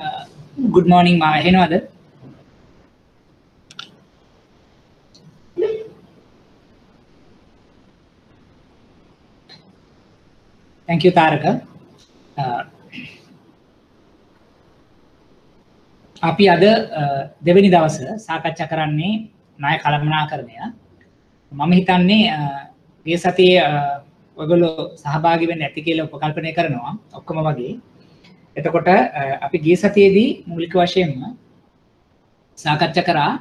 Good morning, Ma. Henwada. Thank you, Taraka. අපි අද දෙවෙනි දවසේ සාකච්ඡා කරන්නේ ණය කළමනාකරණය. මම හිතන්නේ ගිය සතියේ ඔයගොල්ලෝ සහභාගී වෙන්න ඇති කියලා උපකල්පනය කරනවා ඔක්කොම වගේ. එතකොට අපි ගිය සතියේදී මූලික වශයෙන්ම සාකච්ඡා කරා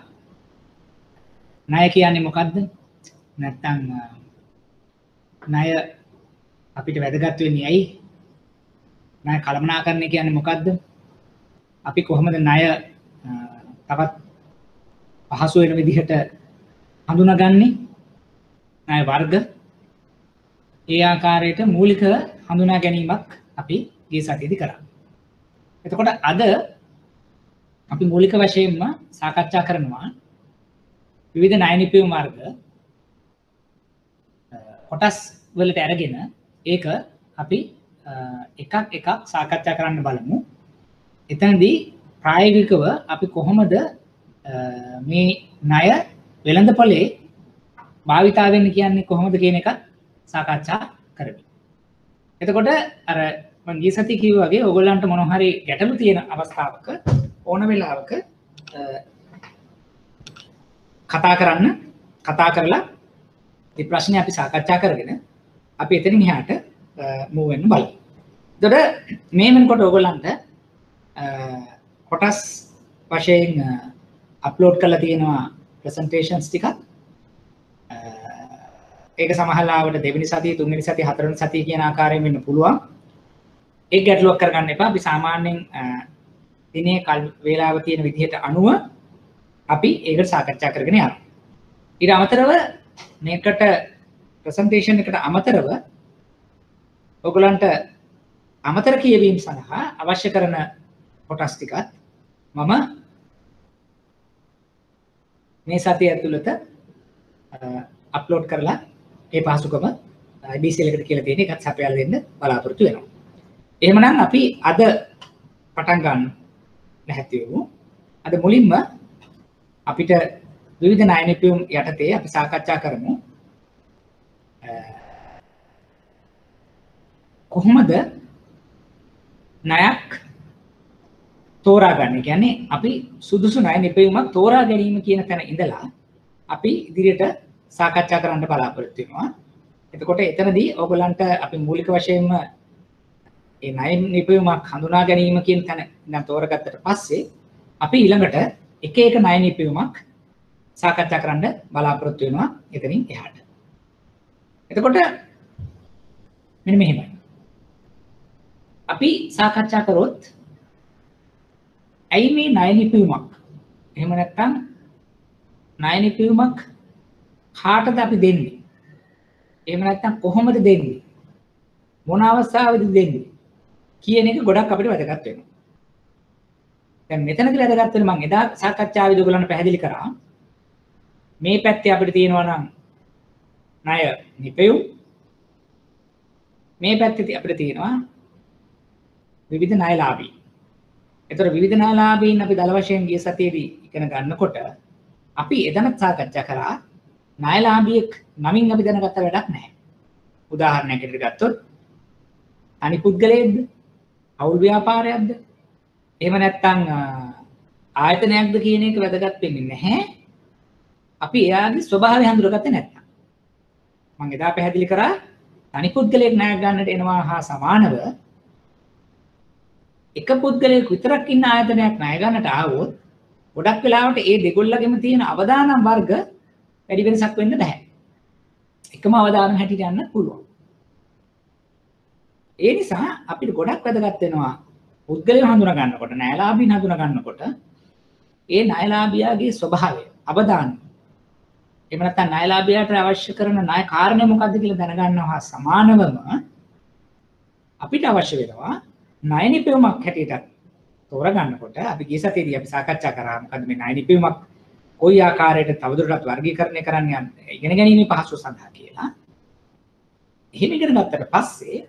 ණය කියන්නේ මොකක්ද? නැත්නම් ණය අපිට වැදගත් වෙන්නේ ඇයි? ණය කළමනාකරණය කියන්නේ මොකක්ද? අපි කොහොමද ණය තවත් පහසු වෙන විදිහට හඳුනාගන්නේ? ණය වර්ග ඒ ආකාරයට මූලික හඳුනා ගැනීමක් අපි ගිය සතියේදී කරා. එතකොට අද අපි මූලික වශයෙන්ම සාකච්ඡා කරනවා විවිධ ණය නිපැයුම් වර්ග කොටස් වලට අරගෙන ඒක අපි එකක් සාකච්ඡා කරන්න බලමු. එතනදී ප්‍රායෝගිකව අපි කොහොමද මේ ණය වෙළඳපොලේ භාවිතා වෙන්න කියන්නේ කොහොමද කියන එක සාකච්ඡා කරමු. එතකොට අර මම ගිය සතියේ කිව්වා වගේ ඕගොල්ලන්ට මොන හරි ගැටලු තියෙන අවස්ථාවක ඕන වෙලාවක කතා කරලා මේ ප්‍රශ්නේ අපි සාකච්ඡා කරගෙන අපි එතනින් එහාට මූව් වෙන්න බලමු. එතකොට මේ වෙනකොට ඕගොල්ලන්ට කොටස් වශයෙන් අප්ලෝඩ් කරලා තියෙනවා ප්‍රසන්ටේෂන්ස් ටිකක්. ඒක සමහරවිට දෙවෙනි සතිය, තුන්වෙනි සතිය, හතරවෙනි සතිය කියන ආකාරයෙන් වෙන්න පුළුවන්. ඒක ගැටලුවක් කරගන්න එපා. අපි සාමාන්‍යයෙන් දිනේ කල් වේලාව තියෙන විදිහට අනුව අපි ඒකට සාකච්ඡා කරගෙන යනවා. ඊට අමතරව මේකට ප්‍රසන්ටේෂන් එකට අමතරව ඔයගලන්ට අමතර කියවීම සඳහා අවශ්‍ය කරන කොටස් ටිකත් මම මේ සතිය ඇතුළත අප්ලෝඩ් කරලා ඒ පහසුකම IBCL එකට කියලා තියෙන එකත් සපයලා දෙන්න බලාපොරොත්තු වෙනවා. එහෙමනම් අපි අද පටන් ගන්න නැහැතිවමු. අද මුලින්ම අපිට විවිධ ණය නිපැයුම් යටතේ අපි සාකච්ඡා කරමු. කොහොමද ණයක් තෝරාගන්නේ? කියන්නේ අපි සුදුසු ණය නිපැයුමක් තෝරා ගැනීම කියන තැන ඉඳලා අපි ඉදිරියට සාකච්ඡා කරන්න බලාපොරොත්තු වෙනවා. එතකොට එතනදී ඕගොල්ලන්ට අපි මූලික වශයෙන්ම මේ ණය නිපැයුමක් හඳුනා ගැනීම කියන තැන ඉඳන් තෝරගත්තට පස්සේ අපි ඊළඟට එක ණය නිපැයුමක් සාකච්ඡා කරන්න බලාපොරොත්තු වෙනවා එතනින් එහාට. එතකොට මෙන්න මෙහෙමයි. අපි සාකච්ඡා කරොත් ඇයි මේ ණය නිපැයුමක්? එහෙම නැත්නම් ණය නිපැයුමක් කාටද අපි දෙන්නේ? එහෙම නැත්නම් කොහොමද දෙන්නේ? මොන අවස්ථාවෙද දෙන්නේ? කියන එක ගොඩක් අපිට වැදගත් වෙනවා. දැන් මෙතනදී වැදගත් වෙන මම එදා සාකච්ඡාවේදී ඔයගොල්ලන්ට පැහැදිලි කරා මේ පැත්තේ අපිට තියෙනවා නම් ණය නිපැයුම්, මේ පැත්තේ අපිට තියෙනවා විවිධ ණයලාභී. ඒතර විවිධ ණයලාභීන් අපි දල වශයෙන් ගිය සතියේදී ඉගෙන ගන්නකොට අපි එදනත් සාකච්ඡා කරා ණයලාභියෙක් නමින් අපි දැනගත්ත වැඩක් නැහැ. උදාහරණයක් විදිහට ගත්තොත් අනි පුද්ගලයෙක්ද? අවුල් ව්‍යාපාරයක්ද? එහෙම නැත්නම් ආයතනයක්ද කියන එක වැදගත් වෙන්නේ නැහැ. අපි එයාගේ ස්වභාවය හඳුනගත්තේ නැත්නම්. මම එදා පැහැදිලි කරා අනි පුද්ගලයෙක් ණයක් ගන්නට එනවා හා සමානව එක පුද්ගලයෙක් විතරක් ඉන්න ආයතනයක් ණය ගන්නට ආවොත් ගොඩක් වෙලාවට ඒ දෙගොල්ලගෙම තියෙන අවදානම් වර්ග වැඩි වෙනසක් වෙන්න බෑ. එකම අවදානම් හැටියට යන්න පුළුවන්. ඒ නිසා අපිට ගොඩක් වැදගත් වෙනවා පුද්ගලයන් හඳුනා ගන්නකොට, ණයලාභීන් හඳුනා ගන්නකොට ඒ ණයලාභියාගේ ස්වභාවය, අවදානම්. එහෙම නැත්නම් ණයලාභියාට අවශ්‍ය කරන ණය කාරණේ මොකක්ද කියලා දැනගන්නවා සමානවම අපිට අවශ්‍ය වෙනවා ණය නිපැයුමක් හැටියට තෝරගන්නකොට අපි ගිය සතියේදී අපි සාකච්ඡා කරා මොකද්ද මේ ණය නිපැයුමක් කොයි ආකාරයකට තවදුරටත් වර්ගීකරණය කරන්න ඉගෙන ගැනීමේ පහසුව සඳහා කියලා. එහෙම ඉගෙන ගත්තට පස්සේ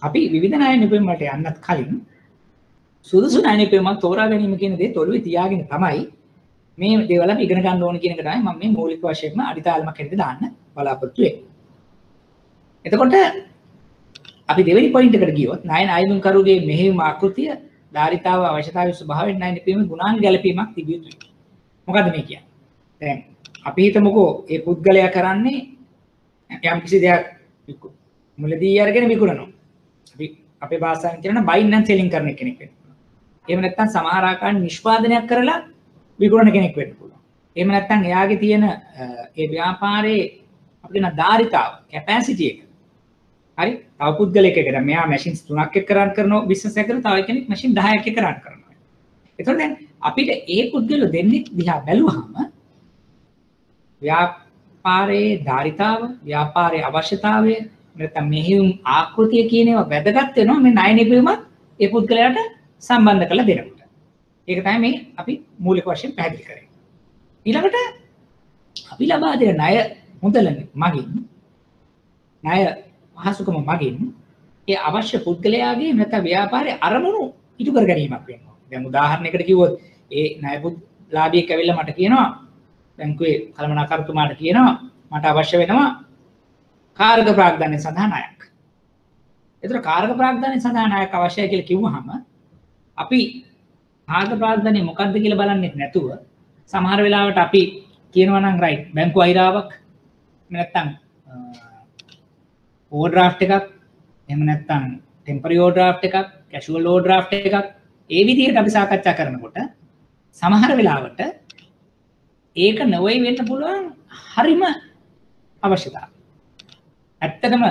අපි විවිධ ණය නිපැයුම් වලට යන්නත් කලින් සුදුසු ණය නිපැයුමක් තෝරා ගැනීම කියන දේ තොලුවේ තියාගෙන තමයි මේ දේවල් අපි ඉගෙන ගන්න ඕන කියන එක තමයි මම මේ මූලික වශයෙන්ම අඩිතාලමක් හැටියට දාන්න බලාපොරොත්තු වෙන්නේ. එතකොට අපි දෙවෙනි පොයින්ට් එකට ගියොත් ණය අයදුම්කරුගේ මෙහෙයුම් ආකෘතිය ධාරිතාව අවශ්‍යතාවයේ ස්වභාවයෙන් ණය නිපැයුමේ ගුණාංග ගැලපීමක් තිබිය යුතුයි. මොකද්ද මේ කියන්නේ? දැන් අපි හිතමුකෝ මේ පුද්ගලයා කරන්නේ යම් කිසි දෙයක් මුලදී අරගෙන විකුණනවා. අපි අපේ භාෂාවෙන් කියන බයින් ඇන්ඩ් සෙලින් කරන කෙනෙක් වෙනවා. එහෙම නැත්නම් සමහර ආකාරයෙන් නිෂ්පාදනයක් කරලා විකුණන කෙනෙක් වෙන්න පුළුවන්. එහෙම නැත්නම් එයාගේ තියෙන ඒ ව්‍යාපාරයේ අපි කියන ධාරිතාව කැපැසිටි එක. හරි? තව පුද්ගලයෙක් එක්ක දැන් මෙයා මැෂින්ස් 3ක් එක්ක රන් කරන බිස්නස් එකකට තව කෙනෙක් මැෂින් 10ක් එක්ක රන් කරනවා. එතකොට දැන් අපිට ඒ පුද්ගලයෝ දෙන්නේ දිහා බැලුවහම ව්‍යාපාරයේ ධාරිතාව, ව්‍යාපාරයේ අවශ්‍යතාවය, නැත්නම් මෙහෙයුම් ආකෘතිය කියන ඒවා වැදගත් වෙනවා මේ ණය නිපැයුමත් ඒ පුද්ගලයාට සම්බන්ධ කරලා දෙනකොට. ඒක තමයි මේ අපි මූලික වශයෙන් පැහැදිලි කරන්නේ. ඊළඟට අපි ලබා දෙන ණය මුදල මගින් ණය පහසුකම මගින් ඒ අවශ්‍ය පුද්ගලයාගේ නැත්නම් ව්‍යාපාරයේ අරමුණු ඉටු කර ගැනීමක් වෙනවා. දැන් උදාහරණයකට කිව්වොත් ඒ ණය ලාභියෙක් ඇවිල්ලා මට කියනවා බැංකුවේ කළමනාකරුතුමාට කියනවා මට අවශ්‍ය වෙනවා කාර්ක ප්‍රාග්ධානය සඳහා ණයක්. ඒතර කාර්ක ප්‍රාග්ධානය සඳහා ණයක් අවශ්‍යයි කියලා කිව්වහම අපි කාර්ක ප්‍රාග්ධානය මොකක්ද කියලා බලන්නේ නැතුව සමහර වෙලාවට අපි කියනවා නම් රයිට් බැංකු අයිරාවක් නැත්නම් ඕවර්ඩ්‍රාෆ්ට් එකක් එහෙම නැත්නම් ටෙම්පරරි ඕවර්ඩ්‍රාෆ්ට් එකක් කැෂුවල් ඕවර්ඩ්‍රාෆ්ට් එකක් ඒ විදිහට අපි සාකච්ඡා කරනකොට සමහර වෙලාවට ඒක නොවේ වෙන්න පුළුවන් හරිම අවශ්‍යතාවය. ඇත්තටම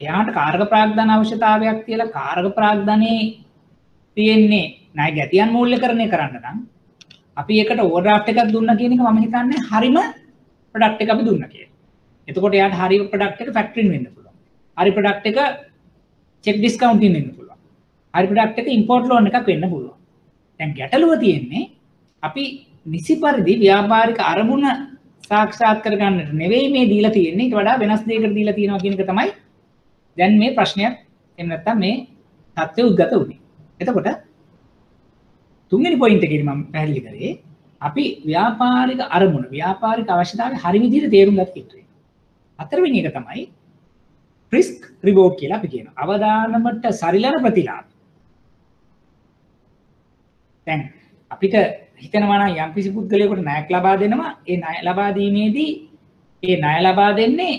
එයාට කාර්ක ප්‍රාග්ධාන අවශ්‍යතාවයක් කියලා කාර්ක ප්‍රාග්ධානේ තියෙන්නේ ණය ගැතියන් මූල්‍යකරණය කරන්න නම් අපි ඒකට ඕවර්ඩ්‍රාෆ්ට් එකක් දුන්නා කියන එක මම හිතන්නේ හරිම ප්‍රොඩක්ට් එක අපි දුන්නා කියලා. එතකොට එයාට හරි ප්‍රොඩක්ට් එක ෆැක්ටරින් වෙන්න පුළුවන්. හරි ප්‍රොඩක්ට් එක චෙක් ඩිස්කවුන්ටින් වෙන්න පුළුවන්. හරි ප්‍රොඩක්ට් එක ඉම්පෝට් ලෝන් එකක් වෙන්න පුළුවන්. දැන් ගැටලුව තියෙන්නේ අපි නිසි පරිදි ව්‍යාපාරික අරමුණ සාක්ෂාත් කරගන්නට නෙවෙයි මේ දීලා තියෙන්නේ ඊට වඩා වෙනස් දෙයකට දීලා තියෙනවා කියන එක තමයි දැන් මේ ප්‍රශ්නයක් එහෙම නැත්නම් මේ தත්ත්වය උද්ගත වුනේ. එතකොට තුන්වෙනි පොයින්ට් එකේදී මම පැහැදිලි කරේ අපි ව්‍යාපාරික අරමුණ ව්‍යාපාරික අවශ්‍යතාවය හරි විදිහට තේරුම් ගත යුතුයි. හතරවෙනි එක තමයි රිස්ක් රිවෝඩ් කියලා අපි කියනවා. අවදානමට සරිලන ප්‍රතිලාභ. දැන් අපිට හිතනවා නම් යම් කිසි පුද්ගලයෙකුට ණයක් ලබා දෙනවා ඒ ණය ලබා දීමේදී ඒ ණය ලබා දෙන්නේ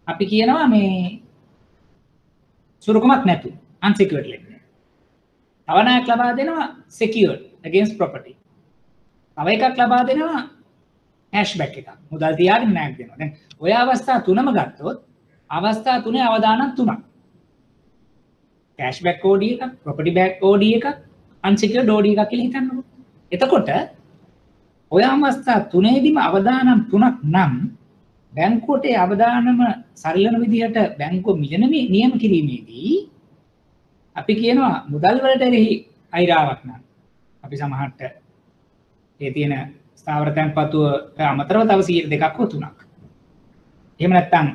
අපි කියනවා මේ සුරුකමක් නැතු unsecured lending. තව ණයක් ලබා දෙනවා secured against property. තව එකක් ලබා දෙනවා cashback එකක්. මුදල් තියාගෙන ණයක් දෙනවා. දැන් ඔය අවස්ථා තුනම ගත්තොත් අවස්ථා තුනේ අවදානම් තුනක්. cashback OD එකක්, property back OD එකක්, unsecured OD එකක් කියලා හිතන්නකො. එතකොට ඔය අවස්ථා තුනේදීම අවදානම් තුනක් නම් බැංකුවට ඒ අවදානම සරිලන විදිහට බැංකුව මිලන නියම කිරීමේදී අපි කියනවා මුදල් වලට එරෙහි අයිරාවක් නම් අපි සමහරට ඒ තියෙන ස්ථාවර තැන්පතුව අමතරව තව 2ක් හෝ 3ක්. එහෙම නැත්නම්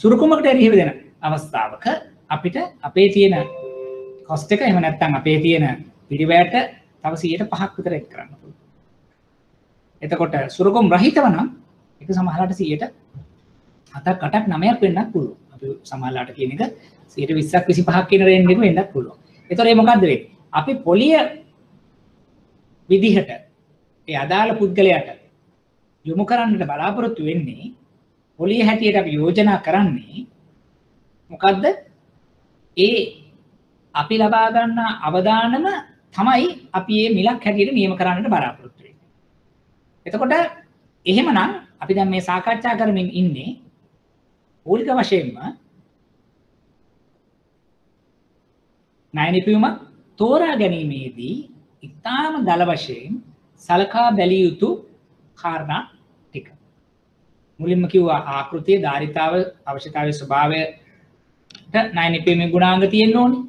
සුරුකුමකට එරෙහිව දෙන අවස්ථාවක අපිට අපේ තියෙන කොස්ට් එක එහෙම නැත්නම් අපේ තියෙන පිරිවැයට තව 105ක් විතර එක් කරන්න පුළුවන්. එතකොට සුරුකුම් රහිතව නම් ඒක සමහරවිට 7ක් 8ක් 9ක් වෙන්නත් පුළුවන්. අපි සමහරවිට කියන එක 20ක් 25ක් කියන රේන්ජ් එක වෙන්නත් පුළුවන්. ඒතකොට මේ මොකද්ද වෙන්නේ? අපි පොලිය විදිහට ඒ අදාළ පුද්ගලයාට යොමු කරන්නට බලාපොරොත්තු වෙන්නේ පොලිය හැටියට අපි යෝජනා කරන්නේ මොකද්ද? ඒ අපි ලබා ගන්න අවදානම තමයි අපි මේ මිලක් හැටියට නියම කරන්නට බලාපොරොත්තු වෙන්නේ. එතකොට එහෙමනම් අපි දැන් මේ සාකච්ඡා කරමින් ඉන්නේ මූලික වශයෙන්ම ණය නිපැයුමක් තෝරා ගැනීමේදී ඉතාම දල වශයෙන් සලකා බැලිය යුතු කාරණා ටික. මුලින්ම කිව්වා ආකෘතිය, ධාරිතාව, අවශ්‍යතාවයේ ස්වභාවයට ණය නිපැයුමේ ගුණාංග තියෙන්න ඕනේ.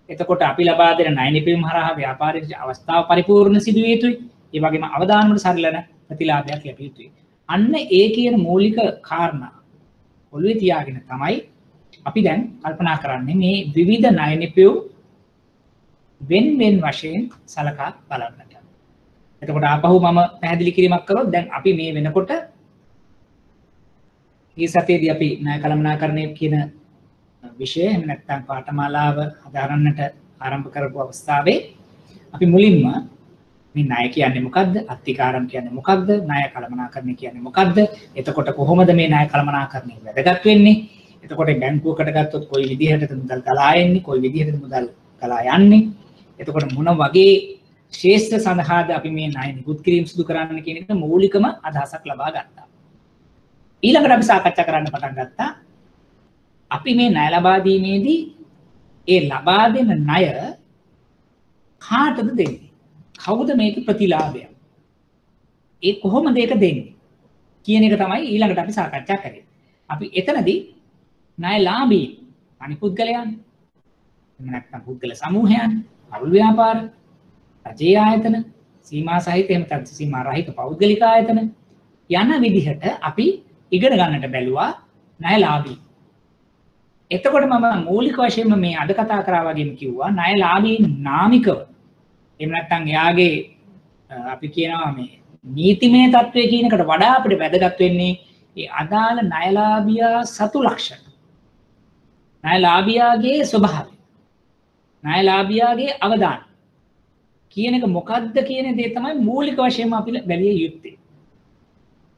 එතකොට අපි ලබා දෙන ණය නිපැයුම හරහා ව්‍යාපාරික අවස්ථාව පරිපූර්ණ සිදු විය යුතුයි. ඒ වගේම අවදානමට සරිලන ප්‍රතිලාභයක් ලැබිය යුතුයි. අන්න ඒ කියන මූලික කාරණා ඔළුවේ තියාගෙන තමයි අපි දැන් කල්පනා කරන්නේ මේ විවිධ ණය නිපැයුම් වෙන වශයෙන් සලකා බලන්නට. එතකොට ආපහු මම පැහැදිලි කිරීමක් කරොත් දැන් අපි මේ වෙනකොට මේ සතියේදී අපි ණය කළමනාකරණය කියන විෂය එහෙම නැත්නම් පාඨමාලාව හදාරන්නට ආරම්භ කරපු අවස්ථාවේ අපි මුලින්ම මේ ණය කියන්නේ මොකක්ද? අත්තිකාරම් කියන්නේ මොකක්ද? ණය කළමනාකරණය කියන්නේ මොකක්ද? එතකොට කොහොමද මේ ණය කළමනාකරණය වැදගත් වෙන්නේ? එතකොට බැංකුවකට ගත්තොත් කොයි විදිහටද මුදල් ගලා එන්නේ? කොයි විදිහටද මුදල් ගලා යන්නේ? එතකොට මොන වගේ ශේෂ්ඨ සඳහාද අපි මේ ණය නිකුත් කිරීම සිදු කරන්න කියන එක මූලිකම අදහසක් ලබා ගත්තා. ඊළඟට අපි සාකච්ඡා කරන්න පටන් ගත්තා අපි මේ ණය ලබා දීමේදී ඒ ලබා දෙන ණය කාටද දෙන්නේ? කවුද මේක ප්‍රතිලාභය? ඒ කොහොමද ඒක දෙන්නේ? කියන එක තමයි ඊළඟට අපි සාකච්ඡා කරන්නේ. අපි එතනදී ණයලාභී අනිපුද්ගලයන් එහෙම නැත්නම් පුද්ගල සමූහයන්, අරුල් ව්‍යාපාර, රජයේ ආයතන, සීමා සහිත එහෙම නැත්නම් සීමා රහිත පෞද්ගලික ආයතන යන විදිහට අපි ඉගෙන ගන්නට බැලුවා ණයලාභී. එතකොට මම මූලික වශයෙන්ම මේ අද කතා කරා වගේම කිව්වා ණයලාභී නාමිකව එහෙම නැත්නම් එයාගේ අපි කියනවා මේ නීතිමය තත්වයේ කියන එකට වඩා අපිට වැදගත් වෙන්නේ ඒ අදාළ ණයලාභියා සතු ලක්ෂණ. ණයලාභියාගේ ස්වභාවය. ණයලාභියාගේ අවදාන කියන එක මොකක්ද කියන දේ තමයි මූලික වශයෙන්ම අපි බැලිය යුත්තේ.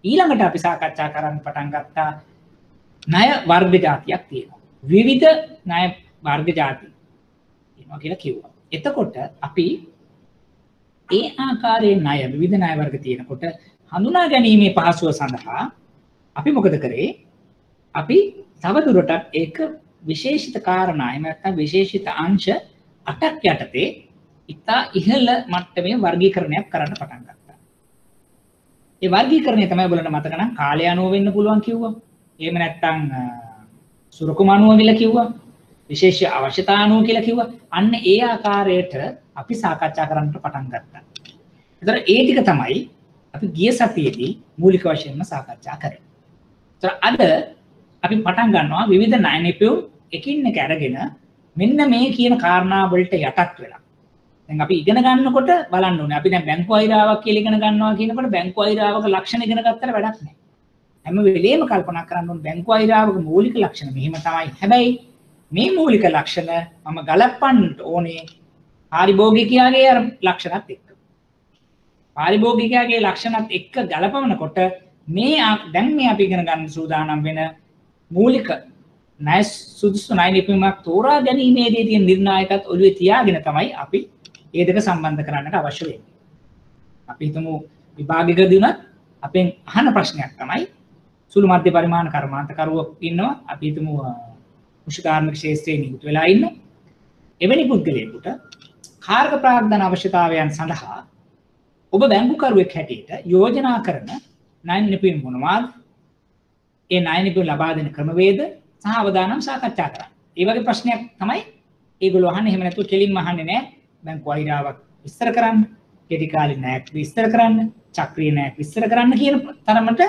ඊළඟට අපි සාකච්ඡා කරන්න පටන් ගත්තා ණය වර්ග જાතියක් තියෙනවා. විවිධ ණය වර්ග જાති තියෙනවා කියලා කිව්වා. එතකොට අපි ඒ ආකාරයේ ණය විවිධ ණය වර්ග තියෙනකොට හඳුනා ගැනීමේ පහසුව සඳහා අපි මොකද කරේ? අපි තවදුරටත් ඒක විශේෂිත කාරණා එහෙම නැත්නම් විශේෂිත අංශ 8ක් යටතේ ඉතා ඉහළ මට්ටමේ වර්ගීකරණයක් කරන්න පටන් ගත්තා. ඒ වර්ගීකරණය තමයි බලන්න මතක නම් කාලය අනුව වෙන්න පුළුවන් කිව්වා. එහෙම නැත්නම් සුරුකුම අනුව කියලා කිව්වා. විශේෂ අවශ්‍යතා අනුව කියලා කිව්වා. අන්න ඒ ආකාරයට අපි සාකච්ඡා කරන්නට පටන් ගත්තා. ඒතර ඒ ටික තමයි අපි ගිය සතියේදී මූලික වශයෙන්ම සාකච්ඡා කරේ. ඒතර අද අපි පටන් ගන්නවා විවිධ ණය නිපුම් එකින් එක අරගෙන මෙන්න මේ කියන කාරණා වලට යටත් වෙලා. දැන් අපි ඉගෙන ගන්නකොට බලන්න ඕනේ. අපි දැන් බැංකු අයිරාවක් කියලා ඉගෙන ගන්නවා කියනකොට බැංකු අයිරාවක ලක්ෂණ ඉගෙන ගත්තට වැඩක් නැහැ. හැම වෙලේම කල්පනා කරන්න ඕනේ බැංකු අයිරාවක මූලික ලක්ෂණ මෙහෙම තමයි. හැබැයි මේ මූලික ලක්ෂණ මම ගලපන්න ඕනේ පාරිභෝගිකයාගේ අර ලක්ෂණත් එක්ක. පාරිභෝගිකයාගේ ලක්ෂණත් එක්ක ගලපනකොට මේ දැන් මේ අපි ඉගෙන ගන්න සූදානම් වෙන මූලික ණය සුදුසු ණය නිපුණක් තෝරා ගැනීමේදී තියෙන නිර්ණායකත් ඔළුවේ තියාගෙන තමයි අපි මේ දෙක සම්බන්ධ කරන්නට අවශ්‍ය වෙන්නේ. අපි හිතමු විභාගයකදී උනත් අපෙන් අහන ප්‍රශ්නයක් තමයි සුළු මධ්‍ය පරිමාණ කර්මාන්තකරුවෙක් ඉන්නවා. අපි හිතමු කෘෂිකාර්මික ක්ෂේත්‍රයේ නිකුත් වෙලා ඉන්න එවැනි පුද්ගලයෙකුට කාර්ක ප්‍රාග්ධන අවශ්‍යතාවයන් සඳහා ඔබ බැංකුකරුවෙක් හැටියට යෝජනා කරන ණය නිපුණ මොනවාද? ඒ ණය නිපුණ ලබා දෙන ක්‍රමවේද සහ අවදානම් සාකච්ඡා කරන්න. ඒ වගේ ප්‍රශ්නයක් තමයි ඒගොල්ලෝ අහන්නේ. එහෙම නැතුව කෙලින්ම අහන්නේ නැහැ. බැංකු අයිරාවක් විස්තර කරන්න, කෙටි කාලේ ණයක් විස්තර කරන්න, චක්‍රීය ණයක් විස්තර කරන්න කියන තරමට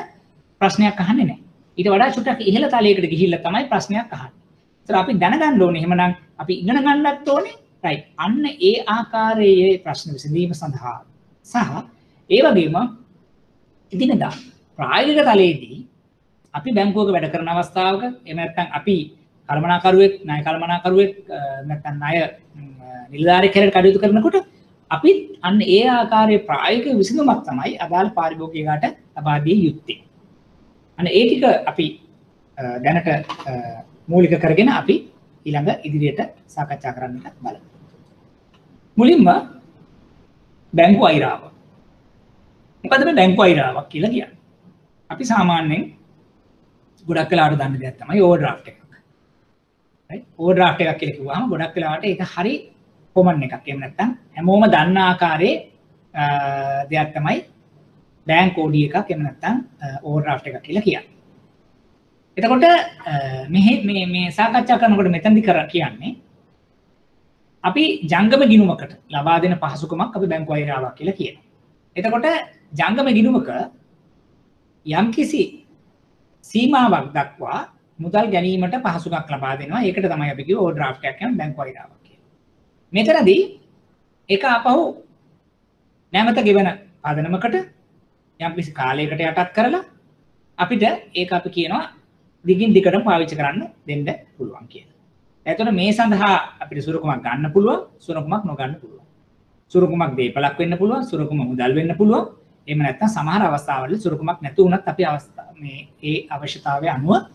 ප්‍රශ්නයක් අහන්නේ නැහැ. ඊට වඩා චුට්ටක් ඉහළ තලයකට ගිහිල්ලා තමයි ප්‍රශ්නයක් අහන්නේ. ඒතර අපි දැනගන්න ඕනේ එහෙමනම් අපි ඉගෙන ගන්නත් ඕනේ. රයිට්. අන්න ඒ ආකාරයේ ප්‍රශ්න විසඳීම සඳහා සහ ඒ වගේම ඉදිනදා ප්‍රායෝගික තලයේදී අපි බැංකුවක වැඩ කරන අවස්ථාවක එහෙම නැත්නම් අපි කළමනාකරුවෙක් ණය කළමනාකරුවෙක් නැත්නම් ණය නිලධාරියෙක් හැටියට කටයුතු කරනකොට අපි අන්න ඒ ආකාරයේ ප්‍රායෝගික විසඳුමක් තමයි අදාළ පාරිභෝගිකයාට ලබා දිය යුත්තේ. අන්න ඒ ටික අපි දැනට මූලික කරගෙන අපි ඊළඟ ඉදිරියට සාකච්ඡා කරන්නට බලමු. මුලින්ම බැංකු අයිරාව. මොකද මේ බැංකු අයිරාවක් කියලා කියන්නේ? අපි සාමාන්‍යයෙන් ගොඩක් වෙලාවට දන්න දෙයක් තමයි ඕවර්ඩ්‍රාෆ්ට් එකක්. right? ඕවර්ඩ්‍රාෆ්ට් එකක් කියලා කිව්වහම ගොඩක් වෙලාවට ඒක හරි කොමන් එකක්. එහෙම නැත්නම් හැමෝම දන්න ආකාරයේ දෙයක් තමයි බැංක් OD එකක් එහෙම නැත්නම් ඕවර්ඩ්‍රාෆ්ට් එකක් කියලා කියන්නේ. එතකොට මේ සාකච්ඡා කරනකොට මෙතනදි කියන්නේ අපි ජංගම ගිණුමකට ලබා දෙන පහසුකමක් අපි බැංකු අයිරාවක් කියලා කියනවා. එතකොට ජංගම ගිණුමක යම්කිසි සීමාවක් දක්වා මුදල් ගැනීමට පහසුකමක් ලබා දෙනවා. ඒකට තමයි අපි කිව්වේ ඕවර්ඩ්‍රාෆ්ට් එකක් කියන බැංකු අයිරාවක් කියලා. මෙතනදී ඒක ආපහු නැවත ගෙවන පදනමකට යම්කිසි කාලයකට යටත් කරලා අපිට ඒක අපි කියනවා දිගින් දිගටම පාවිච්චි කරන්න දෙන්න පුළුවන් කියලා. එතකොට මේ සඳහා අපිට සුරුකුමක් ගන්න පුළුවන්, සුරුකුමක් නොගන්න පුළුවන්. සුරුකුමක් දීපලක් වෙන්න පුළුවන්, සුරුකුම මුදල් වෙන්න පුළුවන්. එහෙම නැත්නම් සමහර අවස්ථාවල සුරුකුමක් නැතු වුණත් අපි මේ ඒ අවශ්‍යතාවය අනුව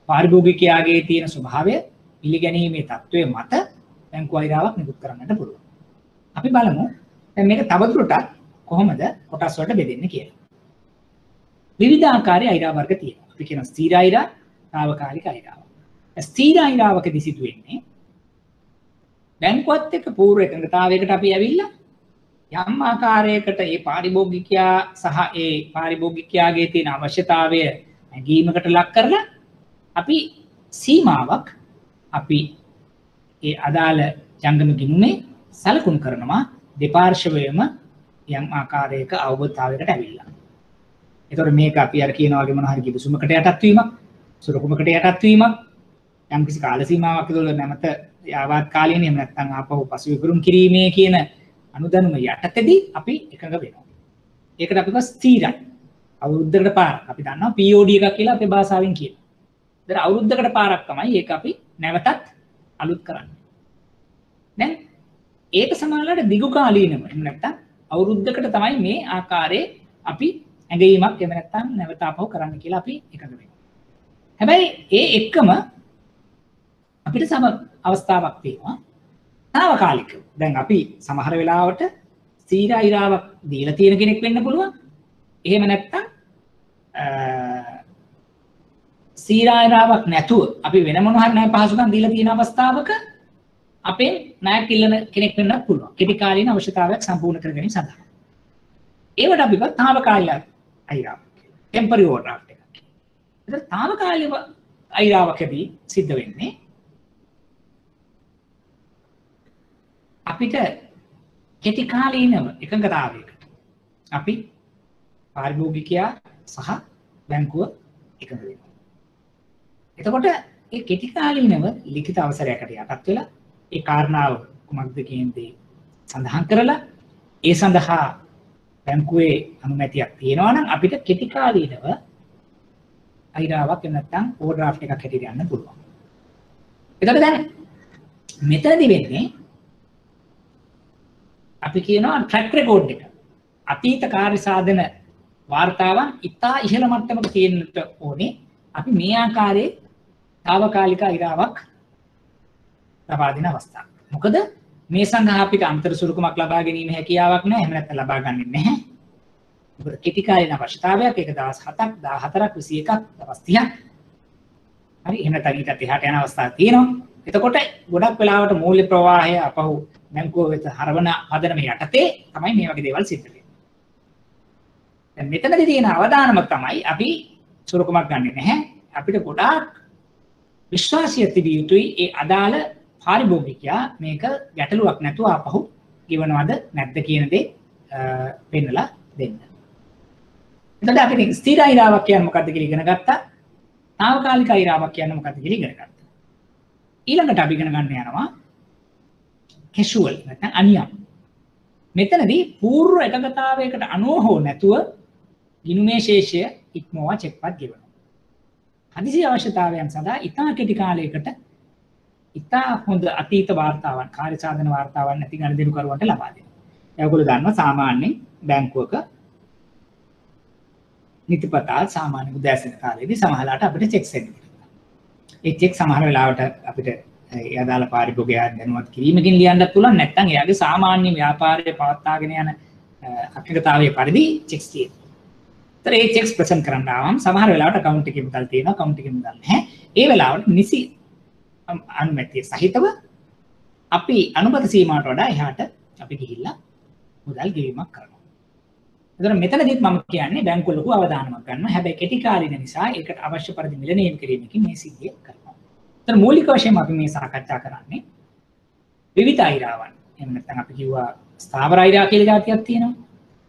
පාරිභෝගිකයාගේ තියෙන ස්වභාවය පිළිගැනීමේ தત્ත්වයේ මත බැංකු අයිරාවක් නිකුත් කරන්නට පුළුවන්. අපි බලමු දැන් මේක තවදුරටත් කොහොමද කොටස් වලට බෙදෙන්නේ කියලා. විවිධ ආකාරයේ අයිරා වර්ග තියෙනවා. අපි කියන ස්ථිර අයිරා, తాවකාලික අයිරාව. ස්ථිර අයිරාවකදී සිදුවෙන්නේ බැංකුවත් එක්ක පූර්ව එකඟතාවයකට අපි ඇවිල්ලා යම් ආකාරයකට ඒ පාරිභෝගිකයා සහ ඒ පාරිභෝගිකයාගේ තියෙන අවශ්‍යතාවය නැගීමකට ලක් කරලා අපි සීමාවක් අපි ඒ අදාළ ජංගම ගිණුමේ සලකුණු කරනවා දෙපාර්ශවයම යම් ආකාරයක අවබෝධතාවයකට ඇවිල්ලා. ඒතකොට මේක අපි අර කියනවා වගේ මොනවා හරි කිවිසුමකට යටත් වීමක්, සුරුකුමකට යටත් වීමක්, යම් කිසි කාල සීමාවක් තුළ නැමත යාවත් කාලීන එහෙම නැත්නම් ආපහු පසු විපරුම් කිරීමේ කියන අනුදැනුම යටතේදී අපි එකඟ වෙනවා. ඒකට අපි කියනවා ස්ථිරයි. අවුරුද්දකට පාරක්. අපි දන්නවා POD එකක් කියලා අපේ භාෂාවෙන් කියනවා. ඒතර අවුරුද්දකට පාරක් තමයි ඒක අපි නැවතත් අලුත් කරන්නේ. දැන් ඒක සමානලට දිගු කාලීනව. එහෙම නැත්නම් අවුරුද්දකට තමයි මේ ආකාරයේ අපි ඇඟීමක් එහෙම නැත්නම් නැවත ආපහු කරන්න කියලා අපි එකඟ වෙනවා. හැබැයි ඒ එක්කම අපිට සම අවස්ථාවක් තියෙනවා. తాවකාලිකව. දැන් අපි සමහර වෙලාවට ස්ථිර අයිරාවක් දීලා තියෙන කෙනෙක් වෙන්න පුළුවන්. එහෙම නැත්නම් ස්ථිර අයිරාවක් නැතුව අපි වෙන මොන හරි ණය පහසුකම් දීලා තියෙන අවස්ථාවක අපේ ණයක් ඉල්ලන කෙනෙක් වෙන්නත් පුළුවන්. කෙටි කාලීන අවශ්‍යතාවයක් සම්පූර්ණ කර ගැනීම සඳහා. ඒවට අපි කියනවා తాවකාලික අයිරාවක්. ටෙම්පරරි ඕවර්ඩ්‍රාෆ්ට් එකක්. ඒතර తాවකාලික අයිරාවකදී සිද්ධ වෙන්නේ අපිට කෙටි කාලීනව එකඟතාවයකට අපි පාරිභෝගිකයා සහ බැංකුව එකඟ වෙනවා. එතකොට ඒ කෙටි කාලීනව ලිඛිත අවසරයකට යටත් වෙලා ඒ කාරණාව කුමක්ද කියන දේ සඳහන් කරලා ඒ සඳහා බැංකුවේ අනුමැතියක් තියෙනවා නම් අපිට කෙටි කාලීනව අයිරාවක් නැත්නම් ඕවර්ඩ්‍රාෆ්ට් එකක් හැටියට යන්න පුළුවන්. එතකොට දැන් මෙතනදී වෙන්නේ අපි කියනවා ට්‍රැක් රෙකෝඩ් එක. අතීත කාර්ය සාධන වාර්තාවන් ඉතා ඉහළ මට්ටමක තියෙන්නට ඕනේ. අපි මේ ආකාරයේ తాවකාලික අයිරාවක් ලබා දෙන අවස්ථාවක්. මොකද මේ සඳහා අපිට අන්තර් සුරුකුමක් ලබා ගැනීම හැකියාවක් නැහැ. එහෙම නැත්නම් ලබා ගන්නෙ නැහැ. මොකද කෙටි කාලීන අවශ්‍යතාවයක් ඒක දවස් 7ක් 14ක් 21ක් දවස් 30ක්. හරි එහෙම නැත්නම් ඊටත් එහාට යන අවස්ථා තියෙනවා. එතකොට ගොඩක් වෙලාවට මූල්‍ය ප්‍රවාහය අපහු බැංකුව වෙත හරවන පදනම යටතේ තමයි මේ වගේ දේවල් සිද්ධ වෙන්නේ. දැන් මෙතනදී තියෙන අවදානම තමයි අපි සුරුකුමක් ගන්නෙ නැහැ. අපිට ගොඩාක් විශ්වාසය තිබිය යුතුයි ඒ අදාළ පාරිභෝගිකයා මේක ගැටලුවක් නැතුව අපහු ගෙවනවද නැද්ද කියන දේ පෙන්නලා දෙන්න. එතකොට අපි ස්ථිර අයිරාවක් කියන්නේ මොකක්ද කියලා ඉගෙන ගත්තා. తాවකාලික අයිරාවක් කියන්නේ මොකක්ද කියලා ඉගෙන ගත්තා. ඊළඟට අපි ඉගෙන ගන්න යනවා casual නැත්නම් අනියම්. මෙතනදී පූර්ව එකඟතාවයකට අනුව හෝ නැතුව ගිණුමේ ශේෂය ඉක්මවා චෙක්පත් ගෙවනවා. හදිසි අවශ්‍යතාවයන් සඳහා ඉතා කෙටි කාලයකට ඉතා හොඳ අතීත වාර්තාවන් කාර්ය සාධන වාර්තාවන් නැති ගණදෙනු කරුවන්ට ලබා දෙනවා. ඒගොල්ලෝ දන්නවා සාමාන්‍යයෙන් බැංකුවක නිතිපතා සාමාන්‍ය උදෑසන කාලේදී සමහරලාට අපිට චෙක් සෙන්ඩ් කරනවා. ඒ චෙක් සමහර වෙලාවට අපිට ඒ අදාළ පාරිභෝගිකයා දැනුවත් කිරීමකින් ලියන්නත් පුළුවන් නැත්නම් එයාගේ සාමාන්‍ය ව්‍යාපාරය පවත්වාගෙන යන අකගතාවයේ පරිදි චෙක්ස් තියෙනවා. ඒතර ඒ චෙක්ස් ප්‍රසන්ට් කරන්න ආවම සමහර වෙලාවට account එකේ මුදල් තියෙනවා account එකේ මුදල් නැහැ. ඒ වෙලාවට නිසි අනුමැතිය සහිතව අපි අනුමත සීමාවට වඩා එහාට අපි ගිහිල්ලා මුදල් ගෙවීමක් කරනවා. ඒතර මෙතනදිත් මම කියන්නේ බැංකුව ලොකු අවධානමක් ගන්නවා. හැබැයි කෙටි කාලින නිසා ඒකට අවශ්‍ය පරිදි මිල නියම කිරීමකින් මේ සිද්ධිය කරනවා. ඒතර මූලික වශයෙන් අපි මේ සාකච්ඡා කරන්නේ විවිධ අයිරාවන්. එහෙම නැත්නම් අපි කිව්වා ස්ථාවර අයිරා කියලා જાතියක් තියෙනවා.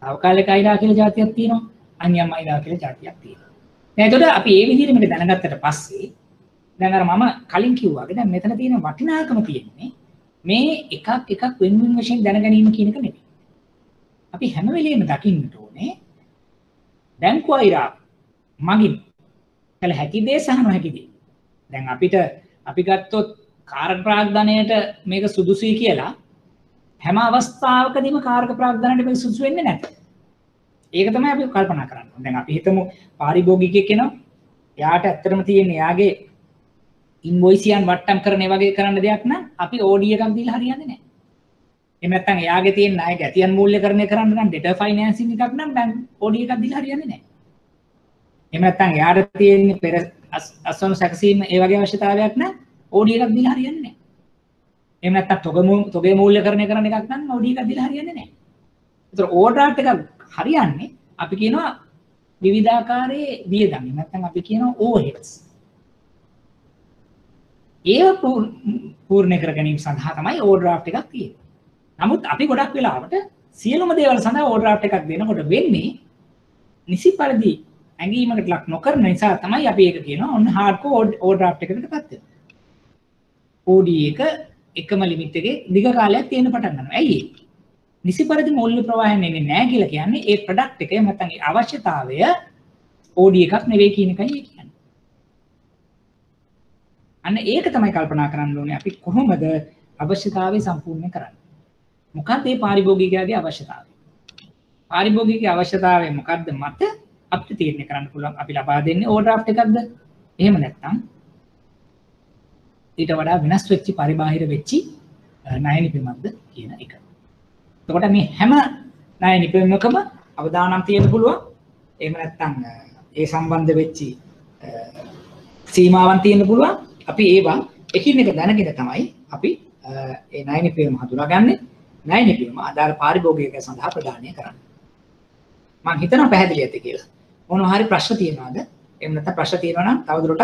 తాවකාලික අයිරා කියලා જાතියක් තියෙනවා. අනියම් අයිරා කියලා જાතියක් තියෙනවා. දැන් එතකොට අපි මේ විදිහට මේක දැනගත්තට පස්සේ දැන් අර මම කලින් කිව්වා වගේ දැන් මෙතන තියෙන වටිනාකම තියෙන්නේ මේ එකක් වෙන වෙන වශයෙන් දැනගැනීම කියන එක නෙමෙයි. අපි හැම වෙලෙම දකින්නට ඕනේ බැංකු අයිරා මගින් කළ හැකි දේ සහ නොහැකි දේ. දැන් අපි ගත්තොත් කාරක ප්‍රාග්ධනයට මේක සුදුසුයි කියලා හැම අවස්ථාවකදීම කාරක ප්‍රාග්ධනයට මේක සුදුසු වෙන්නේ නැහැ. ඒක තමයි අපි කල්පනා කරන්න ඕනේ. දැන් අපි හිතමු පාරිභෝගිකයෙක් කෙනා එයාට ඇත්තටම තියෙන එයාගේ ඉන්වොයිසියන් වට්ටම් කරන ඒ වගේ කරන්න දෙයක් නම් අපි OD එකක් දීලා හරියන්නේ නැහැ. එහෙම නැත්නම් එයාගේ තියෙන ණය ගැතියන් මූල්‍යකරණය කරන්න නම් ඩෙටර් ෆයිනෑන්සින් එකක් නම් බැංක් OD එකක් දීලා හරියන්නේ නැහැ. එහෙම නැත්නම් එයාට තියෙන පෙර අස්වනු සැකසීම ඒ වගේ අවශ්‍යතාවයක් නම් OD එකක් දීලා හරියන්නේ නැහැ. එහෙම නැත්නම් තොගේ මූල්‍යකරණය කරන එකක් නම් OD එකක් දීලා හරියන්නේ නැහැ. ඒතර ඕවර්ඩ්‍රාෆ්ට් එකක් හරියන්නේ අපි කියනවා විවිධාකාරයේ වියදම්. නැත්නම් අපි කියනවා overheads. ඒව පූර්ණ කර ගැනීම සඳහා තමයි ඕවර්ඩ්‍රාෆ්ට් එකක් තියෙන්නේ. නමුත් අපි ගොඩක් වෙලාවට සියලුම දේවල් සඳහා ඕවර්ඩ්‍රාෆ්ට් එකක් දෙනකොට වෙන්නේ නිසි පරිදි ඇඟීමකට ලක් නොකරන නිසා තමයි අපි ඒක කියනවා ඔන්න හાર્ඩ්කෝර් ඕවර්ඩ්‍රාෆ්ට් එකකටපත් වෙනවා. OD එක එකම ලිමිට් එකේ දිග කාලයක් තියෙන පටන් ගන්නවා. ඇයි ඒ? නිසි පරිදි මූල්‍ය ප්‍රවාහයෙන් එන්නේ නැහැ කියලා කියන්නේ ඒ ප්‍රොඩක්ට් එක නැත්නම් ඒ අවශ්‍යතාවය OD එකක් නෙවෙයි කියන එකයි ඒ කියන්නේ. අන්න ඒක තමයි කල්පනා කරන්න ඕනේ අපි කොහොමද අවශ්‍යතාවය සම්පූර්ණ කරන්නේ. මොකක්ද මේ පාරිභෝගිකයාගේ අවශ්‍යතාවය? පාරිභෝගිකයේ අවශ්‍යතාවය මොකක්ද මත අපිට තීරණය කරන්න පුළුවන් අපි ලබා දෙන්නේ ඕවර්ඩ්‍රාෆ්ට් එකක්ද? එහෙම නැත්නම් ඊට වඩා වෙනස් වෙච්ච පරිබාහිර වෙච්ච ණය නිපැයුමක්ද කියන එක. එතකොට මේ හැම ණය නිපැයුමකම අවදානම් තියෙන්න පුළුවන්. එහෙම නැත්නම් ඒ සම්බන්ධ වෙච්ච සීමාවන් තියෙන්න පුළුවන්. අපි ඒවා එකින් එක දැනගෙන තමයි අපි ඒ ණය නිපැයුම හඳුනාගන්නේ. ණය නිපැයුම අදාළ පාරිභෝගිකය සඳහා ප්‍රදානය කරන්නේ. මම හිතනවා පැහැදිලි ඇති කියලා. මොනවා හරි ප්‍රශ්න තියෙනවද? එහෙම නැත්නම් ප්‍රශ්න තියෙනවා නම් තවදුරටත්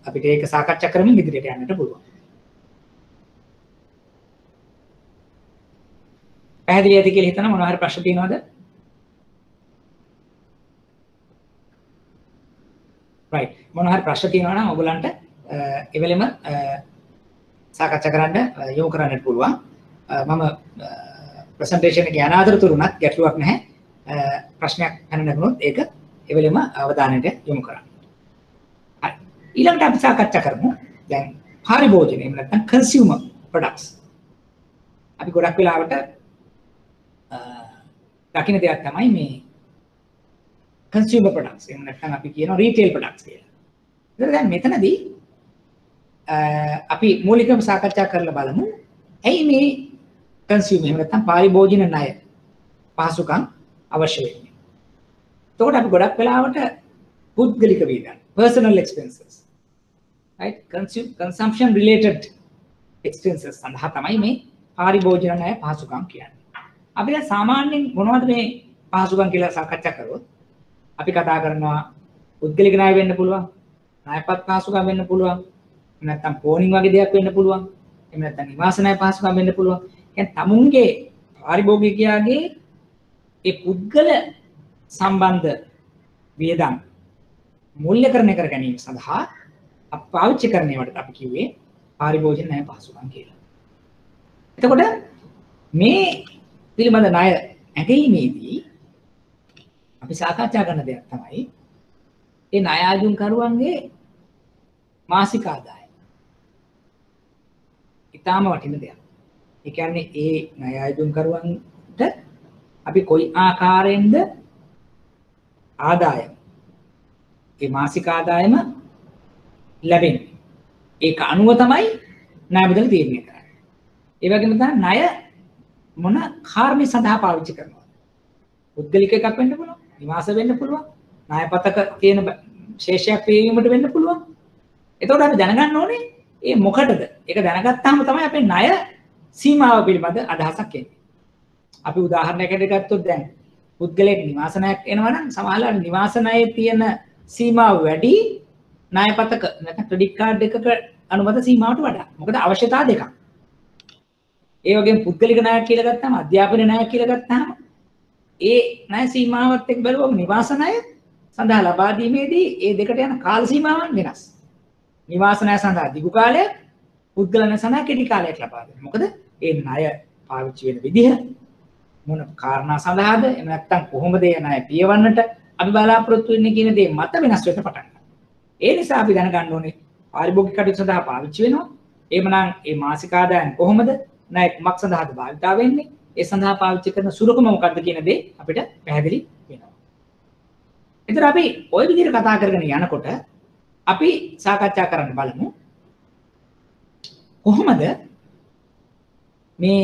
අපිට ඒක සාකච්ඡා කරමින් ඉදිරියට යන්නට පුළුවන්. පැහැදිලි ඇති කියලා හිතන මොනවා හරි ප්‍රශ්න තියෙනවද? right. මොනවා හරි ප්‍රශ්න තියෙනවා නම් ඔයගලන්ට එවෙලෙම සාකච්ඡා කරන්න යොමු කරන්නට පුළුවන්. මම ප්‍රසන්ටේෂන් එක යන අතරතුරුණත් ගැටලුවක් නැහැ. ප්‍රශ්නයක් අහන්න නැගුණොත් ඒක එවෙලෙම අවධානයට යොමු කරන්න. හරි. ඊළඟට අපි සාකච්ඡා කරමු. දැන් පාරිභෝජන එහෙම නැත්නම් කන්සියුමර් ප්‍රොඩක්ට්ස්. අපි ගොඩක් වෙලාවට දකින්න දෙයක් තමයි මේ කන්සියුමර් ප්‍රොඩක්ට්ස්. එහෙම නැත්නම් අපි කියනවා රීටේල් ප්‍රොඩක්ට්ස් කියලා. ඒතර දැන් මෙතනදී අපි මූලිකව සාකච්ඡා කරලා බලමු. ඇයි මේ කන්සියුමර් එහෙම නැත්නම් පාරිභෝජන ණය පහසුකම් අවශ්‍ය වෙන්නේ. එතකොට අපි ගොඩක් වෙලාවට පුද්ගලික වියදම් personal expenses right consumption related expenses සඳහා තමයි මේ පාරිභෝජන ණය පහසුකම් කියන්නේ. අපි දැන් සාමාන්‍යයෙන් මොනවද මේ පහසුකම් කියලා සාකච්ඡා කරොත් අපි කතා කරනවා පුද්ගලික ණය වෙන්න පුළුවන්, ණයපත් පහසුකම් වෙන්න පුළුවන්, නැත්නම් පෝනින් වගේ දෙයක් වෙන්න පුළුවන්, එහෙම නැත්නම් නිවාස ණය පහසුකම් වෙන්න පුළුවන්. يعني තමුන්ගේ පාරිභෝගිකයාගේ ඒ පුද්ගල සම්බන්ධ වියදම් මූල්‍යකරණය කර ගැනීම සඳහා පාවිච්චි කරන ඒවාට අපි කිව්වේ පාරිභෝජන ණය පහසුකම් කියලා. එතකොට මේ පිළිබඳ ණය ඇගීමේදී අපි සාකච්ඡා කරන දෙයක් තමයි ඒ ණය ආයුම්කරුවන්ගේ මාසික ආදායම. ඊටාම වටින දෙයක්. ඒ කියන්නේ ඒ ණය ආයුම්කරුවන්ට අපි කොයි ආකාරයෙන්ද ආදායම ඒ මාසික ආදායම ලැබෙන්නේ. ඒක අනුව තමයි ණය බදල තීරණය කරන්නේ. ඒ වගේම තමයි ණය මොන කාරණේ සඳහා පාවිච්චි කරනවද? පුද්ගලික එකක් වෙන්න පුළුවන්, නිවාස වෙන්න පුළුවන්, ණයපතක තියෙන ශේෂයක් වේවීමට වෙන්න පුළුවන්. එතකොට අපි දැනගන්න ඕනේ මේ මොකටද? ඒක දැනගත්තාම තමයි අපේ ණය සීමාව පිළිබඳ අදහසක් එන්නේ. අපි උදාහරණයකට ගත්තොත් දැන් පුද්ගලයෙක් නිවාස ණයක් එනවනම් සමහරවිට නිවාස ණයේ තියෙන සීමාව වැඩි ණයපතක නැත්නම් ක්‍රෙඩිට් කාඩ් එකක අනුමත සීමාවට වඩා. මොකද අවශ්‍යතා දෙකක්. ඒ වගේම පුද්ගලික ණයක් කියලා ගත්තාම අධ්‍යාපන ණයක් කියලා ගත්තාම ඒ ණය සීමාවත් එක්ක බලුවම නිවාස ණය සඳහා ලබා දීමේදී ඒ දෙකට යන කාල සීමාවන් වෙනස්. නිවාස ණය සඳහා දිගු කාලයක්, පුද්ගල ණය සඳහා කෙටි කාලයක් ලබා දෙනවා. මොකද ඒ ණය පාවිච්චි වෙන විදිහ මොන කාරණා සඳහාද එහෙම නැත්නම් කොහොමද ඒ ණය පියවන්නට අපි බලාපොරොත්තු වෙන්නේ කියන දේ මත වෙනස් වෙන්න පටන් ගන්නවා. ඒ නිසා අපි දැනගන්න ඕනේ පාරිභෝගික කටයුතු සඳහා පාවිච්චි වෙනවා. එහෙමනම් මේ මාසික ආදායම් කොහොමද? ණය කුමක් සඳහාද භාවිතා වෙන්නේ? ඒ සඳහා පාවිච්චි කරන සුරුකම මොකක්ද කියන දේ අපිට පැහැදිලි වෙනවා. එතන අපි ওই විදිහට කතා කරගෙන යනකොට අපි සාකච්ඡා කරන්න බලමු කොහොමද මේ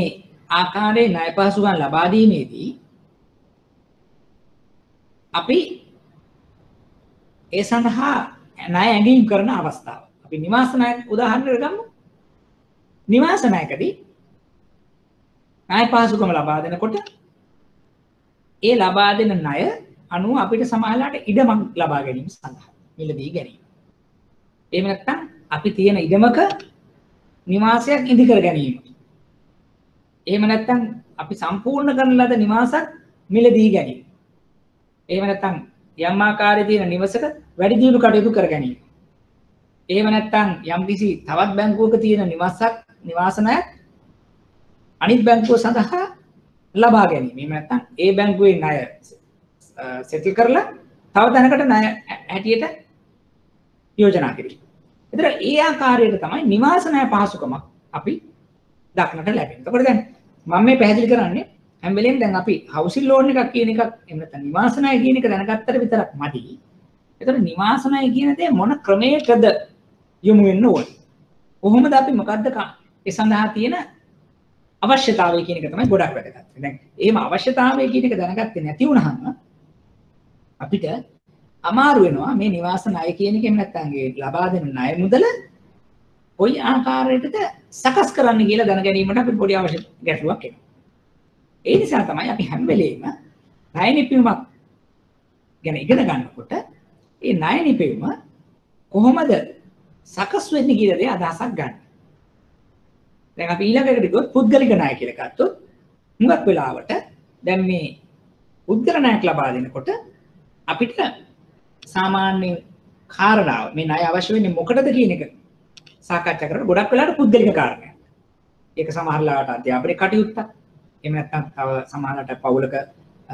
ආකාරයේ ණය පහසුකම් ලබා දීමේදී අපි ඒ සඳහා ණය ඇඟීම් කරන අවස්ථාව. අපි නිවාස ණය උදාහරණයක් ගමු. නිවාස ණයකදී ණය පහසුකම ලබා දෙනකොට ඒ ලබා දෙන ණය අනුව අපිට සමාහලට ඉඩමක් ලබා ගැනීම සඳහා මිලදී ගැනීම. එහෙම නැත්නම් අපි තියෙන ඉඩමක නිවාසයක් ඉදි කර ගැනීම. එහෙම නැත්නම් අපි සම්පූර්ණ කරන ලද නිවාසක් මිලදී ගැනීම. එහෙම නැත්නම් යම් ආකාරයේ තියෙන නිවසක වැඩි දියුණු කටයුතු කර ගැනීම. එහෙම නැත්නම් යම්කිසි තවත් බැංකුවක තියෙන නිවාස ණයක් අනිත් බැංකුව සඳහා ලබා ගැනීම. එහෙම නැත්නම් ඒ බැංකුවේ ණය සෙටල් කරලා තව තැනකට ණය හැටියට යෝජනා කිරීම. ඒතර ඒ ආකාරයට තමයි නිවාස ණය පහසුකමක් අපි දක්නට ලැබෙන්නේ. එතකොට දැන් මම මේ පැහැදිලි කරන්නේ හැම වෙලෙම දැන් අපි හවුසින් ලෝන් එකක් කියන එකක් එහෙම නැත්නම් නිවාස ණය කියන එක දැනගත්තට විතරක් මදි. ඒතර නිවාස ණය කියන දේ මොන ක්‍රමයකද යොමු වෙන්න ඕනේ. කොහොමද අපි මොකද්ද ඒ සඳහා තියෙන අවශ්‍යතාවය කියන එක තමයි ගොඩක් වැදගත්. දැන් එහෙම අවශ්‍යතාවය කියන එක දැනගත්තේ නැති වුනහම අපිට අමාරු වෙනවා මේ නිවාස ණය කියන එක එහෙම නැත්නම් ඒ ලබා දෙන ණය මුදල කොයි ආකාරයකටද සකස් කරන්න කියලා දැන ගැනීමට අපිට පොඩි අවශ්‍ය ගැටලුවක් එනවා. ඒ නිසා තමයි අපි හැම වෙලේම ණය නිපැයුමක් ගැන ඉගෙන ගන්නකොට ඒ ණය නිපැයුම කොහොමද සකස් වෙන්නේ කියලා දේ අදහසක් ගන්න. දැන් අපි ඊළඟට ගියොත් පුද්ගලික ණය කියලා ගත්තොත් හුඟක් වෙලාවට දැන් මේ පුද්ගල ණයක් ලබා දෙනකොට අපිට සාමාන්‍ය කාරණාව මේ ණය අවශ්‍ය වෙන්නේ මොකටද කියන එක සාකච්ඡා කරලා ගොඩක් වෙලාවට පුද්ගලික කාරණයක්. ඒක සමහරලාට අධ්‍යාපනයේ කටයුත්තක්. එහෙම නැත්නම් තව සමහරලාට පවුලක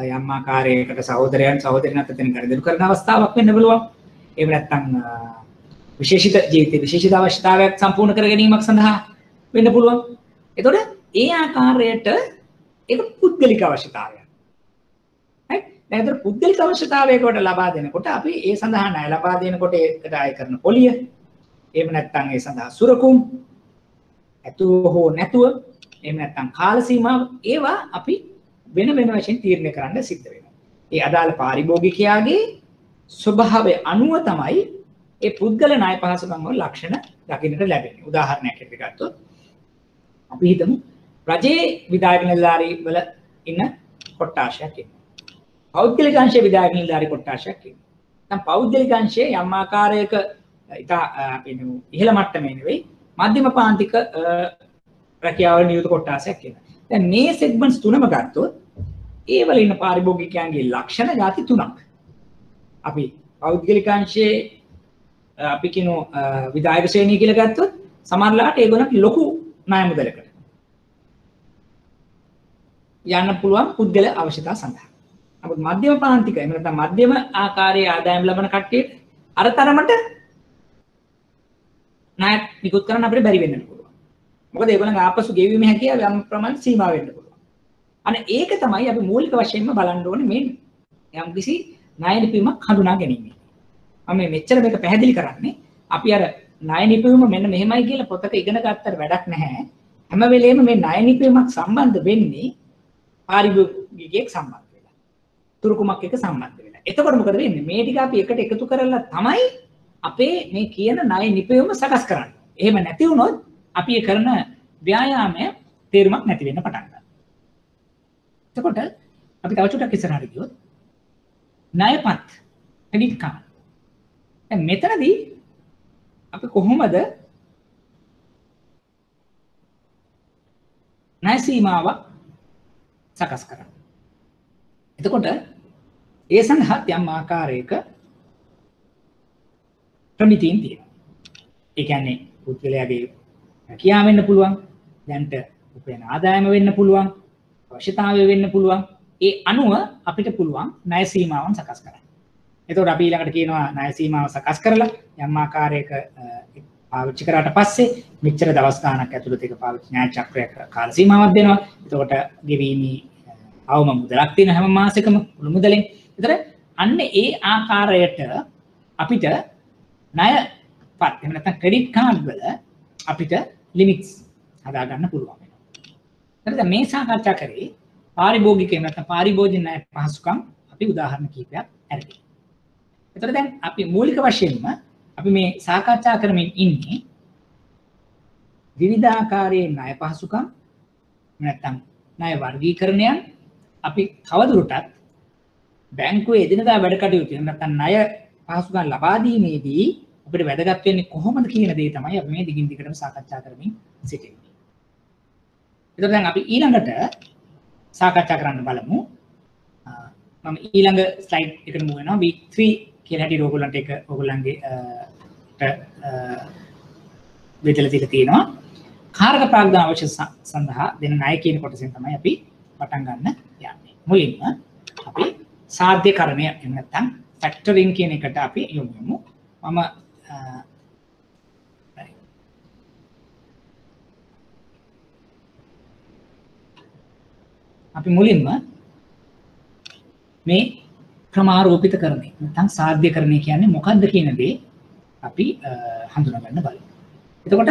යම් ආකාරයකට සහෝදරයන් සහෝදරියන් අතරින් ගනුදෙනු කරන අවස්ථාවක් වෙන්න පුළුවන්. එහෙම නැත්නම් විශේෂිත ජීවිතයේ විශේෂිත අවශ්‍යතාවයක් සම්පූර්ණ කර ගැනීමක් සඳහා වෙන්න පුළුවන්. එතකොට ඒ ආකාරයට ඒක පුද්ගලික අවශ්‍යතාවයක්. හරි? දැන් ඒතර පුද්ගලික අවශ්‍යතාවයකට ලබා දෙනකොට අපි ඒ සඳහා ණය ලබා දෙනකොට ඒකට ආය කරන පොලිය එහෙම නැත්නම් ඒ සඳහා සුරකුම් ඇතුව හෝ නැතුව එහෙම නැත්නම් කාල සීමාව ඒවා අපි වෙන වෙන වශයෙන් තීරණය කරන්න සිද්ධ වෙනවා. ඒ අදාළ පාරිභෝගිකයාගේ ස්වභාවය අනුව තමයි ඒ පුද්ගල ණය පහසුකම් වල ලක්ෂණ දකින්නට ලැබෙන්නේ. උදාහරණයක් විදිහට ගත්තොත් අපි හිතමු රජයේ විධායක නිලධාරී වල ඉන්න කොට්ටාශයක් ඉන්නවා. පෞද්ගලික අංශයේ විධායක නිලධාරී කොට්ටාශයක් ඉන්නවා. දැන් පෞද්ගලික අංශයේ යම් ආකාරයක අපි ඉහළ මට්ටමේ නෙවෙයි මධ්‍යම පාන්තික රැකියාවල නියුත කොට්ටාසයක් ඉන්නවා. දැන් මේ සෙග්මන්ට්ස් තුනම ගත්තොත් ඒ වල ඉන්න පාරිභෝගිකයන්ගේ ලක්ෂණ ಜಾති තුනක්. අපි පෞද්ගලික අංශයේ අපි කියනු විධායක ශ්‍රේණිය කියලා ගත්තොත් සමහරලාට ඒගොල්ලන්ට ලොකු ණය මුදලකට යන්න පුළුවන් පුද්ගල අවශ්‍යතා සඳහා. නමුත් මධ්‍යම පාන්තික එහෙම නැත්නම් මධ්‍යම ආකාරයේ ආදායම් ලබන කට්ටියට අර තරමට ණය නිකුත් කරන්න අපිට බැරි වෙන්න පුළුවන්. මොකද ඒගොල්ලන්ගේ ආපසු ගෙවීමේ හැකියාව යම් ප්‍රමාණයක් සීමා වෙන්න පුළුවන්. අනේ ඒක තමයි අපි මූලික වශයෙන්ම බලන්න ඕනේ මේ යම්කිසි ණය නිපැයුමක් හඳුනා ගැනීම. මම මෙච්චර මේක පැහැදිලි කරන්නේ අපි අර ණය නිපැයුම මෙන්න මෙහෙමයි කියලා පොතක ඉගෙන ගත්තට වැඩක් නැහැ. හැම වෙලේම මේ ණය නිපැයුමක් සම්බන්ධ වෙන්නේ පාරිභෝගිකයෙක් සම්බන්ධ වෙලා. තුරුකුමක් එක්ක සම්බන්ධ වෙලා. එතකොට මොකද වෙන්නේ? මේ ටික අපි එකට එකතු කරලා තමයි අපේ මේ කියන ණය නිපැයුම සකස් කරන්නේ. එහෙම නැති වුණොත් අපි ඒ කරන ව්‍යායාමය තේරුමක් නැති වෙන්න පටන් ගන්නවා. එතකොට අපි තව චුට්ටක් ඉස්සරහට ගියොත් ණයපත් ක්‍රෙඩිට් කාඩ්. දැන් මෙතනදී අපි කොහොමද ණය සීමාවක් සකස් කරන්නේ? එතකොට ඒ සඳහා යම් ආකාරයක ප්‍රමිතීන් තියෙනවා. ඒ කියන්නේ පුද්ගලයාගේ රැකියාව වෙන්න පුළුවන්. දැන්ට උපයන ආදායම වෙන්න පුළුවන්, අවශ්‍යතාවය වෙන්න පුළුවන්. ඒ අනුව අපිට පුළුවන් ණය සීමාවන් සකස් කරන්න. එතකොට අපි ඊළඟට කියනවා ණය සීමාව සකස් කරලා යම් ආකාරයක පාවිච්චි කරාට පස්සේ මෙච්චර දවස් ගාණක් ඇතුළත ඒක පාවිච්චි ණය චක්‍රයක කාල සීමාවක් දෙනවා. එතකොට ගෙවීමේ අවම මුදලක් තියෙන හැම මාසෙකම මුළු මුදලෙන්. ඒතර අන්න ඒ ආකාරයට අපිට ණය පත් එහෙම නැත්නම් ක්‍රෙඩිට් කාඩ් වල අපිට ලිමිට්ස් හදා ගන්න පුළුවන් වෙනවා. හරිද? මේ සාකච්ඡා කරේ පාරිභෝගික එහෙම නැත්නම් පාරිභෝජන ණය පහසුකම් අපි උදාහරණ කිහිපයක් අරගෙන. එතකොට දැන් අපි මූලික වශයෙන්ම අපි මේ සාකච්ඡා කරමින් ඉන්නේ විවිධාකාරයේ ණය පහසුකම් නැත්නම් ණය වර්ගීකරණයන් අපි තවදුරටත් බැංකුවේ එදිනදා වැඩ කටයුතු නැත්නම් ණය පහසුකම් ලබා දීමේදී අපිට වැදගත් වෙන්නේ කොහොමද කියන දේ තමයි අපි මේ දිගින් දිගටම සාකච්ඡා කරමින් සිටින්නේ. එතකොට දැන් අපි ඊළඟට සාකච්ඡා කරන්න බලමු. මම ඊළඟ ස්ලයිඩ් එකට move වෙනවා. week 3 කියලා හැටියට ඕගොල්ලන්ට ඒක ඕගොල්ලන්ගේ විදලා තියෙනවා. කාරක ප්‍රාග්ධන අවශ්‍ය සඳහා දෙන ණය කියන කොටසෙන් තමයි අපි පටන් ගන්න යන්නේ. මුලින්ම අපි සාධ්‍යකරණය එහෙම නැත්නම් ෆැක්ටරින් කියන එකට අපි යොමු. මම අපි මුලින්ම මේ ක්‍රමාරෝපිත කරන්නේ නැත්නම් සාධ්‍යකරණය කියන්නේ මොකක්ද කියන දේ අපි හඳුනා ගන්න බලමු. එතකොට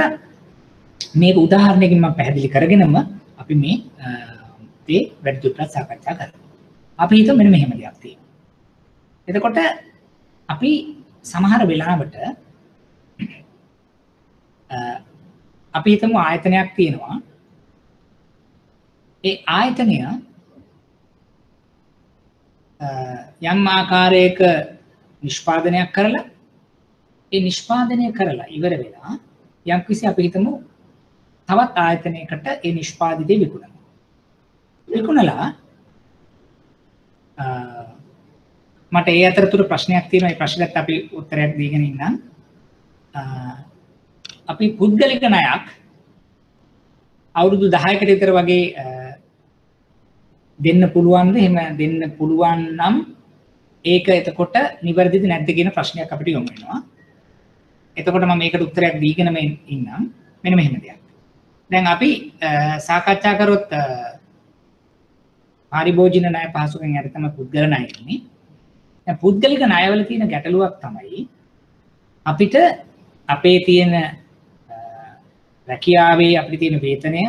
මේක උදාහරණයකින් මම පැහැදිලි කරගෙනම අපි මේ දේ වැඩිදුරටත් සාකච්ඡා කරමු. අපි හිතමු මෙන්න මෙහෙම දෙයක් තියෙනවා. එතකොට අපි සමහර වෙලාවට අපි හිතමු ආයතනයක් තියෙනවා. ඒ ආයතනය යම් ආකාරයක නිෂ්පාදනයක් කරලා ඒ නිෂ්පාදනය කරලා ඉවර වෙලා යම් කිසි අපි හිතමු තවත් ආයතනයකට ඒ නිෂ්පාදිතය විකුණනවා. විකුණලා මට ඒ අතරතුර ප්‍රශ්නයක් තියෙනවා. ඒ ප්‍රශ්නෙට අපි උත්තරයක් දීගෙන ඉන්නම්. අපි පුද්ගලික ණයක් අවුරුදු 10කට විතර වගේ දෙන්න පුළුවන්ද? එහෙම දෙන්න පුළුවන් නම් ඒක එතකොට නිවැරදිද නැද්ද කියන ප්‍රශ්නයක් අපිට යොමු වෙනවා. එතකොට මම මේකට උත්තරයක් දීගෙන මේ ඉන්නම්. මෙන්න මෙහෙම දෙයක්. දැන් අපි සාකච්ඡා කරොත් පාරිභෝජන ණය පහසුකම් යට තමයි පුද්ගල ණය ඉන්නේ. දැන් පුද්ගලික ණයවල තියෙන ගැටලුවක් තමයි අපිට අපේ තියෙන රැකියාවේ අපිට තියෙන වේතනය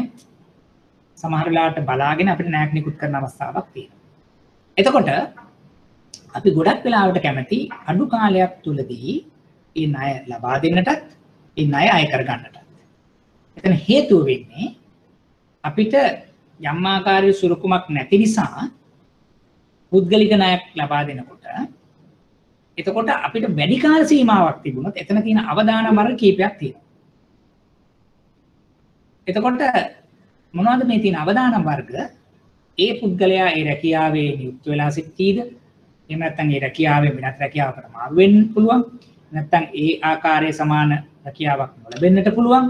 සමහර වෙලාවට බලාගෙන අපිට ණයක් නිකුත් කරන අවස්ථාවක් තියෙනවා. එතකොට අපි ගොඩක් වෙලාවට කැමති අඩු කාලයක් තුලදී මේ ණය ලබා දෙන්නටත් මේ ණය අය කර ගන්නටත්. එතන හේතුව වෙන්නේ අපිට යම් ආකාරයේ සුරුකුමක් නැති නිසා පුද්ගලික ණයක් ලබා දෙනකොට එතකොට අපිට වැඩි කාල සීමාවක් තිබුණොත් එතන තියෙන අවදානම් වර්ග කීපයක් තියෙනවා. එතකොට මොනවද මේ තියෙන අවදානම් වර්ග? ඒ පුද්ගලයා ඒ රැකියාවේ නියුක්ත වෙලා සිටීද? එහෙම නැත්නම් ඒ රැකියාවේ වෙනත් රැකියාවකට මාරු වෙන්න පුළුවන්. නැත්නම් ඒ ආකාරයේ සමාන රැකියාවක් නොලැබෙන්නට පුළුවන්.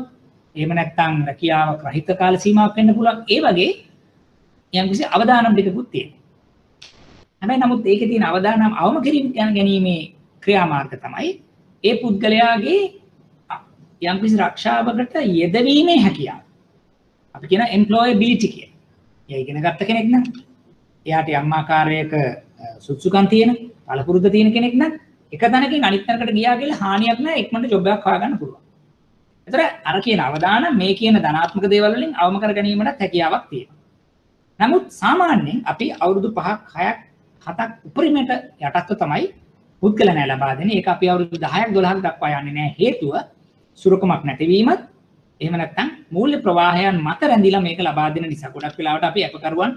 එහෙම නැත්නම් රැකියාවක් රහිත කාල සීමාවක් වෙන්න පුළුවන්. ඒ වගේ යම්කිසි අවදානම් ටිකකුත් තියෙනවා. හැබැයි නමුත් ඒකේ තියෙන අවදානම් අවම කිරීම ගැනීමේ ක්‍රියාමාර්ග තමයි ඒ පුද්ගලයාගේ යම්කිසි රක්ෂාවකට යෙදවීමේ හැකියාව. අපි කියන employability කියන. එයා ඉගෙන ගත්ත කෙනෙක් නම් එයාට යම් ආකාරයක සුසුකම් තියෙන, පළපුරුද්ද තියෙන කෙනෙක් නම් එක තැනකින් අනිත් තැනකට ගියා කියලා හානියක් නැහැ, ඉක්මනට ජොබ් එකක් හොයාගන්න පුළුවන්. ඒතර අර කියන අවදානම් මේ කියන ධනාත්මක දේවල් වලින් අවම කර ගැනීමකට හැකියාවක් තියෙනවා. නමුත් සාමාන්‍යයෙන් අපි අවුරුදු 5ක් 6ක් 7ක් උපරිමයට යටත්ව තමයි පුද්ගල ණය ලබා දෙන්නේ. ඒක අපි අවුරුදු 10ක් 12ක් දක්වා යන්නේ නැහැ. හේතුව සුරුකමක් නැතිවීමත් එහෙම නැත්නම් මූල්‍ය ප්‍රවාහයන් මත රැඳිලා මේක ලබා දෙන නිසා. ගොඩක් වෙලාවට අපි අපකරුවන්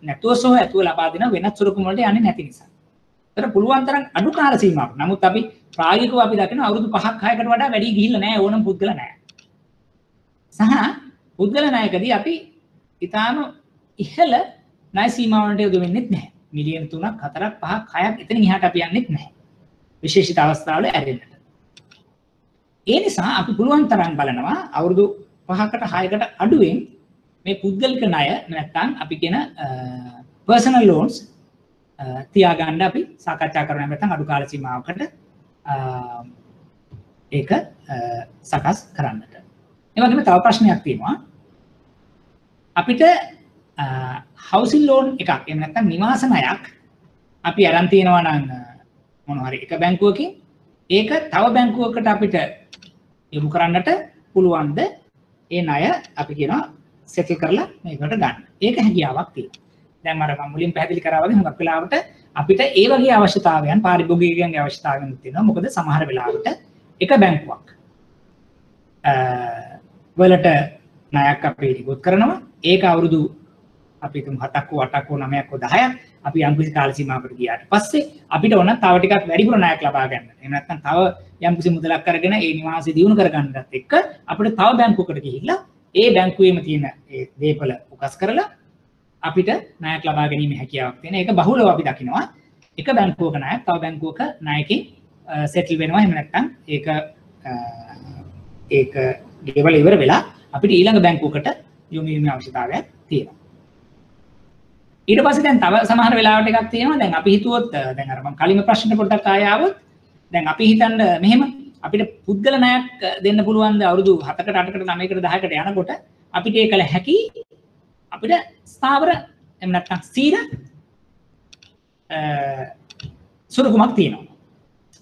නැතුව සෝ ඇතුව ලබා දෙන වෙනත් සුරුකම වලට යන්නේ නැති නිසා. ඒතර පුළුවන් තරම් අඩු කාල සීමාවක්. නමුත් අපි ප්‍රායෝගිකව අපි දකින අවුරුදු 5ක් 6කට වඩා වැඩි ගිහිල්ලා නැහැ ඕනම පුද්ගල ණය. සහ පුද්ගල ණයකදී අපි ඊටාම ඉහළ ණය සීමාවලට යොදු වෙන්නේ නැහැ. මිලියන 3ක් 4ක් 5ක් 6ක් එතනින් එහාට අපි යන්නේ නැහැ. විශේෂිත අවස්ථාවල ඇරෙන්නට. ඒ නිසා අපි පුළුවන් තරම් බලනවා අවුරුදු 5කට 6කට අඩුවෙන් මේ පුද්ගලික ණය නැත්නම් අපි කියන personal loans තියාගන්න අපි සාකච්ඡා කරනවා නැත්නම් අඩු කාල සීමාවකට ඒක සකස් කරන්නට. ඒ වගේම තව ප්‍රශ්නයක් තියෙනවා. අපිට housing loan එකක් එහෙම නැත්නම් නිවාස ණයක් අපි අරන් තියෙනවා නම් මොන හරි එක බැංකුවකින් ඒක තව බැංකුවකට අපිට යොමු කරන්නට පුළුවන්ද? ඒ ණය අපි කියනවා සෙටල් කරලා මේකට ගන්න. ඒක හැකියාවක් තියෙනවා. දැන් මම මුලින් පැහැදිලි කරා වගේ හුඟක් වෙලාවට අපිට ඒ වගේ අවශ්‍යතාවයන් පාරිභෝගිකයන්ගේ අවශ්‍යතාවයන් තියෙනවා. මොකද සමහර වෙලාවට එක බැංකුවක් වලට ණයක් අපි නිකුත් කරනවා. ඒක අවුරුදු අපි තුන් 7ක් හෝ 8ක් හෝ 9ක් හෝ 10ක් අපි යම්කිසි කාල සීමාවකට ගියාට පස්සේ අපිට ඕන තව ටිකක් වැඩිපුර ණයක් ලබා ගන්න. එහෙම නැත්නම් තව යම්කිසි මුදලක් අරගෙන ඒ නිවාසය දියුණු කරගන්නත් එක්ක අපිට තව බැංකුවකට ගිහිල්ලා ඒ බැංකුවේම තියෙන ඒ දේපල උකස් කරලා අපිට ණයක් ලබා ගැනීම හැකියාවක් තියෙන. ඒක බහුලව අපි දකිනවා. එක බැංකුවක ණයක් තව බැංකුවක ණයකින් සෙටල් වෙනවා. එහෙම නැත්නම් ඒක ගෙවල ඉවර වෙලා අපිට ඊළඟ බැංකුවකට යොමු වීමේ අවශ්‍යතාවයක් තියෙනවා. ඊට පස්සේ දැන් තව සමහර වෙලාවට එකක් තියෙනවා. දැන් අපි හිතුවොත් දැන් අර මම කලින්ම ප්‍රශ්නෙට පොඩ්ඩක් ආය ආවොත් දැන් අපි හිතන්න මෙහෙම අපිට පුද්ගල ණයක් දෙන්න පුළුවන් ද අවුරුදු 7කට 8කට 9කට 10කට යනකොට අපිට ඒකල හැකි අපිට ස්ථාවර එහෙම නැත්නම් ස්ථිර සුරුකුමක් තියෙනවා.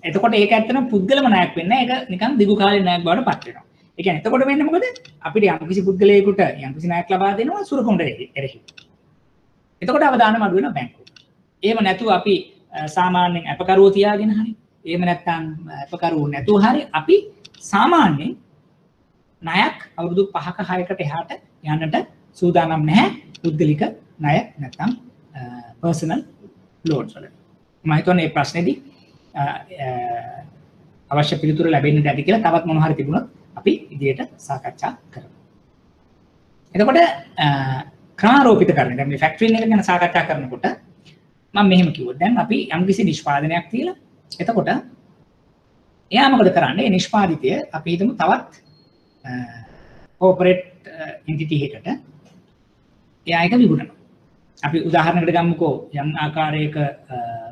එතකොට ඒක ඇත්තටම පුද්ගලම ණයක් වෙන්නේ නැහැ. ඒක නිකන් දිගු කාලීන ණයක් බවට පත් වෙනවා. ඒ කියන්නේ එතකොට වෙන්නේ මොකද? අපිට යම්කිසි පුද්ගලයෙකුට යම්කිසි ණයක් ලබා දෙනවා සුරුකුමට එරෙහි. එතකොට අවදානම අඩු වෙනවා බැංකුවට. එහෙම නැතුව අපි සාමාන්‍යයෙන් අපකරුවෝ තියාගෙන හරි එහෙම නැත්නම් අපකරුවෝ නැතුව හරි අපි සාමාන්‍යයෙන් ණයක් අවුරුදු 5ක 6කට එහාට යන්නට සූදානම් නැහැ පුද්ගලික ණය නැත්නම් personal loans වල. මම හිතන්නේ මේ ප්‍රශ්නේදී අවශ්‍ය පිළිතුර ලැබෙන්නට ඇති කියලා තවත් මොන හරි තිබුණොත් අපි ඉදිරියට සාකච්ඡා කරමු. එතකොට ක්‍රමාරෝපිතකරණය දැන් මේ ෆැක්ටරින් එක ගැන සාකච්ඡා කරනකොට මම මෙහෙම කිව්වොත් දැන් අපි යම්කිසි නිෂ්පාදනයක් තියලා එතකොට එයා මොකද කරන්නේ? ඒ නිෂ්පාදිතය අපි හිතමු තවත් කෝපරේට් එන්ටිටි එකකට එයා එක විකුණනවා. අපි උදාහරණයකට ගමුකෝ යම් ආකාරයක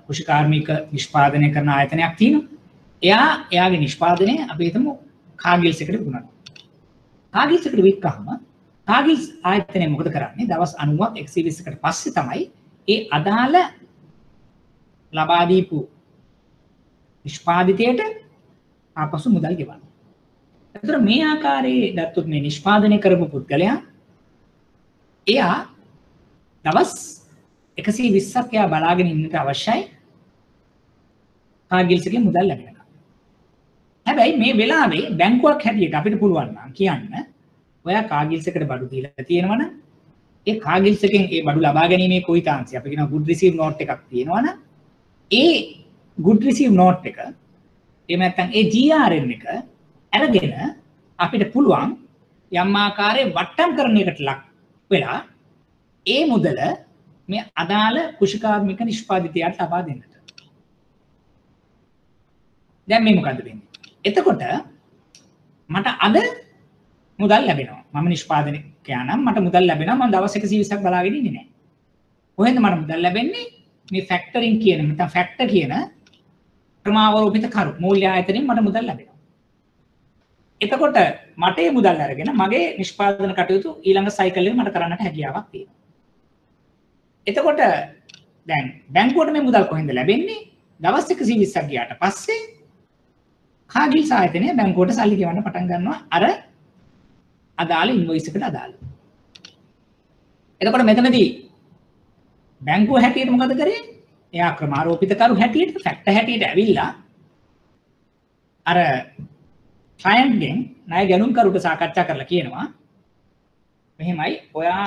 කෘෂිකාර්මික නිෂ්පාදනය කරන ආයතනයක් තියෙනවා. එයාගේ නිෂ්පාදනය අපි හිතමු කාගිල්ස් එකට විකුණනවා. කාගිල්ස් එකට වික්කහම කාගිල්ස් ආයතනය මොකද කරන්නේ? දවස් 90ක් 120කට පස්සේ තමයි ඒ අදාළ ලබා දීපු නිෂ්පාදිතයට ආපසු මුදල් ගෙවන්නේ. ඒතර මේ ආකාරයේ ගත්තොත් මේ නිෂ්පාදනය කරපු පුද්ගලයා එයා දවස් 120ක් එයා බලාගෙන ඉන්නට අවශ්‍යයි කාගිල්ස් එකේ මුදල් ලැබෙනවා. හැබැයි මේ වෙලාවේ බැංකුවක් හැටියට අපිට පුළුවන් නම් කියන්න ඔයා කාගිල්ස් එකට බඩු දීලා තියෙනවනම් ඒ කාගිල්ස් එකෙන් ඒ බඩු ලබා ගැනීමේ කොයි තාන්සි අපි කියනවා good receive note එකක් තියෙනවනම් ඒ good receive note එක එහෙම නැත්නම් ඒ GRN එක අරගෙන අපිට පුළුවන් යම් ආකාරයේ වට්ටම්කරණයකට ලක් වෙලා ඒ මුදල මේ අදාළ කෘෂිකාර්මික නිෂ්පාදිතයට ලබා දෙන්නට. දැන් මේ මොකද වෙන්නේ? එතකොට මට අද මුදල් ලැබෙනවා. මම නිෂ්පාදනකයා නම් මට මුදල් ලැබෙනවා. මම දවස් 120ක් බලාගෙන ඉන්නේ නැහැ. කොහෙන්ද මට මුදල් ලැබෙන්නේ? මේ ෆැක්ටරින් කියන නැත්නම් ෆැක්ටර් කියන ක්‍රමාවරෝපිත කරු මූල්‍ය ආයතනයෙන් මට මුදල් ලැබෙනවා. එතකොට මට මේ මුදල් අරගෙන මගේ නිෂ්පාදන කටයුතු ඊළඟ සයිකල් එකේ මට කරන්නට හැකියාවක් තියෙනවා. එතකොට දැන් බැංකුවට මේ මුදල් කොහෙන්ද ලැබෙන්නේ? දවස් 120ක් ගියාට පස්සේ කාගිල්ස් ආයතනය බැංකුවට සල්ලි ගෙවන්න පටන් ගන්නවා අර අදාළ ඉන්වොයිස් එකට අදාළව. එතකොට මෙතනදී බැංකුව හැටියට මොකද කරේ? එයා ක්‍රමාරෝපිත කරු හැටියට ෆැක්ටර් හැටියට ඇවිල්ලා අර ක්ලයන්ට්ගෙන් ණය ගැනුම් කරුට සාකච්ඡා කරලා කියනවා මෙහෙමයි ඔයා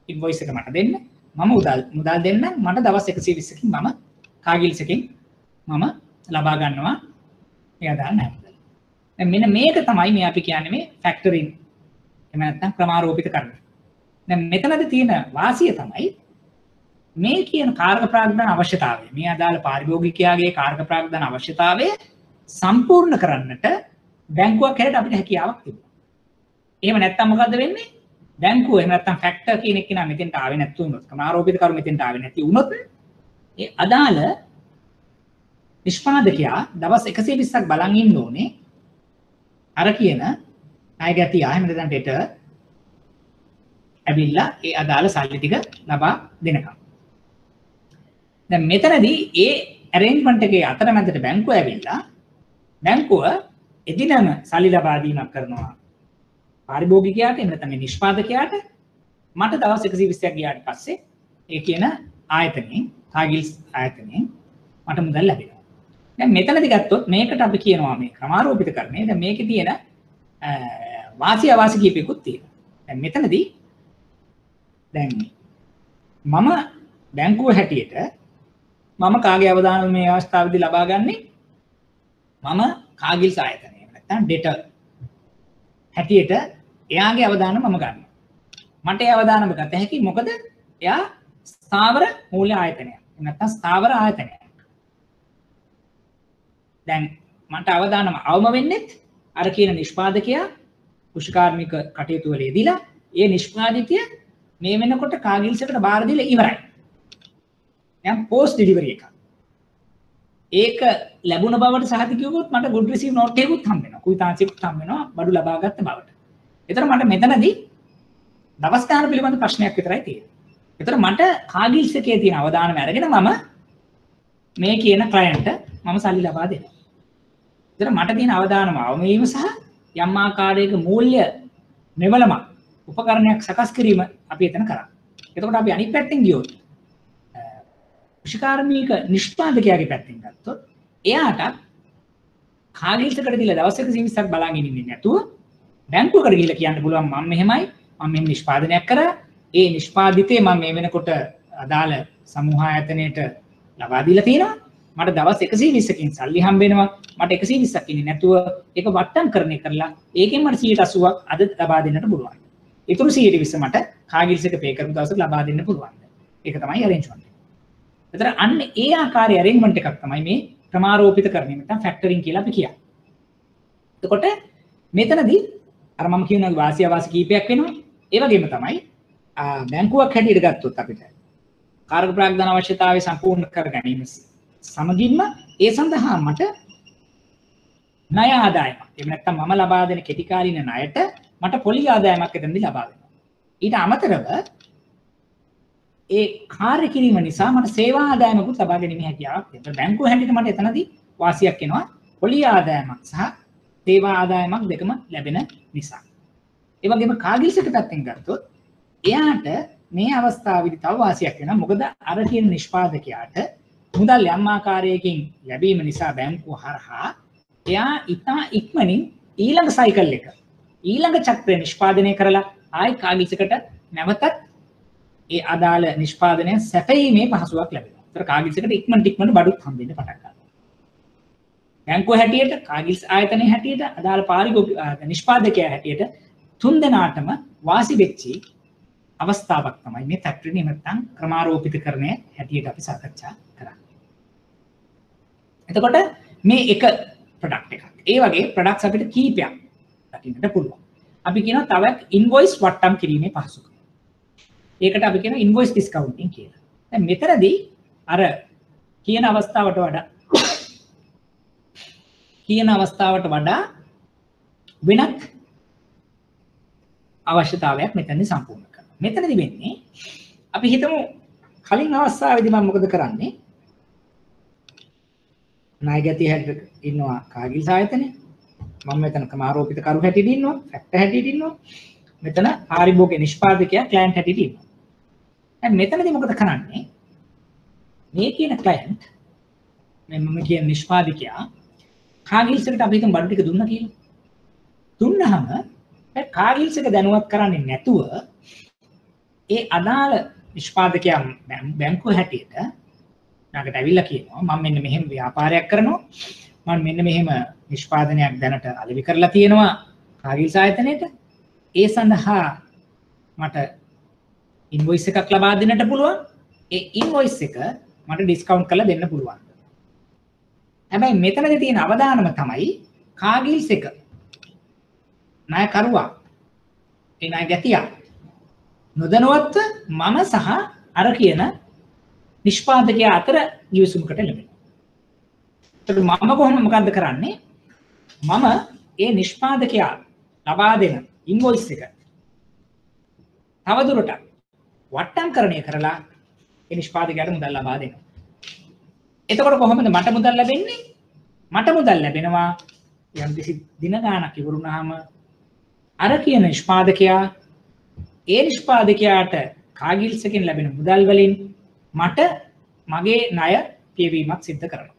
ඉන්වොයිස් එක මට දෙන්න මම මුදල් දෙන්නම් මට දවස් 120කින් මම කාගිල්ස් එකෙන් මම ලබා ගන්නවා මේ අදාළ ණය මුදල්. දැන් මෙන්න මේක තමයි මේ අපි කියන්නේ මේ ෆැක්ටරින් එහෙම නැත්නම් ක්‍රමාරෝපිත කරන. දැන් මෙතනදී තියෙන වාසිය තමයි මේ කියන කාර්ක ප්‍රාග්ධන අවශ්‍යතාවය මේ අදාළ පාරිභෝගිකයාගේ කාර්ක ප්‍රාග්ධන අවශ්‍යතාවය සම්පූර්ණ කරන්නට බැංකුවක් හැරෙට අපිට හැකියාවක් තිබුණා. එහෙම නැත්නම් මොකද්ද වෙන්නේ? බැංකුව එහෙම නැත්නම් ෆැක්ටර් කියන එක නම් මෙතෙන්ට ආවේ නැතු වුණොත් ක්‍රමාරෝපිත කරු මෙතෙන්ට ආවේ නැති වුණොත් ඒ අදාළ නිෂ්පාදකයා දවස් 120ක් බලන් ඉන්න ඕනේ අර කියන ණය ගැතියා එහෙම නැත්නම් ඩෙටර් ඇවිල්ලා ඒ අදාළ සල්ලි ටික ලබා දෙනකම්. දැන් මෙතනදී ඒ arrangement එකේ අතරමැදට බැංකුව ඇවිල්ලා බැංකුව එදිනම සල්ලි ලබා දීමක් කරනවා පාරිභෝගිකයාට එහෙම නැත්නම් නිෂ්පාදකයාට මට දවස් 120ක් ගියාට පස්සේ ඒ කියන ආයතනයෙන් කාගිල්ස් ආයතනයෙන් මට මුදල් ලැබෙනවා. දැන් මෙතනදී ගත්තොත් මේකට අපි කියනවා මේ ක්‍රමාරෝපිතකරණය. දැන් මේකේ තියෙන වාසි අවාසි කීපයකුත් තියෙනවා. දැන් මෙතනදී දැන් මම බැංකුව හැටියට මම කාගේ අවදානම මේ අවස්ථාවේදී ලබා ගන්නේ මම කාගිල්ස් ආයතනය නැත්නම් ඩෙටර් හැටියට එයාගේ අවදානම මම ගන්නවා. මට ඒ අවදානම ගත හැකි මොකද එයා ස්ථාවර මූල්‍ය ආයතනයක්. නැත්නම් ස්ථාවර ආයතනයක්. දැන් මට අවදානම අවම වෙන්නේත් අර කියන නිෂ්පාදකයා කුෂිකාර්මික කටයුතු වල යෙදিলা ඒ නිෂ්පාදිතය මේ වෙනකොට කාගිල්ස් එකට බාර දීලා ඉවරයි. දැන් පෝස්ට් ඩෙලිවරි එක. ඒක ලැබුණ බවට සහතික කිව්වොත් මට good receive note එකකුත් හම්බ වෙනවා. කුයිතාංශයකුත් හම්බ වෙනවා බඩු ලබාගත්ත බවට. ඒතර මට මෙතනදී දවස් ගාන පිළිබඳ ප්‍රශ්නයක් විතරයි තියෙන්නේ. ඒතර මට කාගිල්ස් එකේ තියෙන අවදානම අරගෙන මම මේ කියන ක්ලයන්ට් මම සල්ලි ලබා දෙනවා. ඒතර මට තියෙන අවදානම අවම වීම සහ යම් ආකාරයක මූල්‍ය මෙවලමක් උපකරණයක් සකස් කිරීම අපි එතන කරා. එතකොට අපි අනිත් පැත්තෙන් ගියොත් කුෂිකාර්මික නිෂ්පාදකයාගේ පැත්තෙන් ගත්තොත් එයාට කාගිල්ස් එකට දීලා දවස් 120ක් බලන් ඉන්නේ නැතුව බැංකුවකට ගිහිල්ලා කියන්න පුළුවන් මම මෙහෙමයි මම මෙහෙම නිෂ්පාදනයක් කරා ඒ නිෂ්පාදිතේ මම මේ වෙනකොට අදාළ සමූහ ආයතනයට ලබා දීලා තියෙනවා මට දවස් 120කින් සල්ලි හම්බ වෙනවා මට 120ක් ඉන්නේ නැතුව ඒක වට්ටම්කරණය කරලා ඒකෙන් මට 80ක් අද ලබා දෙන්නට පුළුවන්. ඊටු 120 මට කාගිල්ස් එක පේ කරපු දවසට ලබා දෙන්න පුළුවන්. ඒක තමයි arrangement. එතන අන්න ඒ ආකාරයේ arrangement එකක් තමයි මේ ක්‍රමාරෝපිත කරන්නේ නැත්නම් ෆැක්ටරින් කියලා අපි කියන්නේ. එතකොට මෙතනදී අර මම කියන වාසි අවාසි කීපයක් වෙනවා. ඒ වගේම තමයි බැංකුවක් හැටියට ගත්තොත් අපිට කාර්ක ප්‍රාග්ධන අවශ්‍යතාවය සම්පූර්ණ කර ගැනීම සමගින්ම ඒ සඳහා මට ණය ආදායමක් එහෙම නැත්නම් මම ලබා දෙන කෙටි කාලින ණයට මට පොලි ආදායමක් එතනදී ලබා වෙනවා. ඊට අමතරව ඒ කාර්ය කිරීම නිසා මට සේවා ආදායමකුත් ලබා ගැනීම හැකියාවක් තියෙනවා. බැංකුව හැටියට මට එතනදී වාසියක් එනවා. පොලි ආදායමක් සහ සේවා ආදායමක් දෙකම ලැබෙන නිසා. ඒ වගේම කාගිල්ස් එක පැත්තෙන් ගත්තොත් එයාට මේ අවස්ථාවේදී තව වාසියක් වෙනවා. මොකද අර කියන නිෂ්පාදකයාට මුදල් යම් ආකාරයකින් ලැබීම නිසා බැංකුව හරහා එයා ඉතා ඉක්මනින් ඊළඟ සයිකල් එක ඊළඟ චක්‍රය නිෂ්පාදනය කරලා ආයි කාගිල්ස් එකට නැවතත් ඒ අදාළ නිෂ්පාදනය සැපයීමේ පහසුවක් ලැබෙනවා. ඒතර කාගිල්ස් එකට ඉක්මනට බඩුත් හම්බෙන්න පටන් ගන්නවා. බැංකුව හැටියට කාගිල්ස් ආයතනයේ හැටියට අදාළ පාරිභෝගික නිෂ්පාදකයා හැටියට තුන් දෙනාටම වාසි වෙච්චි අවස්ථාවක් තමයි මේ ෆැක්ටරි නැත්නම් ක්‍රමාරෝපිතකරණය හැටියට අපි සාකච්ඡා කරන්නේ. එතකොට මේ එක ප්‍රොඩක්ට් එකක්. ඒ වගේ ප්‍රොඩක්ට්ස් අපිට කීපයක් දකින්නට පුළුවන්. අපි කියනවා තවත් ඉන්වොයිස් වට්ටම් කිරීමේ පහසුකම. ඒකට අපි කියනවා ඉන්වොයිස් ඩිස්කවුන්ටිං කියලා. දැන් මෙතනදී අර කියන අවස්ථාවට වඩා වෙනත් අවශ්‍යතාවයක් මෙතනදී සම්පූර්ණ කරනවා. මෙතනදී වෙන්නේ අපි හිතමු කලින් අවස්ථාවේදී මම මොකද කරන්නේ? ණයගැතිය හැටියට ඉන්නවා කාගිල්ස් ආයතනය. මම මෙතන ක්‍රමාරෝපිත කරු හැටියට ඉන්නවා, ෆැක්ටර් හැටියට ඉන්නවා. මෙතන පාරිභෝගික නිෂ්පාදකයා ක්ලයන්ට් හැටියට ඉන්නවා. දැන් මෙතනදී මොකද කරන්නේ? මේ කියන ක්ලයන්ට් මම කියන නිෂ්පාදකයා කාගිල්ස් එකට අපි හිතමු බඩු ටික දුන්නා කියලා. දුන්නාම ඒ කාගිල්ස් එක දැනුවත් කරන්නේ නැතුව ඒ අදාළ නිෂ්පාදකයා බැංකුව හැටියට නාකට ඇවිල්ලා කියනවා මම මෙන්න මෙහෙම ව්‍යාපාරයක් කරනවා මම මෙන්න මෙහෙම නිෂ්පාදනයක් දැනට අලෙවි කරලා තියෙනවා කාගිල්ස් ආයතනයේට ඒ සඳහා මට ඉන්වොයිස් එකක් ලබා දෙන්නට පුළුවන් ඒ ඉන්වොයිස් එක මට ඩිස්කවුන්ට් කරලා දෙන්න පුළුවන් හැබැයි මෙතනදී තියෙන අවදානම තමයි කාගිල්ස් එක ණයකරුවා ඒ ණයගැතියා නොදැනුවත්ව මම සහ අර කියන නිෂ්පාදකයා අතර ගිවිසුමකට ලැබෙනවා. ඒත් මම කොහොමද මොකද්ද කරන්නේ? මම ඒ නිෂ්පාදකයා ලබා දෙන ඉන්වොයිස් එක තවදුරටත් වට්ටම්කරණය කරලා ඒ නිෂ්පාදකයාට මුදල් ලබා දෙනවා. එතකොට කොහොමද මට මුදල් ලැබෙන්නේ? මට මුදල් ලැබෙනවා යම්කිසි දින ගාණක් ඉවරුනහම අර කියන නිෂ්පාදකයා ඒ නිෂ්පාදකයාට කාගිල්ස් එකෙන් ලැබෙන මුදල් වලින් මට මගේ ණය පියවීමක් සිද්ධ කරනවා.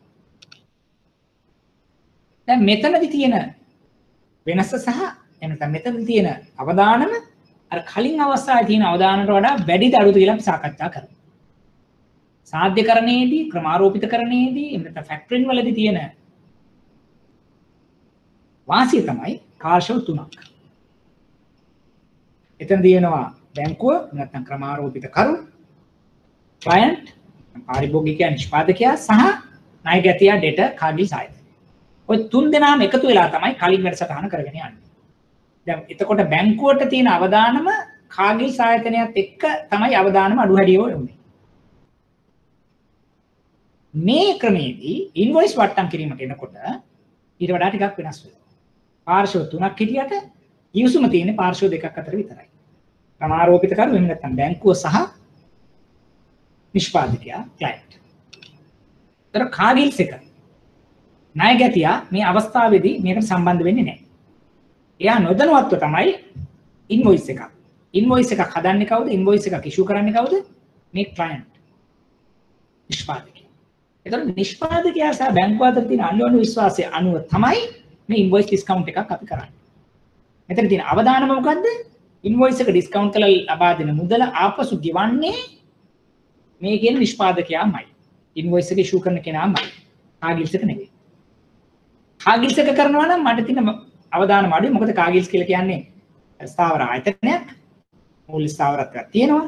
දැන් මෙතනදි තියෙන වෙනස සහ එනතන මෙතනදි තියෙන අවදානම අර කලින් අවස්ථාවේ තියෙන අවදානකට වඩා වැඩිද අඩුද කියලා අපි සාකච්ඡා කරමු. සාධ්‍යකරණයේදී ක්‍රමාරෝපිතකරණයේදී එන්නත ෆැක්ටරින් වලදී තියෙන වාසිය තමයි පාර්ශව තුනක්. එතන තියෙනවා බැංකුව නැත්නම් ක්‍රමාරෝපිත කරු, ක්ලයන්ට් පාරිභෝගිකයා නිෂ්පාදකයා සහ ණයගැතියා ඩෙටර් කාගිල්ස් ආයතනය. ඔය තුන් දෙනාම එකතු වෙලා තමයි කලින් වැඩසටහන කරගෙන යන්නේ. දැන් එතකොට බැංකුවට තියෙන අවදානම කාගිල්ස් ආයතනයත් එක්ක තමයි අවදානම අඩු හැඩියව වෙන්නේ. මේ ක්‍රමයේදී ඉන්වොයිස් වට්ටම් කිරීමට එනකොට ඊට වඩා ටිකක් වෙනස් වෙනවා. පාර්ශ්ව තුනක් හිටියට ඉවසුම තියෙන්නේ පාර්ශ්ව දෙකක් අතර විතරයි. ක්‍රමාරෝපිත කරු එහෙම නැත්නම් බැංකුව සහ නිෂ්පාදකයා ක්ලයන්ට්. ඒතර කාගිල්ස් එක ණයගැතියා මේ අවස්ථාවේදී මේකට සම්බන්ධ වෙන්නේ නැහැ. එයා නොදැනුවත්ව තමයි ඉන්වොයිස් එකක්. ඉන්වොයිස් එකක් හදන්නේ කවුද? ඉන්වොයිස් එකක් ඉෂුව කරන්නේ කවුද? මේ ක්ලයන්ට්. නිෂ්පාදකයා. ඒතර නිෂ්පාදකයා සහ බැංකුව අතර තියෙන අන්‍යෝන්‍ය විශ්වාසය අනුව තමයි මේ ඉන්වොයිස් ඩිස්කවුන්ට් එකක් අපි කරන්නේ. මෙතන තියෙන අවදානම මොකද්ද? ඉන්වොයිස් එක ඩිස්කවුන්ට් කරලා ලබා දෙන මුදල ආපසු ගෙවන්නේ මේ කියන නිෂ්පාදකයාමයි. ඉන්වොයිස් එක ඉෂුව කරන කෙනාමයි. කාගිල්ස් එක නෙවෙයි. කාගිල්ස් එක කරනවා නම් මට තියෙන අවදානම අඩුයි. මොකද කාගිල්ස් කියලා කියන්නේ ස්ථාවර ආයතනයක්. මූල්‍ය ස්ථාවරත්වයක් තියෙනවා.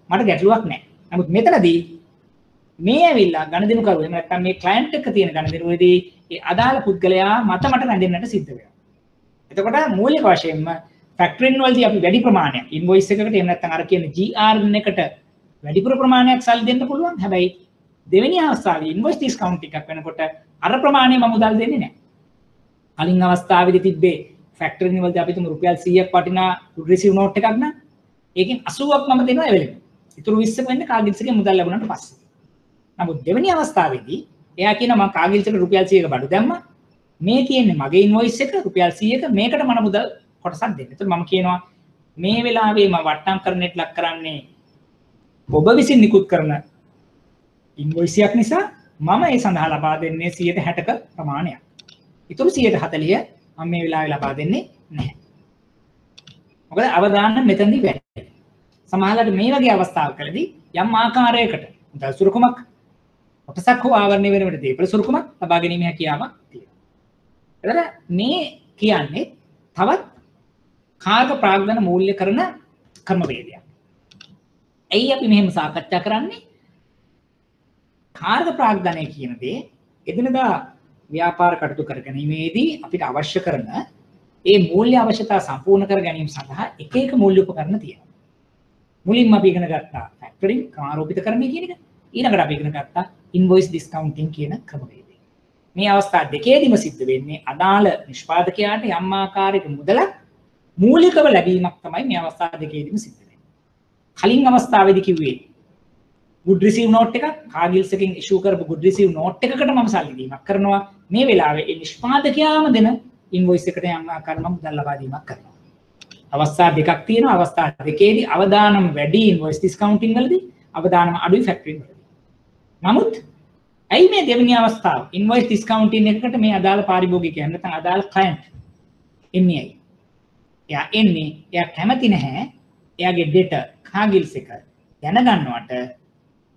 මට ගැටලුවක් නැහැ. නමුත් මෙතනදී මේ ඇවිල්ලා ගණදෙනු කරුව එහෙම නැත්නම් මේ ක්ලයන්ට් එක තියෙන ගණදෙනුවේදී ඒ අදාළ පුද්ගලයා මට රැඳෙන්නට සිද්ධ වෙනවා. එතකොට මූලික වශයෙන්ම ෆැක්ටරින් වලදී අපි වැඩි ප්‍රමාණයක් ඉන්වොයිස් එකකට එහෙම නැත්නම් අර කියන GR එකට වැඩිපුර ප්‍රමාණයක් සල්ලි දෙන්න පුළුවන්. හැබැයි දෙවෙනි අවස්ථාවේ ඉන්වොයිස් ඩිස්කවුන්ට් එකක් වෙනකොට අර ප්‍රමාණය මම මුදල් දෙන්නේ නැහැ. කලින් අවස්ථාවේදී තිබ්බේ ෆැක්ටරින් වලදී අපි තුමු රුපියල් 100ක් වටිනා රිසිව් නෝට් එකක් නම් ඒකෙන් 80ක් මම දෙනවා එවෙලෙම. ඊටු 20ක් වෙන්නේ කාගිල්ස් එකේ මුදල් ලැබුණාට පස්සේ. නමුත් දෙවෙනි අවස්ථාවේදී එයා කියනවා මම කාගිල්ස් එකට රුපියල් 100ක බඩු දැම්මා. මේ තියෙන්නේ මගේ ඉන්වොයිස් එක රුපියල් 100ක මේකට මම මුදල් කොටසක් දෙන්න. ඒත් මම කියනවා මේ වෙලාවේ මම වට්ටම් කරන්නට ලක් කරන්නේ ඔබ විසින් නිකුත් කරන ඉන්වොයිස් එකක් නිසා මම ඒ සඳහා ලබා දෙන්නේ 160ක ප්‍රමාණයක්. ඊටු 140 මම මේ වෙලාවේ ලබා දෙන්නේ නැහැ. මොකද අවදාන මෙතනදී වැඩි. සමහරවිට මේ වගේ අවස්ථාවකදී යම් ආකාරයකට මුදල් සුරුකුමක් කොටසක් හෝ ආවරණය වෙන විට දීපල සුරුකුමක් ලබා ගැනීම හැකියාවක් තියෙනවා. එතන මේ කියන්නේ තවත් කාර්ක ප්‍රාග්ධන මූල්‍ය කරන ක්‍රමවේදයක්. ඇයි අපි මෙහෙම සාකච්ඡා කරන්නේ? කාර්ක ප්‍රාග්ධනය කියන දේ එදිනදා ව්‍යාපාර කටයුතු කර ගැනීමේදී අපිට අවශ්‍ය කරන ඒ මූල්‍ය අවශ්‍යතා සම්පූර්ණ කර ගැනීම සඳහා එක එක මූල්‍ය උපකරණ තියෙනවා. මුලින්ම අපි ඉගෙන ගත්තා ෆැක්ටරින් ක්‍රමාරෝපිතකරණය කියන එක. ඊළඟට අපි ඉගෙන ගත්තා ඉන්වොයිස් ඩිස්කවුන්ටිං කියන ක්‍රමවේදය. මේ අවස්ථා දෙකේදීම සිද්ධ වෙන්නේ අදාළ නිෂ්පාදකයාට යම් ආකාරයක මුදලක් මූලිකව ලැබීමක් තමයි මේ අවස්ථා දෙකේදීම සිද්ධ වෙන්නේ. කලින් අවස්ථාවේදී කිව්වේ good receive note එකක් කාගිල්ස් එකෙන් ඉෂුව කරපු good receive note එකකට මම සල්ලි දීමක් කරනවා. මේ වෙලාවේ ඒ නිෂ්පාදකයාම දෙන ඉන්වොයිස් එකට යම් ආකාරයක මුදල් ලබා දීමක් කරනවා. අවස්ථා දෙකක් තියෙනවා. අවස්ථා දෙකේදී අවදානම් වැඩි ඉන්වොයිස් ඩිස්කවුන්ටිං වලදී අවදානම් අඩුයි ෆැක්ටරින් වලදී. නමුත් ඇයි මේ දෙවෙනි අවස්ථාව ඉන්වොයිස් ඩිස්කවුන්ටිං එකකට මේ අදාළ පාරිභෝගිකයන් නැත්නම් අදාළ ක්ලයන්ට් එන්නේ ඇයි? එයා කැමති නැහැ එයාගේ ඩේටා කාගිල්ස් එක දැනගන්නවට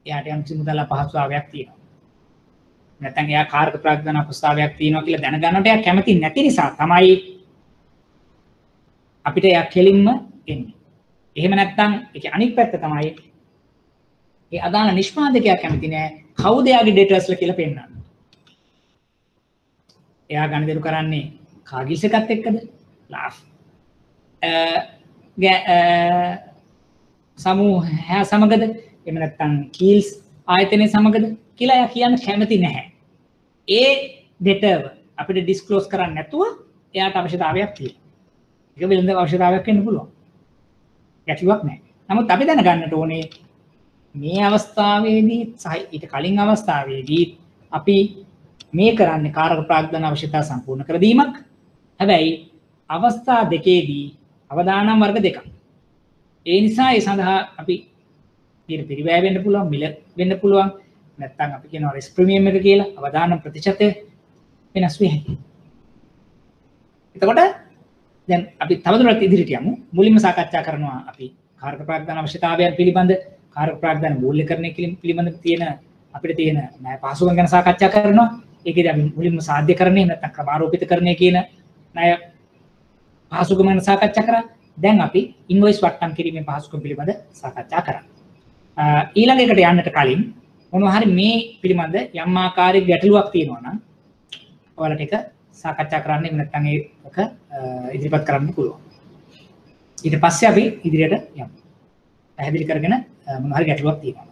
එයාට යම් මුදල් අපහසුතාවයක් තියෙනවා. නැත්නම් එයා කාර්ක ප්‍රාග්ධන අපහසුතාවයක් තියෙනවා කියලා දැනගන්නවට එයා කැමති නැති නිසා තමයි අපිට එයා කෙලින්ම එන්නේ. එහෙම නැත්නම් ඒකේ අනිත් පැත්ත තමයි ඒ අදාළ නිෂ්පාදකයා කැමති නැහැ කවුද එයාගේ ඩේටාස්ලා කියලා පෙන්නන්න. එයා ගණදෙනු කරන්නේ කාගිල්ස් එකත් එක්කද? සමූහය සමගද එහෙම නැත්නම් කීල්ස් ආයතනයේ සමගද කියලා එයා කියන්න කැමති නැහැ. ඒ ඩේටාව අපිට ඩිස්ක්ලෝස් කරන්න නැතුව එයාට අවශ්‍යතාවයක් තියෙනවා. ඒක වෙළඳ අවශ්‍යතාවයක් වෙන්න පුළුවන්. ගැටලුවක් නැහැ. නමුත් අපි දැනගන්නට ඕනේ මේ අවස්ථාවේදී සහ ඊට කලින් අවස්ථාවේදී අපි මේ කරන්නේ කාරක ප්‍රාග්ධන අවශ්‍යතා සම්පූර්ණ කර දීමක්. හැබැයි අවස්ථා දෙකේදී අවදානම් වර්ග දෙකක්. ඒ නිසා ඒ සඳහා අපි පිරිවැය වෙන්න පුළුවන්, මිල වෙන්න පුළුවන්. නැත්නම් අපි කියනවා රිස්ක් ප්‍රීමියම් එක කියලා අවදානම් ප්‍රතිශතය වෙනස් වෙයි හැකියි. එතකොට දැන් අපි තවදුරටත් ඉදිරියට යමු. මුලින්ම සාකච්ඡා කරනවා අපි කාරක ප්‍රාග්ධන අවශ්‍යතාවයන් පිළිබඳ, කාරක ප්‍රාග්ධන මූල්‍යකරණය පිළිබඳ තියෙන අපිට තියෙන ණය පහසුකම් ගැන සාකච්ඡා කරනවා. ඒකේදී අපි මුලින්ම සාධ්‍යකරණය නැත්නම් ක්‍රමාරෝපිතකරණය කියන ණය පහසුකම් ගැන සාකච්ඡා කරා. දැන් අපි ඉන්වොයිස් වට්ටම් කිරීමේ පහසුකම් පිළිබඳ සාකච්ඡා කරා. ඊළඟ එකට යන්නට කලින් මොනවා හරි මේ පිළිබඳ යම් ආකාරයක ගැටලුවක් තියෙනවා නම් ඔයාලට ඒක සාකච්ඡා කරන්න නැත්නම් ඒක ඉදිරිපත් කරන්න පුළුවන්. ඊට පස්සේ අපි ඉදිරියට යමු. පැහැදිලි කරගෙන මොනවා හරි ගැටලුවක් තියෙනවා.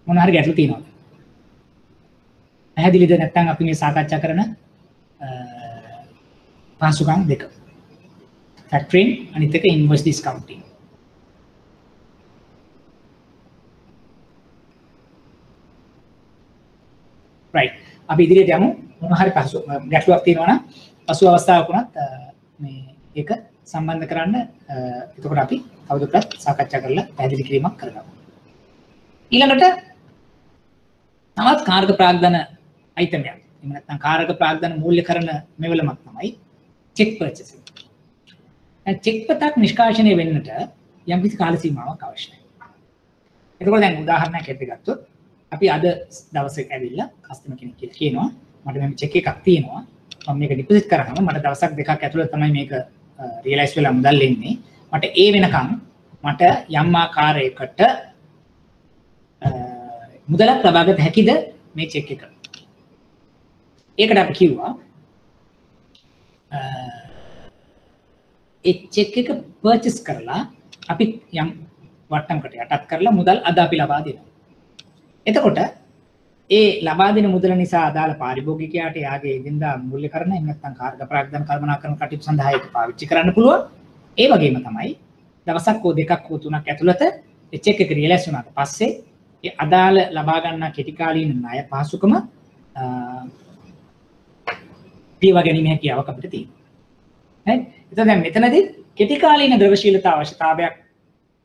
මොනවා හරි ගැටලු තියෙනවද? පැහැදිලිද නැත්නම් අපි මේ සාකච්ඡා කරන පහසුකම් දෙක. factoring අනිත් එක invoice discounting. right. අපි ඉදිරියට යමු. මොනවා හරි ගැටලුවක් තියෙනවා නම් පසු අවස්ථාවක උනත් මේ ඒක සම්බන්ධ කරන්න එතකොට අපි තවදුරටත් සාකච්ඡා කරලා පැහැදිලි කිරීමක් කරගමු. ඊළඟට තවත් කාරක ප්‍රාග්ධන අයිටමයක්. එහෙම නැත්නම් කාරක ප්‍රාග්ධන මූල්‍යකරණ මෙවලමක් තමයි චෙක් පර්චේසින්. දැන් චෙක් පතක් නිෂ්කාශනය වෙන්නට යම්කිසි කාල සීමාවක් අවශ්‍යයි. එතකොට දැන් උදාහරණයක් ගත්තොත් අපි අද දවසේ ඇවිල්ලා කස්ටමර් කෙනෙක් කියලා කියනවා මට මෙන්න චෙක් එකක් තියෙනවා. මම මේක ඩිපොසිට් කරාම මට දවසක් දෙකක් ඇතුළත තමයි මේක රියලයිස් වෙලා මුදල් එන්නේ. මට ඒ වෙනකන් මට යම් ආකාරයකට මුදලක් ලබාගත හැකිද මේ චෙක් එක? ඒකට අපි කිව්වා ඒ චෙක් එක පර්චේස් කරලා අපි යම් වට්ටමකට යටත් කරලා මුදල් අද අපි ලබා දෙනවා. එතකොට ඒ ලබා දෙන මුදල නිසා අදාළ පාරිභෝගිකයාට යාගේ එදින්දා මූල්‍යකරණ එහෙම නැත්නම් කාර්ක ප්‍රාග්ධන කළමනාකරණ කටයුතු සඳහා ඒක පාවිච්චි කරන්න පුළුවන්. ඒ වගේම තමයි දවසක් හෝ දෙකක් හෝ තුනක් ඇතුළත ඒ චෙක් එක රියලයිස් වුණාට පස්සේ ඒ අදාළ ලබා ගන්නා කෙටි කාලීන ණය පහසුකම පියවා ගැනීම හැකියාවක් අපිට තියෙනවා. හරි? එතකොට දැන් මෙතනදී කෙටි කාලීන ද්‍රවශීලතා අවශ්‍යතාවයක්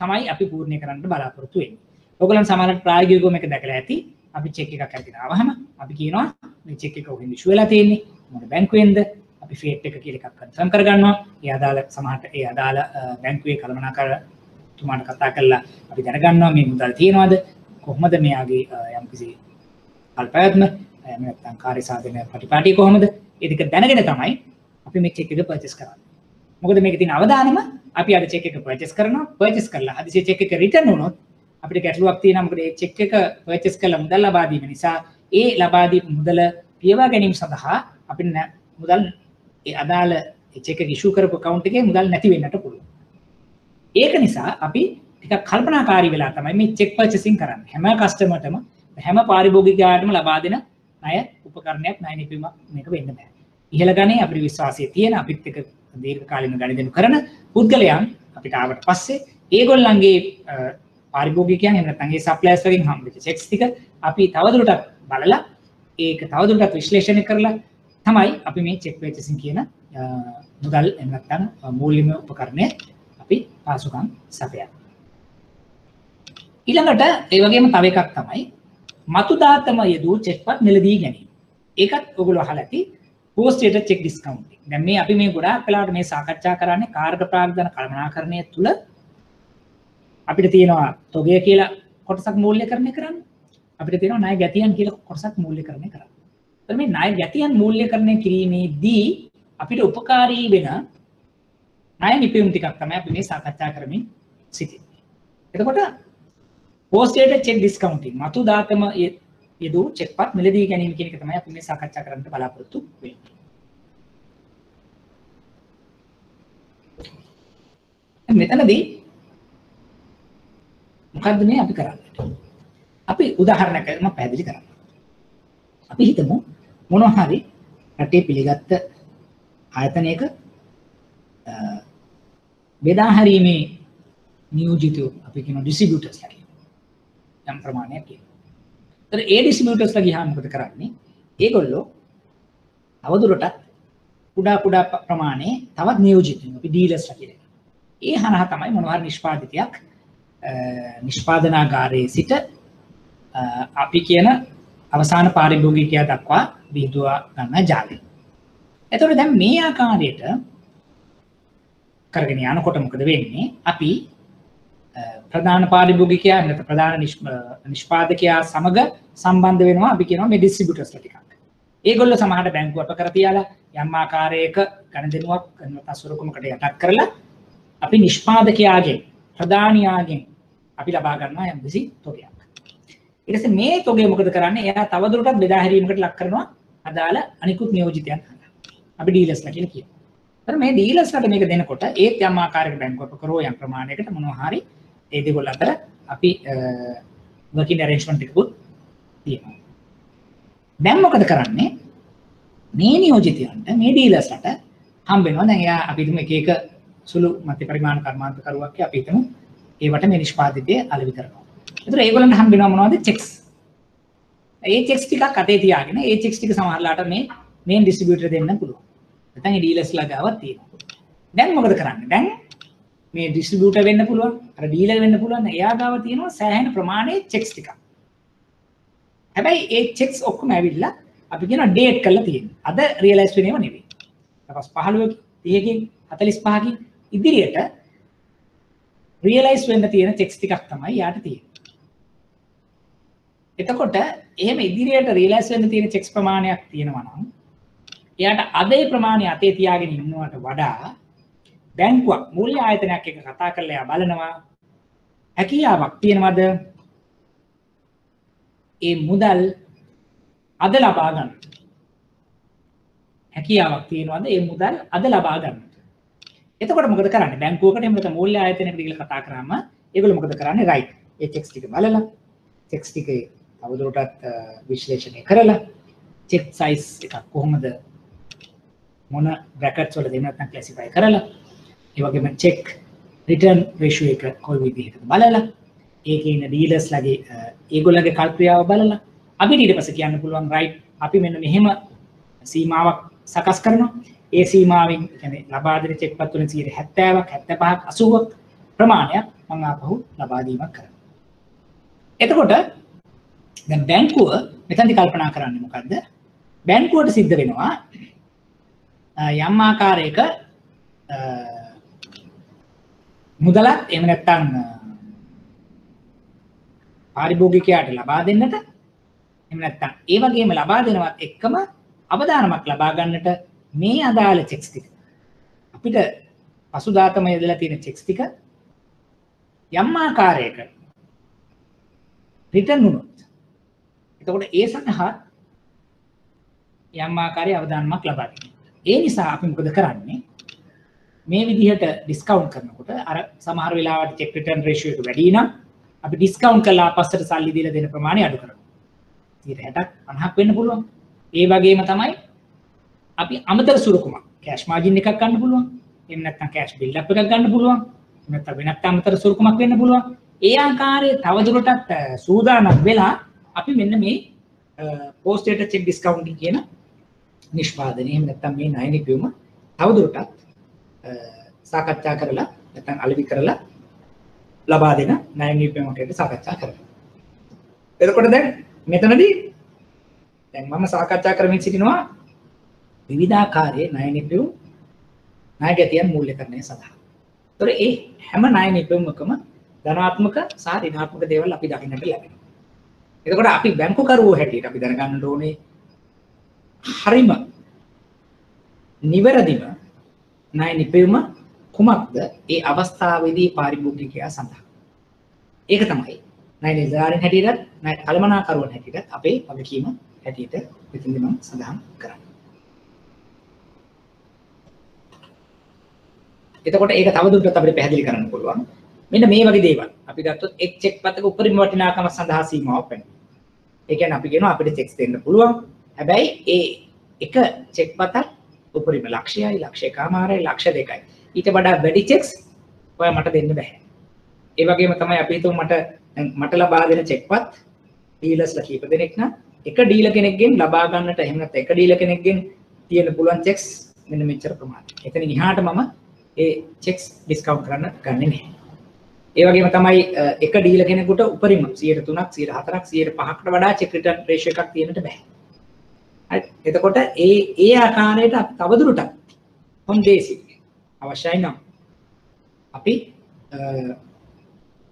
තමයි අපි පූර්ණ කරන්න බලාපොරොත්තු වෙන්නේ. ඔයගොල්ලන් සමහරවිට ප්‍රායෝගිකව මේක දැකලා ඇති. අපි චෙක් එකක් අරගෙන ආවහම අපි කියනවා මේ චෙක් එක කොහෙන්ද ඉෂුව වෙලා තියෙන්නේ? මොන බැංකුවෙන්ද? අපි ෆේට් එක කියලා එකක් කන්ෆර්ම් කරගන්නවා. ඒ අදාළ සමහරට ඒ අදාළ බැංකුවේ කළමනාකරතුමාට කතා කරලා අපි දැනගන්නවා මේ මුදල් තියෙනවද? කොහොමද මෙයාගේ යම්කිසි අල්පයත්ම එහෙම නැත්නම් කාර්ය සාධන ප්‍රතිපාටිය කොහොමද? ඒ දෙක දැනගෙන තමයි අපි මේ චෙක් එක පර්චේස් කරන්නේ. මොකද මේකේ තියෙන අවදානම අපි අර චෙක් එක පර්චේස් කරනවා. පර්චේස් කරලා හදිසියේ චෙක් එක රිටර්න් වුණොත් අපිට ගැටලුවක් තියෙනවා. මොකද මේ චෙක් එක පර්චේස් කළා මුදල් ලබා දීම නිසා ඒ ලබා දීපු මුදල පියවා ගැනීම සඳහා අපිට මුදල් ඒ අදාළ චෙක් එක ඉෂුව කරපු account එකේ මුදල් නැති වෙන්නට පුළුවන්. ඒක නිසා අපි ටිකක් කල්පනාකාරී වෙලා තමයි මේ චෙක් පර්චේසින් කරන්නේ. හැම කස්ටමර්ටම හැම පාරිභෝගිකයාටම ලබා දෙන ණය උපකරණයක් ණය නිපීමක් මේක වෙන්න බෑ. ඉහළ ගණේ අපිට විශ්වාසය තියෙන අපිත් එක්ක දීර්ඝ කාලින ගනුදෙනු කරන පුද්ගලයන් අපිට ආවට පස්සේ ඒගොල්ලන්ගේ පාරිභෝගිකයන් එහෙම නැත්නම් ඒ සප්ලයර්ස් වලින් හම්බෙච්ච චෙක්ස් ටික අපි තවදුරටත් බලලා ඒක තවදුරටත් විශ්ලේෂණය කරලා තමයි අපි මේ චෙක් පර්චේසින් කියන මුදල් එහෙම නැත්නම් මූල්‍යමය උපකරණය අපි පාසුකම් සපයන්නේ. ඊළඟට ඒ වගේම තව එකක් තමයි මතු දාතම යෙදූ චෙක්පත් මිලදී ගැනීම. ඒකත් ඔයගොල්ලෝ අහලා ඇති post dated check discounting. දැන් මේ අපි මේ ගොඩාක් වෙලාවට මේ සාකච්ඡා කරන්නේ කාර්ක ප්‍රාග්ධන කළමනාකරණය තුල අපිට තියෙනවා තොගය කියලා කොටසක් මූල්‍යකරණය කරන්න. අපිට තියෙනවා ණය ගැතියන් කියලා කොටසක් මූල්‍යකරණය කරන්න. එතකොට මේ ණය ගැතියන් මූල්‍යකරණය කිරීමේදී අපිට උපකාරී වෙන ණය නිපැයුම් ටිකක් තමයි අපි මේ සාකච්ඡා කරමින් සිටින්නේ. එතකොට post dated check discounting මතු දාතම යෙදූ චෙක්පත් මිලදී ගැනීම කියන එක තමයි අපි මේ සාකච්ඡා කරන්න බලාපොරොත්තු වෙන්නේ. මෙතනදී මොකද්ද මේ අපි කරන්නේ? අපි උදාහරණයක් මම පැහැදිලි කරන්න. අපි හිතමු මොනවා හරි රටේ පිළිගත්ත ආයතනයක බෙදා හැරීමේ නියෝජිතයෝ අපි කියන ඩිස්ට්‍රිබියුටර්ස්ලා කියනවා. යම් ප්‍රමාණයක් කියනවා. ඒතර ඒ ඩිස්ට්‍රිබියුටර්ස්ලා ගියාම මොකද කරන්නේ? ඒගොල්ලෝ අවදුරටත් කුඩා ප්‍රමාණයේ තවත් නියෝජිතයෝ අපි ඩීලර්ස්ලා කියනවා. ඒ හරහා තමයි මොනවා හරි නිෂ්පාදිතයක් නිෂ්පාදනාගාරයේ සිට අපි කියන අවසාන පාරිභෝගිකයා දක්වා විහිදුවා ගන්න ජාලය. එතකොට දැන් මේ ආකාරයට කරගෙන යනකොට මොකද වෙන්නේ? අපි ප්‍රධාන පාරිභෝගිකයා නැත්නම් ප්‍රධාන නිෂ්පාදකයා සමග සම්බන්ධ වෙනවා අපි කියනවා මේ ඩිස්ට්‍රිබියුටර්ස්ලා ටිකක්. ඒගොල්ලෝ සමහරට බැංකුවට කර තියාලා යම් ආකාරයක ගණදෙනුවක් නැත්නම් සුරුකුමකට යටත් කරලා අපි නිෂ්පාදකයාගෙන් ප්‍රධානියාගෙන් අපි ලබා ගන්නවා යම් කිසි තොගයක්. ඊට පස්සේ මේ තොගය මොකද කරන්නේ? එයා තවදුරටත් බෙදා හැරීමකට ලක් කරනවා අදාළ අනිකුත් නියෝජිතයන්. අපි ඩීලර්ස්ලා කියලා කියනවා. ඒතර මේ ඩීලර්ස්ලාට මේක දෙනකොට ඒත් යම් ආකාරයකට බැංකුවක කරෝ යම් ප්‍රමාණයකට මොනවා හරි ඒ දෙකොල්ල අතර අපි working arrangement එකකුත් තියෙනවා. දැන් මොකද කරන්නේ? මේ නියෝජිතයන්ට මේ ඩීලර්ස්ලාට හම්බ වෙනවා. දැන් එයා අපි හිතමු එක එක සුළු මධ්‍ය පරිමාණ කර්මාන්ත කරුවක් අපි හිතමු ඒවට මේ නිෂ්පාදිතය අලෙවි කරනවා. ඒතර ඒගොල්ලන්ට හම්බ වෙනවා මොනවද? චෙක්ස්. ඒ චෙක්ස් ටිකක් අතේ තියාගෙන ඒ චෙක්ස් ටික සමහරලාට මේ මේන් ඩිස්ට්‍රිබියුටර් දෙන්න පුළුවන්. නැත්නම් ඒ ඩීලර්ස්ලා ගාව තියෙනවා. දැන් මොකද කරන්නේ? දැන් මේ ඩිස්ට්‍රිබියුටර් වෙන්න පුළුවන්, අර ඩීලර් වෙන්න පුළුවන්. එයා ගාව තියෙනවා සෑහෙන ප්‍රමාණයේ චෙක්ස් ටිකක්. හැබැයි ඒ චෙක්ස් ඔක්කොම ඇවිල්ලා අපි කියනවා ඩේට් කරලා තියෙනවා. අද රියලයිස් වෙනේව නෙවෙයි. තවස් 15කින් 30කින් 45කින් ඉදිරියට රියලයිස් වෙන්න තියෙන චෙක්ස් ටිකක් තමයි යාට තියෙන්නේ. එතකොට එහෙම ඉදිරියට රියලයිස් වෙන්න තියෙන චෙක්ස් ප්‍රමාණයක් තියෙනවා නම් එයාට අද ඒ ප්‍රමාණය අතේ තියාගෙන ඉන්නවට වඩා බැංකුවක් මූල්‍ය ආයතනයක් එක්ක කතා කරලා එයා බලනවා හැකියාවක් තියෙනවද ඒ මුදල් අද ලබා ගන්න. හැකියාවක් තියෙනවද ඒ මුදල් අද ලබා ගන්න. එතකොට මොකද කරන්නේ? බැංකුවකට එහෙම නැත්නම් මූල්‍ය ආයතනයකට ගිහලා කතා කරාම ඒගොල්ලෝ මොකද කරන්නේ? රයිට්. ඒ චෙක්ස් ටික බලලා චෙක්ස් ටිකේ තවදුරටත් විශ්ලේෂණය කරලා චෙක් සයිස් එකක් කොහොමද මොන බ්‍රැකට්ස් වල දෙන්න නැත්නම් ක්ලාසිෆයි කරලා ඒ වගේම චෙක් රිටර්න් රේෂියෝ එක කොයි විදිහටද බලලා ඒකේ ඉන්න ඩීලර්ස්ලාගේ ඒගොල්ලන්ගේ කල්ප්‍රියාව බලලා අපිට ඊට පස්සේ කියන්න පුළුවන් රයිට් අපි මෙන්න මෙහෙම සීමාවක් සකස් කරනවා. ඒ සීමාවෙන් කියන්නේ ලබා දෙන චෙක් පත් වලින් 70ක් 75ක් 80ක් ප්‍රමාණයක් මම ආපහු ලබා දීමක් කරනවා. එතකොට දැන් බැංකුව මෙතනදි කල්පනා කරන්නේ මොකද්ද? බැංකුවට සිද්ධ වෙනවා යම් ආකාරයක මුදලක් එහෙම නැත්නම් පාරිභෝගිකයාට ලබා දෙන්නට එහෙම නැත්නම් ඒ වගේම ලබා දෙනවත් එක්කම අවදානමක් ලබා ගන්නට මේ අදාළ චෙක්ස් ටික අපිට පසුදාතම යදලා තියෙන චෙක්ස් ටික යම් ආකාරයක රිටර්න් වුණොත් එතකොට ඒ සඳහා යම් ආකාරයේ අවදානමක් ලබා දෙනවා. ඒ නිසා අපි මොකද කරන්නේ? මේ විදිහට ඩිස්කවුන්ට් කරනකොට අර සමහර වෙලාවට චෙක් රිටර්න් රේෂියෝ එක වැඩි නම් අපි ඩිස්කවුන්ට් කරලා පස්සට සල්ලි දීලා දෙන ප්‍රමාණය අඩු කරනවා. 60ක් 50ක් වෙන්න පුළුවන්. ඒ වගේම තමයි අපි අමතර සුරුකුමක් කෑෂ් මාජින් එකක් ගන්න පුළුවන්. එහෙම නැත්නම් කෑෂ් බිල්ඩ් අප් එකක් ගන්න පුළුවන්. එහෙම නැත්නම් වෙනත් අමතර සුරුකුමක් වෙන්න පුළුවන්. ඒ ආකාරයේ තවදුරටත් සූදානම් වෙලා අපි මෙන්න මේ පෝස්ට් ඩේටා චෙක් ඩිස්කවුන්ටින් කියන නිෂ්පාදනය එහෙම නැත්නම් මේ ණය නිපැයුම තවදුරටත් සාකච්ඡා කරලා නැත්නම් අලෙවි කරලා ලබා දෙන ණය නිපැයුමකට සාකච්ඡා කරනවා. එතකොට දැන් මෙතනදී දැන් මම සාකච්ඡා කරමින් සිටිනවා විවිධාකාරයේ ණය නිපැයුම් ණය ගැතියන් මූල්‍යකරණය සඳහා. ඒතර ඒ හැම ණය නිපැයුමකම ධනාත්මක සහ ඍණාත්මක දේවල් අපි දකින්නට ලැබෙනවා. එතකොට අපි බැංකුකරුවෝ හැටියට අපි දැනගන්න ඕනේ හරිම නිවැරදිම ණය නිපැයුම කුමක්ද ඒ අවස්ථාවේදී පාරිභෝගිකයා සඳහා. ඒක තමයි ණය නිලධාරීන් හැටියට ණය කළමනාකරුවන් හැටියට අපේ වගකීම හැටියට මෙතනදී මම සඳහන් කරන්නේ. එතකොට ඒක තවදුරටත් අපිට පැහැදිලි කරන්න පුළුවන්. මෙන්න මේ වගේ දේවල්. අපි ගත්තොත් එක් චෙක් පතක උපරිම වටිනාකම සඳහා සීමාවක් පැනවීම. ඒ කියන්නේ අපි කියනවා අපිට චෙක්ස් දෙන්න පුළුවන්. හැබැයි ඒ එක චෙක් පතක් උපරිම ලක්ෂයයි, ලක්ෂයකමාරයි, ලක්ෂ 2යි. ඊට වඩා වැඩි චෙක්ස් ඔය මට දෙන්න බෑ. ඒ වගේම තමයි අපි හිතමු මට ලබා දෙන චෙක්පත් ඩීලර්ස්ලා කීප දෙනෙක් නම් එක ඩීලර් කෙනෙක්ගෙන් ලබා ගන්නට එහෙම නැත්නම් එක ඩීලර් කෙනෙක්ගෙන් තියෙන පුළුවන් චෙක්ස් මෙන්න මෙච්චර ප්‍රමාණයක්. එතනින් එහාට මම ඒ චෙක්ස් ඩිස්කවුන්ට් කරන්න ගන්නෙ නැහැ. ඒ වගේම තමයි එක ඩීලර් කෙනෙකුට උපරිම 103ක් 104ක් 105කට වඩා චෙක් රිටර්න් රේෂියෝ එකක් තියෙන්නට බෑ. හරි. එතකොට ඒ ආකාරයට අපි තවදුරටත් හොඳේසි අවශ්‍යයි නම් අපි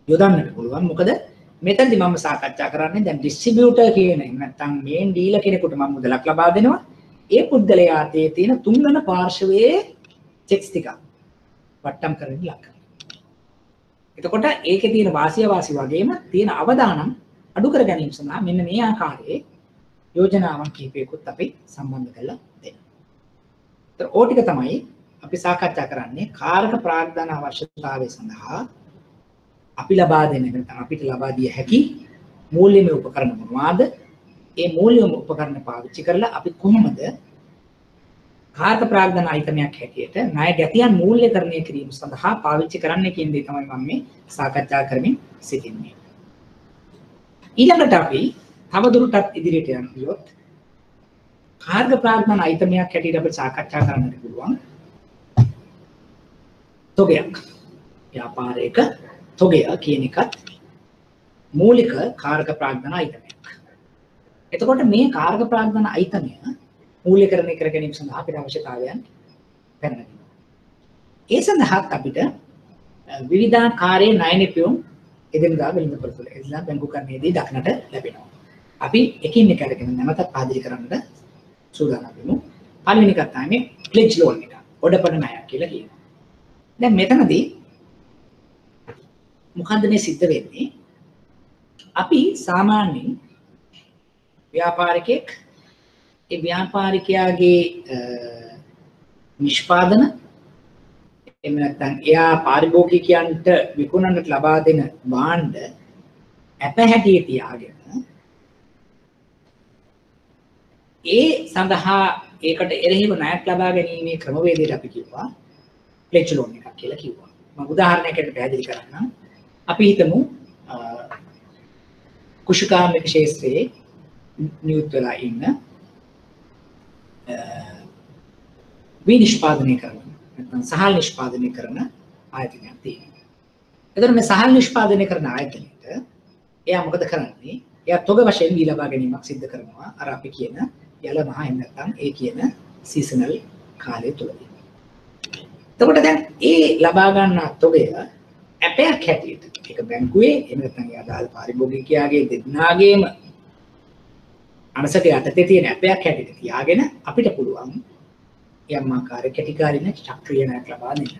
යොදන්නට පුළුවන්. මොකද මෙතනදී මම සාකච්ඡා කරන්නේ දැන් ඩිස්ට්‍රිබියුටර් කියන එක නැත්නම් මේන් ඩීලර් කෙනෙකුට මම මුදලක් ලබා දෙනවා. ඒ පුද්ගලයා අතේ තියෙන තුන්වන පාර්ශවයේ චෙක්ස් ටික වට්ටම් කරගෙන ලක් කරනවා. එතකොට ඒකේ තියෙන වාසිය වගේම තියෙන අවදානම් අඩු කර ගැනීම සඳහා මෙන්න මේ ආකාරයේ යෝජනාවන් කිහිපයකුත් අපි සම්බන්ධ කරලා දෙනවා. ඒතර ඕ ටික තමයි අපි සාකච්ඡා කරන්නේ කාරක ප්‍රාග්ධන අවශ්‍යතාවය සඳහා අපි ලබා දෙන නැත්නම් අපිට ලබා දිය හැකි මූල්‍යමය උපකරණ මොනවාද? ඒ මූල්‍යමය උපකරණ පාවිච්චි කරලා අපි කොහොමද කාරක ප්‍රාග්ධන අයිතමයක් හැටියට ණය ගැතියන් මූල්‍යකරණය කිරීම සඳහා පාවිච්චි කරන්න කියන දේ තමයි මම මේ සාකච්ඡා කරමින් සිටින්නේ. ඊළඟට අපි තවදුරටත් ඉදිරියට යනකොට කාර්ක ප්‍රාග්ධන අයිතමයක් හැටියට අපි සාකච්ඡා කරන්නට පුළුවන් තොගයක්. ව්‍යාපාරයක තොගය කියන එකත් මූලික කාර්ක ප්‍රාග්ධන අයිතමයක්. එතකොට මේ කාර්ක ප්‍රාග්ධන අයිතමය මූල්‍යකරණය කර ගැනීම සඳහා අපිට අවශ්‍යතාවයන් පැනනගිනවා. ඒ සඳහා අපිට විවිධාකාරයේ ණය නිපැයුම් එදිනදා වෙළඳපොළ තුළ එදිනදා බැංකු කර්මයේදී දක්නට ලැබෙනවා. අපි එකින් එක අරගෙන නැවතත් පාදිලි කරන්න සූදානම් වෙමු. පළවෙනි එක තමයි ප්ලෙජ් ලෝන් එක. ඔඩපණ ණය කියලා කියනවා. දැන් මෙතනදී මොකද්ද මේ සිද්ධ වෙන්නේ? අපි සාමාන්‍යයෙන් ව්‍යාපාරිකයෙක් ඒ ව්‍යාපාරිකයාගේ නිෂ්පාදන එහෙම නැත්නම් එයා පාරිභෝගිකයන්ට විකුණන්නට ලබා දෙන භාණ්ඩ අප හැටියේ තියාගෙන ඒ සඳහා ඒකට එරෙහිව ණයක් ලබා ගැනීමේ ක්‍රමවේදයට අපි කිව්වා ප්ලෙජ් ලෝන් එකක් කියලා කිව්වා. මම උදාහරණයකට පැහැදිලි කරන්නම්. අපි හිතමු කුෂිකාර්මික ක්ෂේත්‍රයේ නියුත් වෙලා ඉන්න විනිෂ්පාදනය කරන නැත්නම් සහල් නිෂ්පාදනය කරන ආයතනයක් තියෙනවා. එතකොට මේ සහල් නිෂ්පාදනය කරන ආයතනයට එයා මොකද කරන්නේ? එයා තොග වශයෙන් දී ලබා ගැනීමක් සිදු කරනවා. අර අපි කියන යල මහ එහෙම නැත්නම් ඒ කියන සීසනල් කාලය තුලදී. එතකොට දැන් ඒ ලබා ගන්න තොගය අපයක් හැටියට ඒක බැංකුවේ එහෙම නැත්නම් ඒ අදාළ පාරිභෝගිකයාගේ දෙන්නාගේම අනසක යටතේ තියෙන අපයක් හැටියට තියාගෙන අපිට පුළුවන් යම් ආකාරයක කැටිකාරින චක්‍රීය ණයක් ලබා දෙන්නට.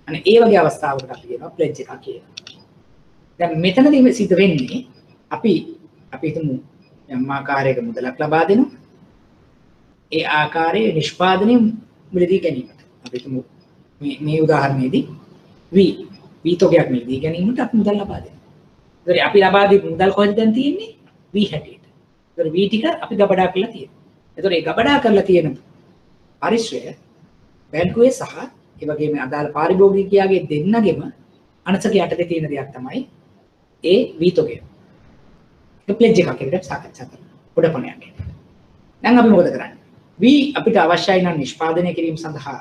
අනේ ඒ වගේ අවස්ථාවකට අපි කියනවා ප්ලෙජ් එකක් කියලා. දැන් මෙතනදී සිද්ධ වෙන්නේ අපි හිතමු යම් ආකාරයක මුදලක් ලබා දෙනවා. ඒ ආකාරයේ නිෂ්පාදනය මිලදී ගැනීමට. අපි හිතමු මේ උදාහරණයේදී V තොගයක් මිලදී ගැනීමට අපි මුදල් ලබා දෙනවා. ඒතර අපි ලබා දීපු මුදල් කොහෙද දැන් තියෙන්නේ? V හැටියට. ඒතර V ටික අපි ගබඩා කරලා තියෙනවා. ඒතර ඒ ගබඩා කරලා තියෙන පරිශ්‍රය බැංකුවේ සහ ඒ වගේම අදාළ පාරිභෝගිකයාගේ දෙන්නගෙම අනසක යටතේ තියෙන දෙයක් තමයි ඒ V තොගය. ඒක ප්ලෙජ් එකක් කියලා සාකච්ඡා කරනවා. පොඩපණයක්. දැන් අපි මොකද කරන්නේ? V අපිට අවශ්‍යයි නම් නිෂ්පාදනය කිරීම සඳහා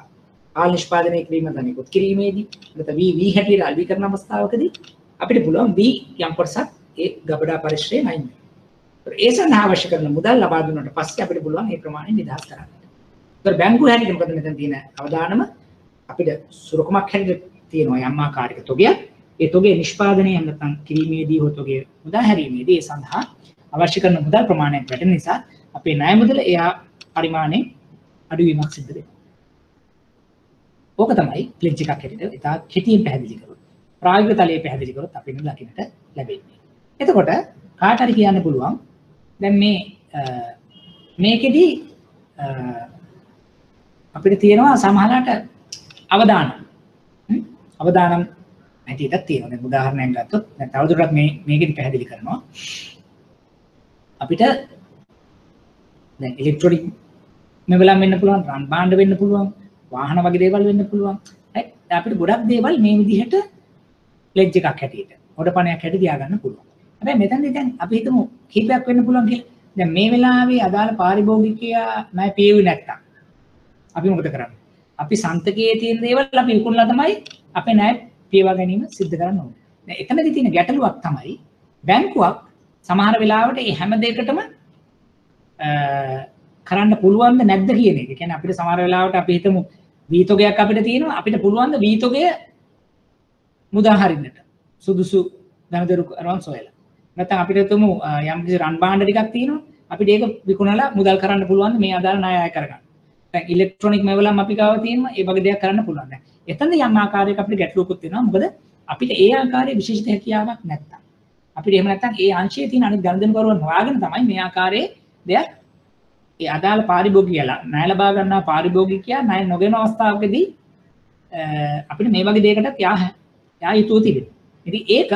ආල් නිෂ්පාදනය කිරීම දනිකුත් කිරීමේදී නැත්නම් V හැටියට අල්වි කරන අවස්ථාවකදී අපිට පුළුවන් V යම් කොටසක් ඒ ගබඩා පරිශ්‍රයෙන් අයින් වෙනවා. ඒ සඳහා අවශ්‍ය කරන මුදල් ලබා දුන්නාට පස්සේ අපිට පුළුවන් ඒ ප්‍රමාණය නිදහස් කරන්න. ඒතර බැංකුව හැටියට මොකද මෙතන තියෙන අවදානම අපිට සුරකමක් හැටියට තියෙනවා යම් ආකාරයක තොගයක්. ඒ තොගේ නිෂ්පාදනය නැත්නම් කිරීමේදී හෝ තොගේ මුදා හැරීමේදී ඒ සඳහා අවශ්‍ය කරන මුදල් ප්‍රමාණයක් වැඩෙන නිසා අපේ ණය මුදල එයා පරිමාණයෙන් අඩුවීමක් සිද්ධ වෙනවා. ඕක තමයි ප්ලෙජ් එකක් හැටියට ඉතා කෙටියෙන් පැහැදිලි කරොත්. ප්‍රායෝගික තලයේ පැහැදිලි කරොත් අපිට දකින්නට ලැබෙන්නේ. එතකොට කාට හරි කියන්න පුළුවන් දැන් මේකෙදි අපිට තියෙනවා සමහරවිට අවදානම් ඇටියක් තියෙනවා. දැන් උදාහරණයක් ගත්තොත් දැන් තවදුරටත් මේකෙදි පැහැදිලි කරනවා. අපිට දැන් ඉලෙක්ට්‍රොනික මෙවලම් වෙන්න පුළුවන්, රන් භාණ්ඩ වෙන්න පුළුවන්, වාහන වගේ දේවල් වෙන්න පුළුවන්. right? අපිට ගොඩක් දේවල් මේ විදිහට ප්ලෙජ් එකක් හැටියට, හොඩපණයක් හැටියට තියාගන්න පුළුවන්. හැබැයි මෙතනදී දැන් අපි හිතමු කීපයක් වෙන්න පුළුවන් කියලා. දැන් මේ වෙලාවේ අදාළ පාරිභෝගිකයා ණය පියුවේ නැත්තම් අපි මොකද කරන්නේ? අපි සන්තකයේ තියෙන දේවල් අපි විකුණලා තමයි අපේ ණය පියවා ගැනීම සිද්ධ කරන්න ඕනේ. දැන් එතනදී තියෙන ගැටලුවක් තමයි බැංකුවක් සමහර වෙලාවට මේ හැම දෙයකටම කරන්න පුළුවන්ද නැද්ද කියන එක. ඒ කියන්නේ අපිට සමහර වෙලාවට අපි හිතමු වීතොගයක් අපිට තියෙනවා, අපිට පුළුවන් ද වීතොගය මුදා හරින්නට සුදුසු ධනදරු අරන් සොයලා. නැත්නම් අපිට හිතමු යම් කිසි රන් භාණ්ඩ ටිකක් තියෙනවා, අපිට ඒක විකුණලා මුදල් කරන්න පුළුවන් මේ අදාළ ණය අය කරගන්න. දැන් ඉලෙක්ට්‍රොනික මෙවලම් අපි ගාව තියෙනවා, ඒ වගේ දෙයක් කරන්න පුළුවන්. දැන් එතනද යම් ආකාරයක අපිට ගැටලුවකුත් වෙනවා. මොකද අපිට ඒ ආකාරයේ විශේෂිත හැකියාවක් නැත්තම්. අපිට එහෙම නැත්නම් ඒ අංශයේ තියෙන අනිත් ගණදෙනුකරුවන් හොයාගෙන තමයි මේ ආකාරයේ දෙයක් ඒ අදාළ පාරිභෝගිකයලා ණය ලබා ගන්නා පාරිභෝගිකයා ණය නොගෙන අවස්ථාවකදී අපිට මේ වගේ දෙයකට යා යුතුව තිබෙනවා. ඉතින් ඒක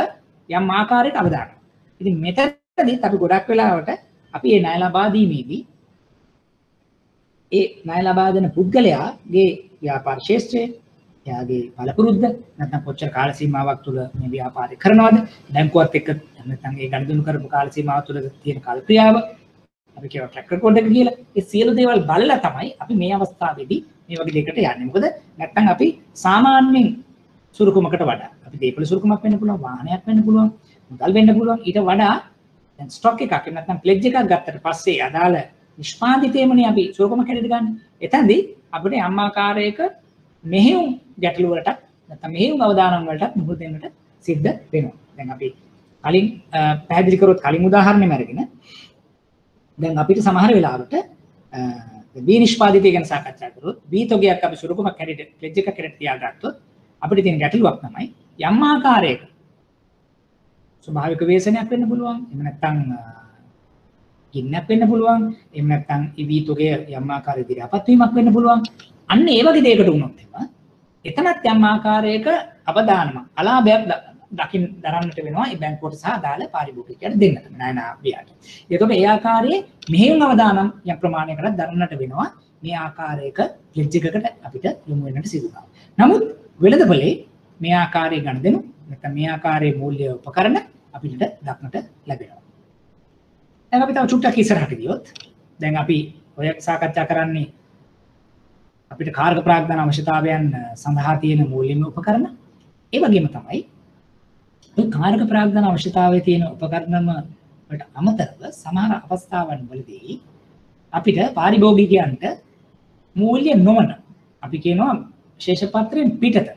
යම් ආකාරයකට අවදානයි. ඉතින් මෙතනදී අපි ගොඩක් වෙලාවට අපි මේ ණය ලබා දීමේදී ඒ ණය ලබා දෙන පුද්ගලයාගේ ව්‍යාපාර ශේෂ්ත්‍රය, එයාගේ පළපුරුද්ද, නැත්නම් කොච්චර කාල සීමාවක් තුළ මේ ව්‍යාපාරය කරනවද, බැංකුවත් එක්ක නැත්නම් ඒ ගනුදෙනු කරපු කාල සීමාව තුළ තියෙන කාල ක්‍රියාව, අපි කියව ට්‍රැක් රෙකෝඩ් එක කියලා. ඒ සියලු දේවල් බලලා තමයි අපි මේ අවස්ථාවේදී මේ වගේ දෙයකට යන්නේ. මොකද නැත්නම් අපි සාමාන්‍යයෙන් සුරුකුමකට වඩා අපි දීපල සුරුකුමක් වෙන්න පුළුවන්, වාහනයක් වෙන්න පුළුවන්, මුදල් වෙන්න පුළුවන්. ඊට වඩා දැන් ස්ටොක් එකක් නැත්නම් ප්ලෙජ් එකක් ගත්තට පස්සේ අදාළ නිෂ්පාදිතේමනේ අපි සුරුකුමක් හැටියට ගන්න. එතනදී අපිට යම් ආකාරයක මෙහෙයුම් ගැටලු වලට නැත්නම් මෙහෙයුම් අවදානම් වලට මුහුණ දෙන්නට සිද්ධ වෙනවා. දැන් අපි කලින් පැහැදිලි කරොත් කලින් උදාහරණෙම අරගෙන දැන් අපිට සමහර වෙලාවට බී නිෂ්පාදිතය ගැන සාකච්ඡා කරොත් බී තොගයක් අපි සුරුකුමක් හැටියට ප්ලෙජ් එකක් හැටියට තියාගත්තොත් අපිට තියෙන ගැටලුවක් තමයි යම් ආකාරයක ස්වභාවික වේසනයක් වෙන්න පුළුවන්, එහෙම නැත්නම් ගින්නක් වෙන්න පුළුවන්, එහෙම නැත්නම් බී තොගය යම් ආකාරයක දිරාපත් වීමක් වෙන්න පුළුවන්. අන්න ඒ වගේ දෙයකට වුණොත් එතනත් යම් ආකාරයක අවදානමක් අලාභයක් දරන්නට වෙනවා ඒ බැංකුවට සහ අදාළ පාරිභෝගිකයට දෙන්නට ණයනාභියට. ඒකට ඒ ආකාරයේ මෙහෙයුම් අවදානම් යම් ප්‍රමාණයකට දරන්නට වෙනවා මේ ආකාරයක ප්ලෙජ් එකකට අපිට යොමු වෙන්නට සිදු වෙනවා. නමුත් වෙළඳපොලේ මේ ආකාරයේ ගනුදෙනු නැත්නම් මේ ආකාරයේ මූල්‍ය උපකරණ අපිට දක්නට ලැබෙනවා. දැන් අපි තව චුට්ටක් ඉස්සරහට ගියොත් දැන් අපි ඔය සාකච්ඡා කරන්නේ අපිට කාර්ක ප්‍රාග්ධන අවශ්‍යතාවයන් සඳහා තියෙන මූල්‍යම උපකරණ. ඒ වගේම තමයි මේ කාර්ක ප්‍රාග්ධන අවශ්‍යතාවයේ තියෙන උපකරණම වලට අමතරව සමහර අවස්ථාවන් වලදී අපිට පාරිභෝගිකයන්ට මූල්‍ය නොවන අපි කියනවා විශේෂ පත්‍රයෙන් පිටත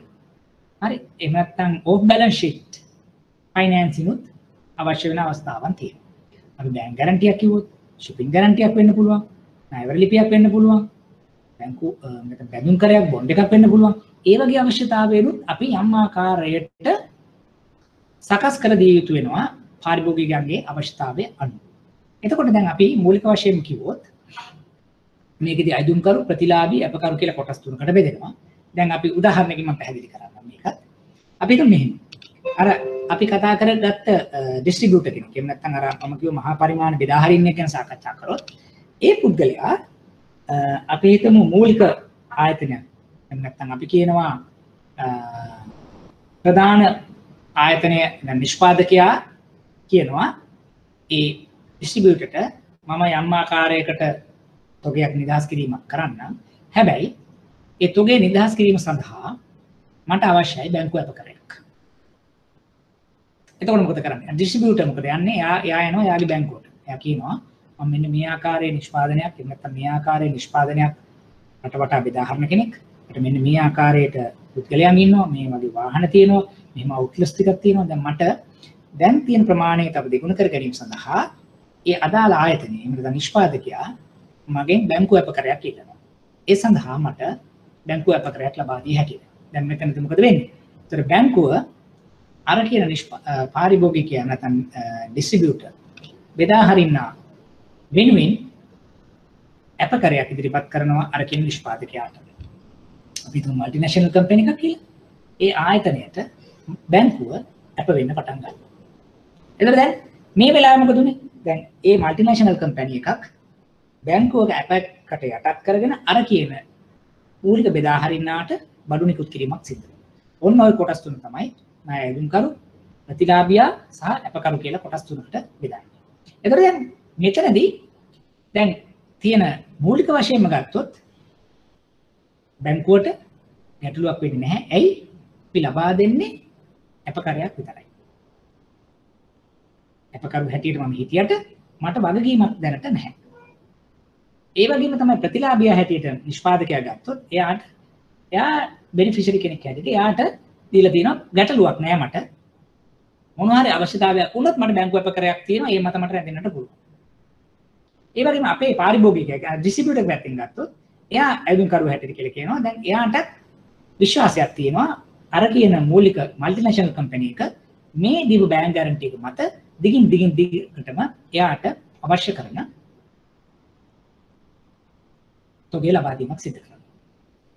හරි එහෙම නැත්නම් ඕෆ් බැලන්ස් ෂීට් ෆයිනෑන්සින් උත් අවශ්‍ය වෙන අවස්ථාවන් තියෙනවා. අපි බැංක් ගැරන්ටියක් කිව්වොත් shipping ගැරන්ටියක් වෙන්න පුළුවන්, ණයවර ලිපියක් වෙන්න පුළුවන්, බැංකු නැත්නම් බැඳුම් කරයක් බොන්ඩ් එකක් වෙන්න පුළුවන්. ඒ වගේ අවශ්‍යතාවයනුත් අපි යම් ආකාරයකට සකස් කර දිය යුතු වෙනවා පාරිභෝගිකයන්ගේ අවශ්‍යතාවය අනුව. එතකොට දැන් අපි මූලික වශයෙන් කිව්වොත් මේකෙදි අයදුම්කරු, ප්‍රතිලාභී, අපකරු කියලා කොටස් තුනකට බෙදෙනවා. දැන් අපි උදාහරණයකින් මම පැහැදිලි කරන්නම් මේකත්. අපි හිතමු මෙහෙම. අර අපි කතා කරගත්ත ඩිස්ට්‍රිබියුටර් කෙනෙක්. එහෙම නැත්නම් අර මම කිව්ව මහා පරිමාණ බෙදා හරින්න ගැන සාකච්ඡා කරොත් ඒ පුද්ගලයා අපි හිතමු මූලික ආයතනයක්. එහෙම නැත්නම් අපි කියනවා ප්‍රධාන ආයතනය නිෂ්පාදකයා කියනවා ඒ ඩිස්ට්‍රිබියුටර්ට මම යම් ආකාරයකට තොගයක් නිදහස් කිරීමක් කරන්නම්. හැබැයි ඒ තොගේ නිදහස් කිරීම සඳහා මට අවශ්‍යයි බැංකුව අපකරයක්. එතකොට මොකද කරන්නේ? ඩිස්ට්‍රිබියුටර් මොකද යන්නේ? එයා යනවා එයාගේ බැංකුවට. එයා කියනවා මම මෙන්න මේ ආකාරයේ නිෂ්පාදනයක් එහෙම නැත්නම් මේ ආකාරයේ නිෂ්පාදනයක් රට වටා බෙදා හරින කෙනෙක්. මට මෙන්න මේ ආකාරයට පුද්ගලයන් ඉන්නවා, මේ වගේ වාහන තියෙනවා, මෙහෙම අවුට්ලට්ස් ටිකක් තියෙනවා. දැන් මට දැන් තියෙන ප්‍රමාණයට අපි දෙගුණ කර ගැනීම සඳහා ඒ අදාළ ආයතනයේ එහෙම නැත්නම් නිෂ්පාදකයා මගෙන් බැංකුව අපකරයක් ඉල්ලනවා. ඒ සඳහා මට බැංකුව අපකරයක් ලබා දී හැකියි. දැන් මෙතනදී මොකද වෙන්නේ? ඒතර බැංකුව අර කියන පාරිභෝගිකයා නැත්නම් ඩිස්ට්‍රිබියුටර් බෙදා හරින්නා වෙනුවෙන් අපකරයක් ඉදිරිපත් කරනවා අර කියන නිෂ්පාදකයාට. අපි තුමු මල්ටිනේෂනල් කම්පැනි එකක් කියලා. ඒ ආයතනයට බැංකුව අප වෙන්න පටන් ගන්නවා. එතකොට දැන් මේ වෙලාවේ මොකද උනේ? දැන් ඒ මල්ටිනේෂනල් කම්පැනි එකක් බැංකුවක අපකට යටත් කරගෙන අර කියන මූලික බෙදා හරින්නාට බඩු නිකුත් කිරීමක් සිදු වෙනවා. ඔන්න ඔය කොටස් තුන තමයි ණය අයදුම්කරු, ප්‍රතිලාභියා සහ අපකරු කියලා කොටස් තුනකට බෙදන්නේ. එතකොට දැන් මෙතනදී දැන් තියෙන මූලික වශයෙන්ම ගත්තොත් බැංකුවට ගැටලුවක් වෙන්නේ නැහැ. ඇයි? අපි ලබා දෙන්නේ අපකරයක් විතරයි. අපකරු හැටියට මම හිතියට මට වගකීමක් දැනට නැහැ. ඒ වගේම තමයි ප්‍රතිලාභියා හැටියට නිෂ්පාදකයා ගත්තොත් එයා බෙනිෆිෂරි කෙනෙක් හැටියට එයාට දීලා තියෙනවා ගැටලුවක් නෑ මට. මොනවා හරි අවශ්‍යතාවයක් වුණොත් මට බැංකුව අපකරයක් තියෙනවා ඒ මත මට රැඳෙන්නට පුළුවන්. ඒ වගේම අපේ පාරිභෝගිකයා ඩිස්ට්‍රිබියුටර් පැත්තෙන් ගත්තොත් එයා අයදුම්කරුවා හැටියට කියලා කියනවා. දැන් එයාට විශ්වාසයක් තියෙනවා අර කියන මූලික මල්ටිනේෂනල් කම්පැනි එක මේ දීපු බෑන්ක් ගැරන්ටි එක මත දිගටම එයාට අවශ්‍ය කරන තොගේ ලබා දීමක් සිදු කරනවා.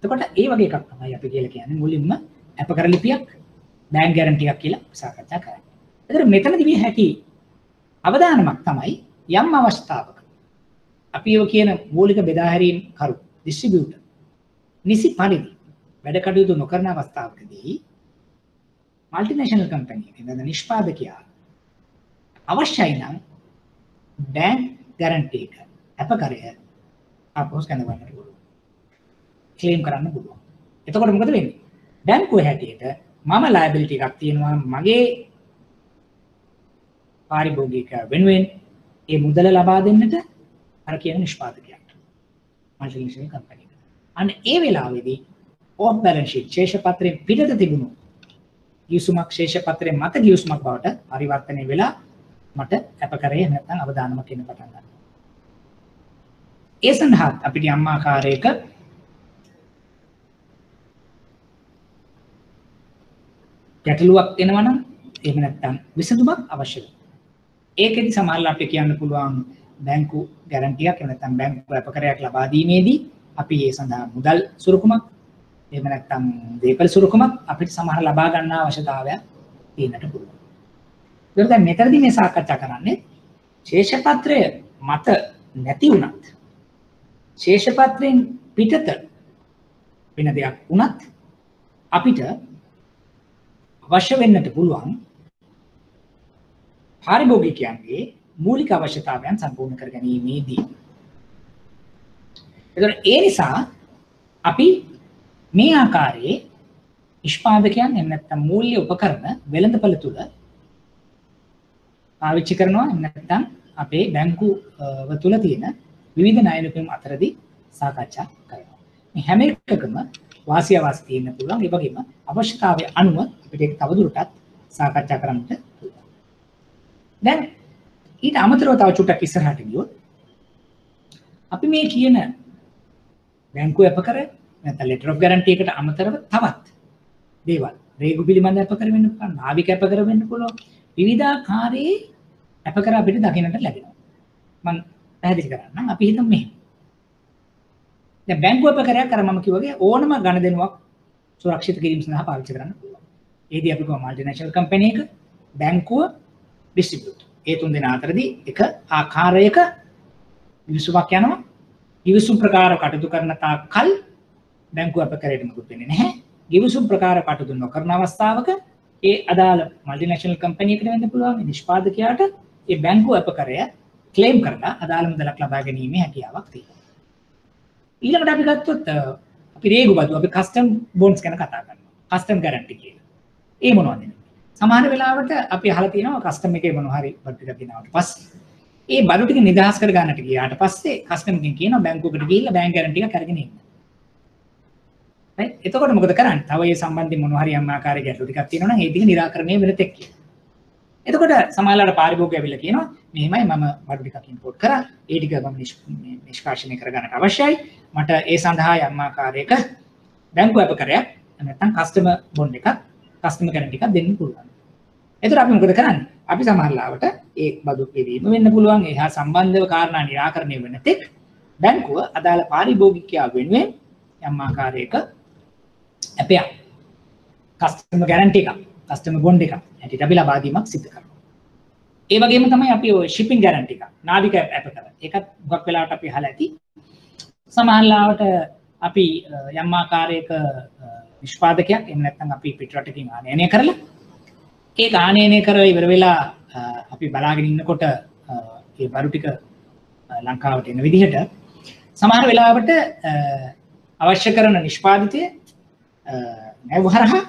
එතකොට ඒ වගේ එකක් තමයි අපි කියලා කියන්නේ මුලින්ම අපකර ලිපියක් බෑන්ක් ගැරන්ටි එකක් කියලා සාකච්ඡා කරන්නේ. ඒතර මෙතනදී මේ හැකි අවදානමක් තමයි යම් අවස්ථාවක අපි ඔය කියන මූලික බෙදා හැරීම් කරු ඩිස්ට්‍රිබියුටර් නිසි පරිදි වැඩ කටයුතු නොකරන අවස්ථාවකදී මල්ටිනේෂනල් කම්පැනි එකේ නේද නිෂ්පාදකයා අවශ්‍යයි නම් බෑන්ක් ගැරන්ටි එක අපකරය අපෝස් කරන්න පුළුවන්. ක්ලේම් කරන්න පුළුවන්. එතකොට මොකද වෙන්නේ? බැංකුව හැටියට මම ලයබිලිටි එකක් තියෙනවා මගේ පාරිභෝගික වෙනුවෙන් ඒ මුදල ලබා දෙන්නට අර කියන නිෂ්පාදකයාට. මල්ටිනේෂනල් කම්පැනි එක. අන්න ඒ වෙලාවේදී ඕෆ් බැලන්ස් ෂීට් ශේෂපත්‍රයෙන් පිටත තිබුණු ගිවිසුමක් ශේෂපත්‍රයෙන් මත ගිවිසුමක් බවට පරිවර්තනය වෙලා මට අපකරේ නැත්නම් අවදානමක් එන්න පටන් ගන්නවා. ඒ සඳහා අපිට යම් ආකාරයක ගැටලුවක් එනවා නම් එහෙම නැත්නම් විසඳුමක් අවශ්‍යයි. ඒකෙදි සමහරවිට අපිට කියන්න පුළුවන් බැංකු ගැරන්ටියක් එහෙම නැත්නම් බැංකු අපකරයක් ලබා දීමේදී අපි ඒ සඳහා මුදල් සුරුකුමක් එහෙම නැත්නම් දේපල සුරුකුමක් අපිට සමහර ලබා ගන්න අවශ්‍යතාවයක් තියෙන්නට පුළුවන්. ඒකට දැන් මෙතනදී මේ සාකච්ඡා කරන්නේ ශේෂපත්‍රය මත නැති වුණත් ශේෂපත්‍රයෙන් පිටත වෙන දෙයක් වුණත් අපිට අවශ්‍ය වෙන්නට පුළුවන් පාරිභෝගිකයන්ගේ මූලික අවශ්‍යතාවයන් සම්පූර්ණ කර ගැනීමේදී. ඒතර ඒ නිසා අපි මේ ආකාරයේ නිෂ්පාදකයන් එහෙම නැත්නම් මූල්‍ය උපකරණ වෙළඳපළ තුල පාවිච්චි කරනවා එහෙම නැත්නම් අපේ බැංකුව තුල තියෙන විවිධ ණය ලිපිම් අතරදී සාකච්ඡා කරනවා. මේ හැම එකකම වාසිය අවාසි තියෙන්න පුළුවන්. ඒ වගේම අවශ්‍යතාවය අනුව අපිට ඒක තවදුරටත් සාකච්ඡා කරන්නට පුළුවන්. දැන් ඊට අමතරව තව චුට්ටක් ඉස්සරහට ගියොත් අපි මේ කියන බැංකුව අපකර නැත්නම් ලෙටර් ඔෆ් ගැරන්ටි එකට අමතරව තවත් දේවල් රේගු පිළිබඳ අපකර වෙන්න පුළුවන්, නාවික අපකර වෙන්න පුළුවන්. විවිධාකාරයේ අපකර අපිට දකින්නට ලැබෙනවා. මම පැහැදිලි කරන්නම්. අපි හිතමු මෙහෙම. දැන් බැංකුව අපකරයක් අර මම කිව්වාගේ ඕනම ගණදෙනුවක් සුරක්ෂිත කිරීම සඳහා පාවිච්චි කරන්න පුළුවන්. ඒදී අපි කොහොම මල්ටිනේෂනල් කම්පැනි එක, බැංකුව, ඩිස්ට්‍රිබියුටර්. ඒ තුන් දෙනා අතරදී එක ආකාරයක විසුමක් යනවා. ගිවිසුම් ප්‍රකාර කටයුතු කරන තාක් කල් බැංකුව අපකරයට මුකුත් වෙන්නේ නැහැ. ගිවිසුම් ප්‍රකාර කටයුතු නොකරන අවස්ථාවක ඒ අදාළ මල්ටිනේෂනල් කම්පැනි එකට වෙන්න පුළුවන් නිෂ්පාදකයාට ඒ බැංකුව අපකරය ක්ලේම් කරලා අදාළ මුදලක් ලබා ගැනීමේ හැකියාවක් තියෙනවා. ඊළඟට අපි ගත්තොත් අපි රේගු බදු අපි කස්ටම් බොන්ඩ්ස් ගැන කතා කරනවා. කස්ටම් ගැරන්ටි කියලා. ඒ මොනවද? සමහර වෙලාවට අපි අහලා තියෙනවා කස්ටම් එකේ මොනවා හරි බඩු ටිකක් ගෙනාවට පස්සේ ඒ බඩු ටික නිදහස් කර ගන්නට ගියාට පස්සේ කස්ටම් එකෙන් කියනවා බැංකුවකට ගිහිල්ලා බැංක් ගැරන්ටි එකක් අරගෙන එන්න. right? එතකොට මොකද කරන්නේ? තව ඒ සම්බන්ධයෙන් මොනවා හරි යම් ආකාරයක ගැටලු ටිකක් තියෙනවා නම් ඒ ටික निराකරණය වෙන තෙක් කියලා. එතකොට සමහරවල්ලාට පාරිභෝගිකය ඇවිල්ලා කියනවා මෙහෙමයි මම බඩු ටිකක් ඉම්පෝට් කරා. ඒ ටික මම නිෂ්කාශනය කර ගන්නට අවශ්‍යයි. මට ඒ සඳහා යම් ආකාරයක බැංකුව අපකරයක් නැත්නම් කස්ටමර් බොන්ඩ් එකක් කස්ටමර් ගැරන්ටි එකක් දෙන්න පුළුවන්. එතකොට අපි මොකද කරන්නේ? අපි සමහරලාවට ඒ බදු පිළිවීම වෙන්න පුළුවන්. එහා සම්බන්ධව කාරණා निराකරණය වෙන තෙක් බැංකුව අදාළ පාරිභෝගිකයා වෙනුවෙන් යම් ආකාරයක අපේ කස්ටමර් ගැරන්ටි එකක් කස්ටමර් බොන්ඩ් එකක් හැටියට අපි ලබා දීමක් සිදු කරනවා. ඒ වගේම තමයි අපි ඔය shipping guarantee එක නාවික ඇප් එක කරා. ඒකත් හුඟක් වෙලාවට අපි අහලා ඇති. සමහරවිට අපි යම් ආකාරයක නිෂ්පාදකයක් එහෙම නැත්නම් අපි පිටරටකින් ආනයනය කරලා ඒක ආනයනය කරලා ඉවර වෙලා අපි බලාගෙන ඉන්නකොට ඒ බරු ටික ලංකාවට එන විදිහට සමහර වෙලාවට අවශ්‍ය කරන නිෂ්පාදිතය නැවහරහා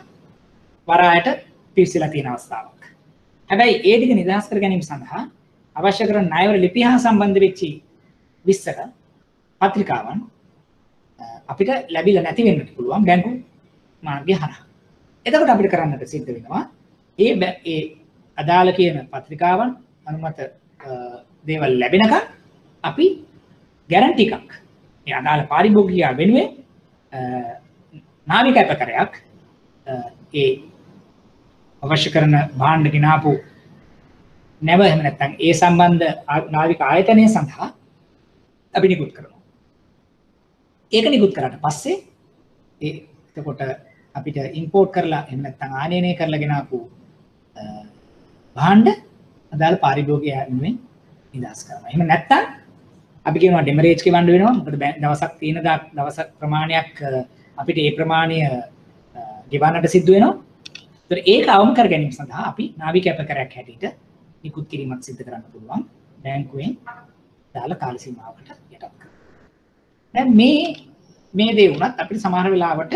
වරායට පිවිසලා තියෙන අවස්ථාවක්. හැබැයි ඒ ටික නිදහස් කර ගැනීම සඳහා අවශ්‍ය කරන ණයවර ලිපි හා සම්බන්ධ වෙච්ච විස්තර පත්‍රිකාවන් අපිට ලැබිලා නැති වෙන්නත් පුළුවන් බැංකු මාර්ගය හරහා. එතකොට අපිට කරන්නට සිද්ධ වෙනවා ඒ අදාළ කියන පත්‍රිකාවන් අනුමත දේවල් ලැබෙනකන් අපි ගැරන්ටි එකක් මේ අදාළ පාරිභෝගිකයා වෙනුවෙන් නාවික අපකරයක් ඒ අවශ්‍ය කරන භාණ්ඩ ගෙනාපු නැව එහෙම නැත්නම් ඒ සම්බන්ධ නාවික ආයතනය සඳහා අපි නිකුත් කරනවා. ඒක නිකුත් කරාට පස්සේ එතකොට අපිට ඉම්පෝර්ට් කරලා එහෙම නැත්නම් ආනයනය කරලා ගෙනාපු භාණ්ඩ අදාළ පාරිභෝගිකයා වෙනුවෙන් නිදහස් කරනවා. එහෙම නැත්නම් අපි කියනවා ඩෙමරේජ් කියවන්න වෙනවා. මොකද දවසක් තියෙන දවස් ප්‍රමාණයක් අපිට ඒ ප්‍රමාණය ගෙවන්නට සිද්ධ වෙනවා. ඒතර ඒක අවම කර ගැනීම සඳහා අපි නාවික අපකරයක් හැටියට නිකුත් කිරීමක් සිදු කරන්න පුළුවන් බැංකුවෙන් දාලා කාල සීමාවකට යටත් කරනවා. දැන් මේ දේ වුණත් අපිට සමහර වෙලාවට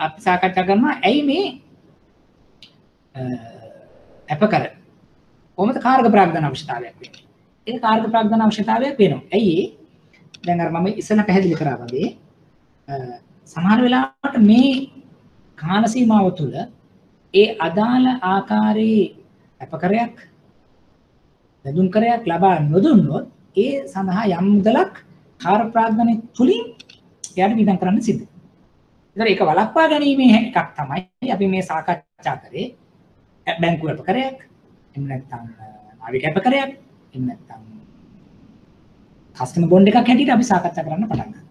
අපි සාකච්ඡා කරනවා ඇයි මේ අපකර කොහොමද කාර්ක ප්‍රාග්ධන අවශ්‍යතාවයක් වෙන්නේ? ඒක කාර්ක ප්‍රාග්ධන අවශ්‍යතාවයක් වෙනවා. ඇයි ඒ? දැන් අර මම ඉස්සෙල්ලා පැහැදිලි කරා වගේ සමහර වෙලාවට මේ කාල සීමාව තුළ ඒ අදාළ ආකාරයේ අපකරයක් බඳුන් කරයක් ලබා නොදුන්නොත් ඒ සඳහා යම් මුදලක් කාර්ක ප්‍රාග්ධනයේ තුලින් එයාට විඳන් කරන්න සිද්ධ වෙනවා. ඒක වළක්වා ගැනීමේ එකක් තමයි අපි මේ සාකච්ඡා කරේ බැංකු අපකරයක් එහෙම නැත්නම් නාවික අපකරයක් එහෙම නැත්නම් කස්ටමර් බොන්ඩ් එකක් හැටියට අපි සාකච්ඡා කරන්න පටන් ගත්තා.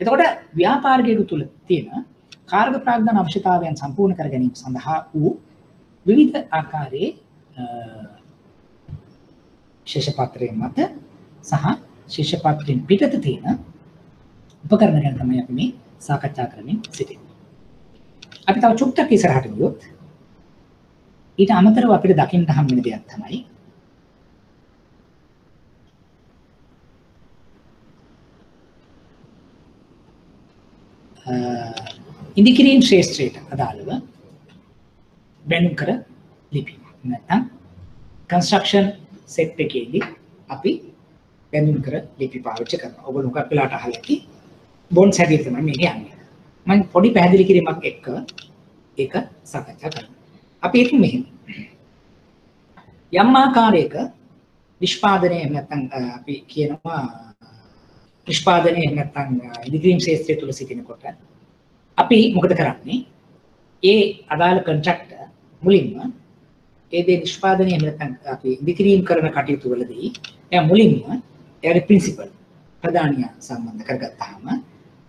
එතකොට ව්‍යාපාරිකයෙකු තුළ තියෙන කාර්ක ප්‍රාග්ධන අවශ්‍යතාවයන් සම්පූර්ණ කර ගැනීම සඳහා වූ විවිධ ආකාරයේ ශේෂ පත්‍රයෙන් මත සහ ශේෂ පත්‍රයෙන් පිටත තියෙන උපකරණ ගැන තමයි අපි මේ සාකච්ඡා කරමින් සිටින්නේ. අපි තව චුට්ටක් ඉස්සරහට ගියොත් ඊට අමතරව අපිට දකින්න හම් වෙන දෙයක් තමයි ඉදිකිරීම් ශ්‍රේෂ්ඨයට අදාළව බැනුම් කර ලිපි නැත්නම් කන්ස්ට්‍රක්ෂන් සෙට් එකේදී අපි බැනුම් කර ලිපි පාවිච්චි කරනවා. ඔයගොල්ලෝ මොකක් වෙලාට අහලා ඇති බොන්ඩ්ස් හැටියට තමයි මේක යන්නේ. මම පොඩි පැහැදිලි කිරීමක් එක්ක ඒක සාකච්ඡා කරනවා. අපි ඒක මෙහෙම යම් ආකාරයක නිෂ්පාදනය එහෙම නැත්නම් අපි කියනවා නිෂ්පාදනය එහෙම නැත්නම් ඉදිකිරීම් ශාස්ත්‍රය තුල සිටිනකොට අපි මොකද කරන්නේ? ඒ අදාළ කොන්ට්‍රැක්ටර් මුලින්ම ඒ දේ නිෂ්පාදනය එහෙම නැත්නම් අපි ඉදිකිරීම් කරන කටයුතු වලදී එයා මුලින්ම එයාගේ ප්‍රින්සිපල් ප්‍රධානිය සම්බන්ධ කරගත්තාම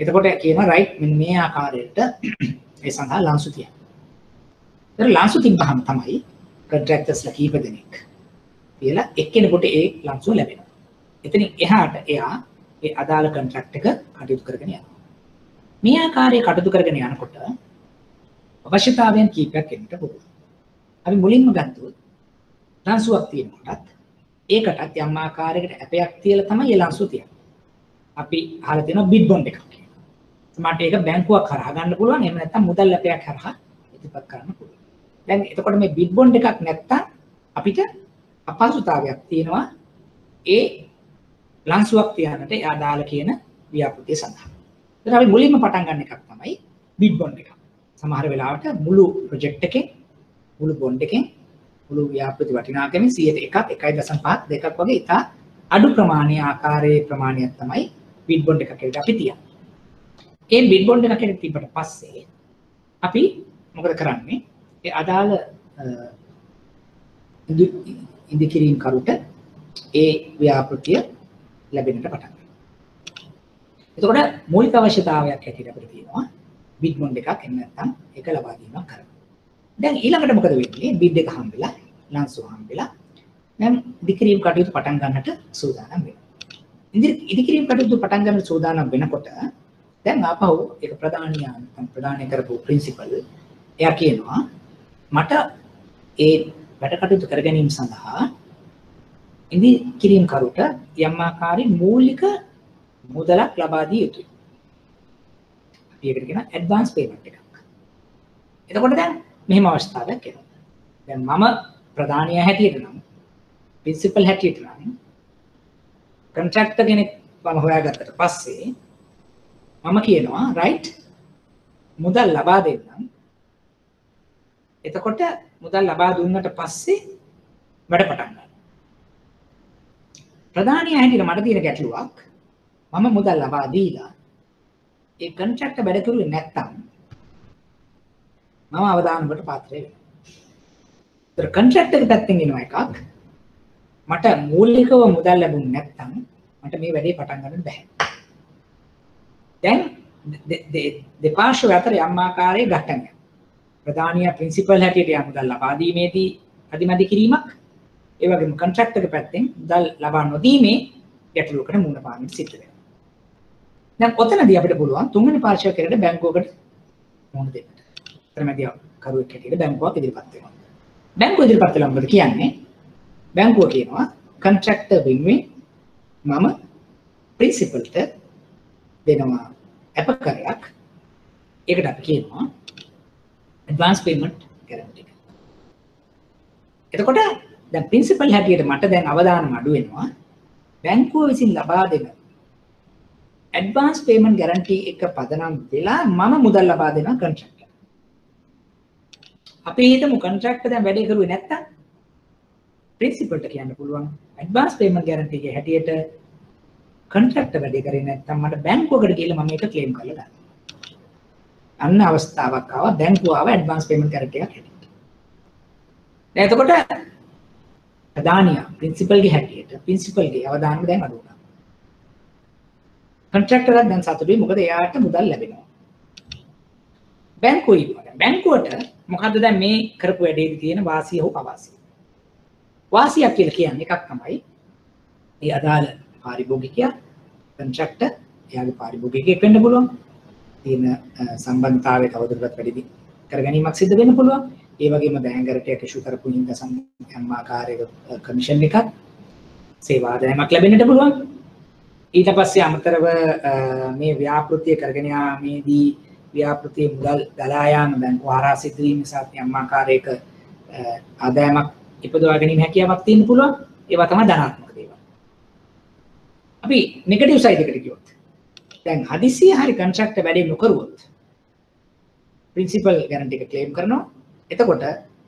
එතකොට කියනවා රයිට් මෙන්න මේ ආකාරයට ඒ සඳහා ලාංසු තියන්න. ඒතර ලාංසු තිබ්බහම තමයි කොන්ට්‍රැක්ටර්ස්ලා කීප දෙනෙක් කියලා එක්කෙනෙකුට ඒ ලාංසුව ලැබෙනවා. එතනින් එහාට එයා ඒ අදාළ කොන්ට්‍රැක්ට් එක කටයුතු කරගෙන යනවා. මේ ආකාරයේ කටයුතු කරගෙන යනකොට අවශ්‍යතාවයන් කීපයක් එන්නට පුළුවන්. අපි මුලින්ම ගත්තොත් ලාංසුවක් තියෙනකොටත් ඒකටත් යම් ආකාරයකට ඇපයක් තියලා තමයි ඒ ලාංසුව තියන්නේ. අපි අහලා තියෙනවා බිඩ් බොන්ඩ් එකක් කියලා. සමහරට ඒක බැංකුවක් හරහා ගන්න පුළුවන්. එහෙම නැත්නම් මුදල් ඇපයක් හරහා ඉදිරිපත් කරන්න පුළුවන්. දැන් එතකොට මේ බිඩ් බොන්ඩ් එකක් නැත්තම් අපිට අපහසුතාවයක් තියෙනවා ඒ ලාංසුවක් තියන්නට ආදාළ කියන ව්‍යාපෘතිය සඳහා. ඒත් අපි මුලින්ම පටන් ගන්න එකක් තමයි බිඩ් බොන්ඩ් එක. සමහර වෙලාවට මුළු ප්‍රොජෙක්ට් එකේ මුළු බොන්ඩ් එකෙන් මුළු ව්‍යාපෘති වටිනාකමෙන් 100ට 1ක් 1.5 2ක් වගේ ඉතා අඩු ප්‍රමාණයේ ආකාරයේ ප්‍රමාණයක් තමයි බිඩ් බොන්ඩ් එකක් කියලා අපි තියන්නේ. ඒ බිඩ් බොන්ඩ් එකක් කියලා තිබ්බට පස්සේ අපි මොකද කරන්නේ? ඒ අදාළ ඉදිකිරීම් කරුට ඒ ව්‍යාපෘතිය ලැබෙන්නට පටන් ගන්නවා. එතකොට මූලික අවශ්‍යතාවයක් හැටියට අපිට තියෙනවා බිඩ් බොන්ඩ් එකක් එහෙම නැත්නම් ඒක ලබා දීමක් කරනවා. දැන් ඊළඟට මොකද වෙන්නේ? බිඩ් එක හම්බෙලා ලන්සෝ හම්බෙලා දැන් ඉදිකිරීම් කටයුතු පටන් ගන්නට සූදානම් වෙනවා. ඉදිකිරීම් කටයුතු පටන් ගන්න සූදානම් වෙනකොට දැන් ආපහු ඒක ප්‍රධානය කරපු ප්‍රින්සිපල් එයා කියනවා මට ඒ වැඩ කටයුතු කර ගැනීම සඳහා ඉදිකිරීම් කරුට යම් ආකාරයේ මූලික මුදලක් ලබා දිය යුතුයි. අපි ඒකට කියන ඇඩ්වාන්ස් පේමන්ට් එකක්. එතකොට දැන් මෙහෙම අවස්ථාවක් එනවා. දැන් මම ප්‍රධානියා හැටියට නම් ප්‍රින්සිපල් හැටියට නම් කොන්ට්‍රැක්ටර් කෙනෙක් මම හොයාගත්තට පස්සේ මම කියනවා රයිට් මුදල් ලබා දෙන්නම්. එතකොට මුදල් ලබා දුන්නට පස්සේ වැඩ පටන් ගන්න. ප්‍රධානියා හැටියට මට තියෙන ගැටලුවක් මම මුදල් ලබා දීලා ඒ කොන්ට්‍රැක්ටර් වැඩ කරුවේ නැත්තම් මම අවදානමකට පාත්‍ර වෙනවා. ඒතර කොන්ට්‍රැක්ටර් පැත්තෙන් එනවා එකක් මට මූලිකව මුදල් ලැබුණ නැත්තම් මට මේ වැඩේ පටන් ගන්න බෑ. දැන් දෙපාර්ශ්ව අතර යම් ආකාරයේ ගැටුමක්. ප්‍රධානියා ප්‍රින්සිපල් හැටියට යම් මුදල් ලබා දීමේදී අදිමදි කිරීමක් ඒ වගේම කොන්ට්‍රැක්ටර් පැත්තෙන් මුදල් ලබා නොදීමේ ගැටලුවකට මුහුණ පාන්න සිද්ධ වෙනවා. දැන් ඔතනදී අපිට පුළුවන් තුන්වෙනි පාර්ශ්වය කෙරෙහිට බැංකුවකට මුහුණ දෙන්න. තරමැදියා කරුවෙක් හැටියට බැංකුවක් ඉදිරිපත් වෙනවා. බැංකුව ඉදිරිපත් කළා මොකද කියන්නේ? බැංකුව කියනවා කොන්ට්‍රැක්ටර් වෙනුවෙන් මම ප්‍රින්සිපල්ට දෙනවා අපකරයක්. ඒකට අපි කියනවා ඇඩ්වාන්ස් පේමන්ට් ගැරන්ටි එක. එතකොට දැන් ප්‍රින්සිපල් හැටියට මට දැන් අවදානම අඩු වෙනවා. බැංකුව විසින් ලබා දෙන ඇඩ්වාන්ස් පේමන්ට් ගැරන්ටි එක පදනම් වෙලා මම මුදල් ලබා දෙනවා කොන්ට්‍රැක්ටර්. අපි හිතමු කොන්ට්‍රැක්ටර් දැන් වැඩේ කරුවේ නැත්තම් ප්‍රින්සිපල්ට කියන්න පුළුවන් ඇඩ්වාන්ස් පේමන්ට් ගැරන්ටි එකේ හැටියට කොන්ට්‍රැක්ටර් වැඩේ කරේ නැත්තම් මට බැංකුවකට ගිහලා මම ඒක ක්ලේම් කරලා ගන්නවා. අන්න අවස්ථාවක් ආවා බැංකුව ආව ඇඩ්වාන්ස් පේමන්ට් ගැරන්ටි එකක් හැටියට. දැන් එතකොට ප්‍රධානියා ප්‍රින්සිපල්ගේ හැටියට ප්‍රින්සිපල්ගේ අවදානම දැන් අඩු වුණා. කොන්ට්‍රැක්ටර් දැන් සතුටුයි මොකද එයාට මුදල් ලැබෙනවා. බැංකුවට මොකද්ද දැන් මේ කරපු වැඩේදී තියෙන වාසිය හෝ අවාසිය? වාසියක් කියලා කියන්නේ එකක් තමයි ඒ අදාළ පාරිභෝගිකයා කොන්ට්‍රැක්ටර් එයාගේ පාරිභෝගිකයෙක් වෙන්න පුළුවන්. තියෙන සම්බන්ධතාවය තවදුරටත් වැඩි කර ගැනීමක් සිදු වෙන්න පුළුවන්. ඒ වගේම බැංගරට ඉෂු කරපු හින්දා සම්ම ආකාරයක කමිෂන් එකක් සේවා ආදායමක් ලැබෙන්නට පුළුවන්. ඊට පස්සේ අමතරව මේ ව්‍යාපෘතිය කරගෙන යාමේදී ව්‍යාපෘතියේ මුදල් ගලා යාම බැංකුව හරහා සිදු වීම නිසා යම් ආකාරයක ආදායමක් ඉපදවා ගැනීම හැකියාවක් තියෙන්න පුළුවන්. ඒවා තමයි ධනාත්මක දේවල්. අපි නෙගටිව් සයිඩ් එකට ගියොත් දැන් හදිසිය හරි කොන්ට්‍රැක්ටර් වැඩේ නොකරුවොත් ප්‍රින්සිපල් ගැරන්ටි එක ක්ලේම් කරනවා. එතකොට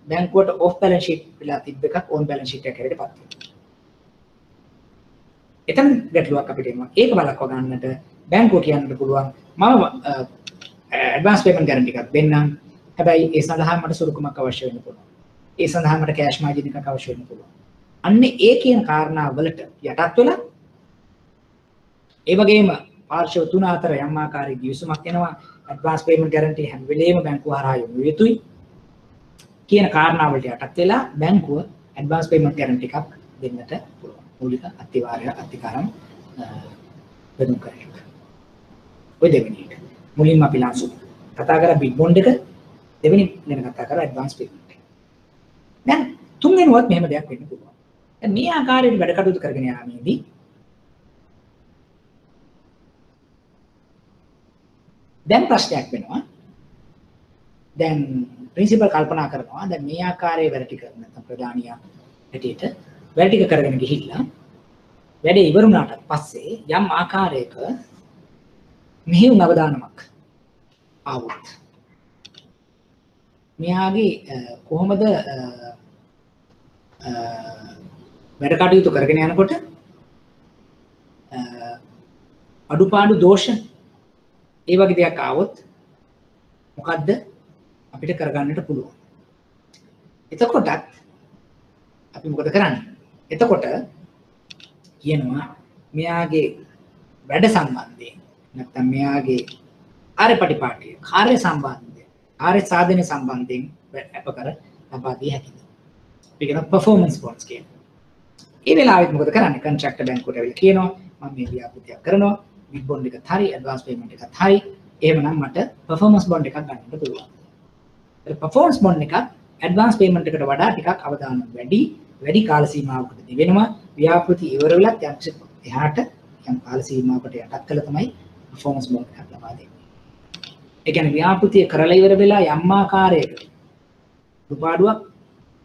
බැංකුවට ඔෆ් බැලන්ස් ෂීට් වෙලා තිබ්බ එකක් ඕන් බැලන්ස් ෂීට් එකකට පත් වෙනවා. එතන ගැටලුවක් අපිට එනවා. ඒක බලක්ව ගන්නට බැංකුව කියන්නට පුළුවන් මම ඇඩ්වාන්ස් පේමන්ට් ගැරන්ටි එකක් දෙන්නම්. හැබැයි ඒ සඳහා මට සුරුකමක් අවශ්‍ය වෙන්න පුළුවන්. ඒ සඳහා මට කෑෂ් මාජින් එකක් අවශ්‍ය වෙන්න පුළුවන්. අන්න ඒ කියන කාරණා වලට යටත් වෙලා ඒ වගේම පාර්ශ්ව තුන අතර යම් ආකාරයක ගිවිසුමක් එනවා. ඇඩ්වාන්ස් පේමන්ට් ගැරන්ටි හැම වෙලේම බැංකුව හරහා යොමු යුතුයි කියන කාරණා වලට යටත් වෙලා බැංකුව ඇඩ්වාන්ස් පේමන්ට් ගැරන්ටි එකක් දෙන්නට පුළුවන්. මූලික අත්තිකාරම් වෙනුම් කරයක්. ඔය දෙවෙනි එක. මුලින්ම අපි ලාංසු කතා කරා බිඩ් බොන්ඩ් එක දෙවෙනි ගැන කතා කරා ඇඩ්වාන්ස් පේමන්ට් එක. දැන් තුන්වෙනිවත් මෙහෙම දෙයක් වෙන්න පුළුවන්. දැන් මේ ආකාරයෙන් වැඩ කටයුතු කරගෙන යාමේදී දැන් ප්‍රශ්නයක් වෙනවා. දැන් ප්‍රින්සිපල් කල්පනා කරනවා දැන් මේ ආකාරයේ වැඩ ටික නැත්නම් ප්‍රධානියා හැටියට වැඩ ටික කරගෙන ගිහිල්ලා වැඩේ ඉවර වුණාට පස්සේ යම් ආකාරයක මෙහෙම අවදානමක් ආවොත් මෙයාගේ කොහොමද වැඩ කටයුතු කරගෙන යනකොට අඩුපාඩු දෝෂ ඒ වගේ දෙයක් ආවොත් මොකද්ද අපිට කරගන්නට පුළුවන්. එතකොටත් අපි මොකද කරන්නේ? එතකොට කියනවා මෙයාගේ වැඩ සම්බන්ධයෙන් නැත්නම් මෙයාගේ කාර්ය පටිපාටිය කාර්ය සම්බන්ධය කාර්ය සාධනය සම්බන්ධයෙන් අපකර ලබා දී හැකිද. අපි කියන performance bonds කියන. ඒ වෙලාවෙත් මොකද කරන්නේ? කොන්ට්‍රැක්ටර් බැංකුවට ඇවිල්ලා කියනවා මම මේ ව්‍යාපෘතියක් කරනවා bid bond එකත් හරි advance payment එකත් හරි එහෙමනම් මට performance bond එකක් ගන්නට පුළුවන්. ඒ performance bond එකක් advance payment එකට වඩා ටිකක් අවදානම් වැඩි කාල සීමාවකදී වෙනවා. ව්‍යාපෘති ඉවර වෙලත් එහාට යම් කාල සීමාවකට යටත් කළ තමයි performance bond එකක් ලබා දෙන්නේ. ඒ කියන්නේ ව්‍යාපෘතිය කරලා ඉවර වෙලා යම් ආකාරයක දුපාඩුවක්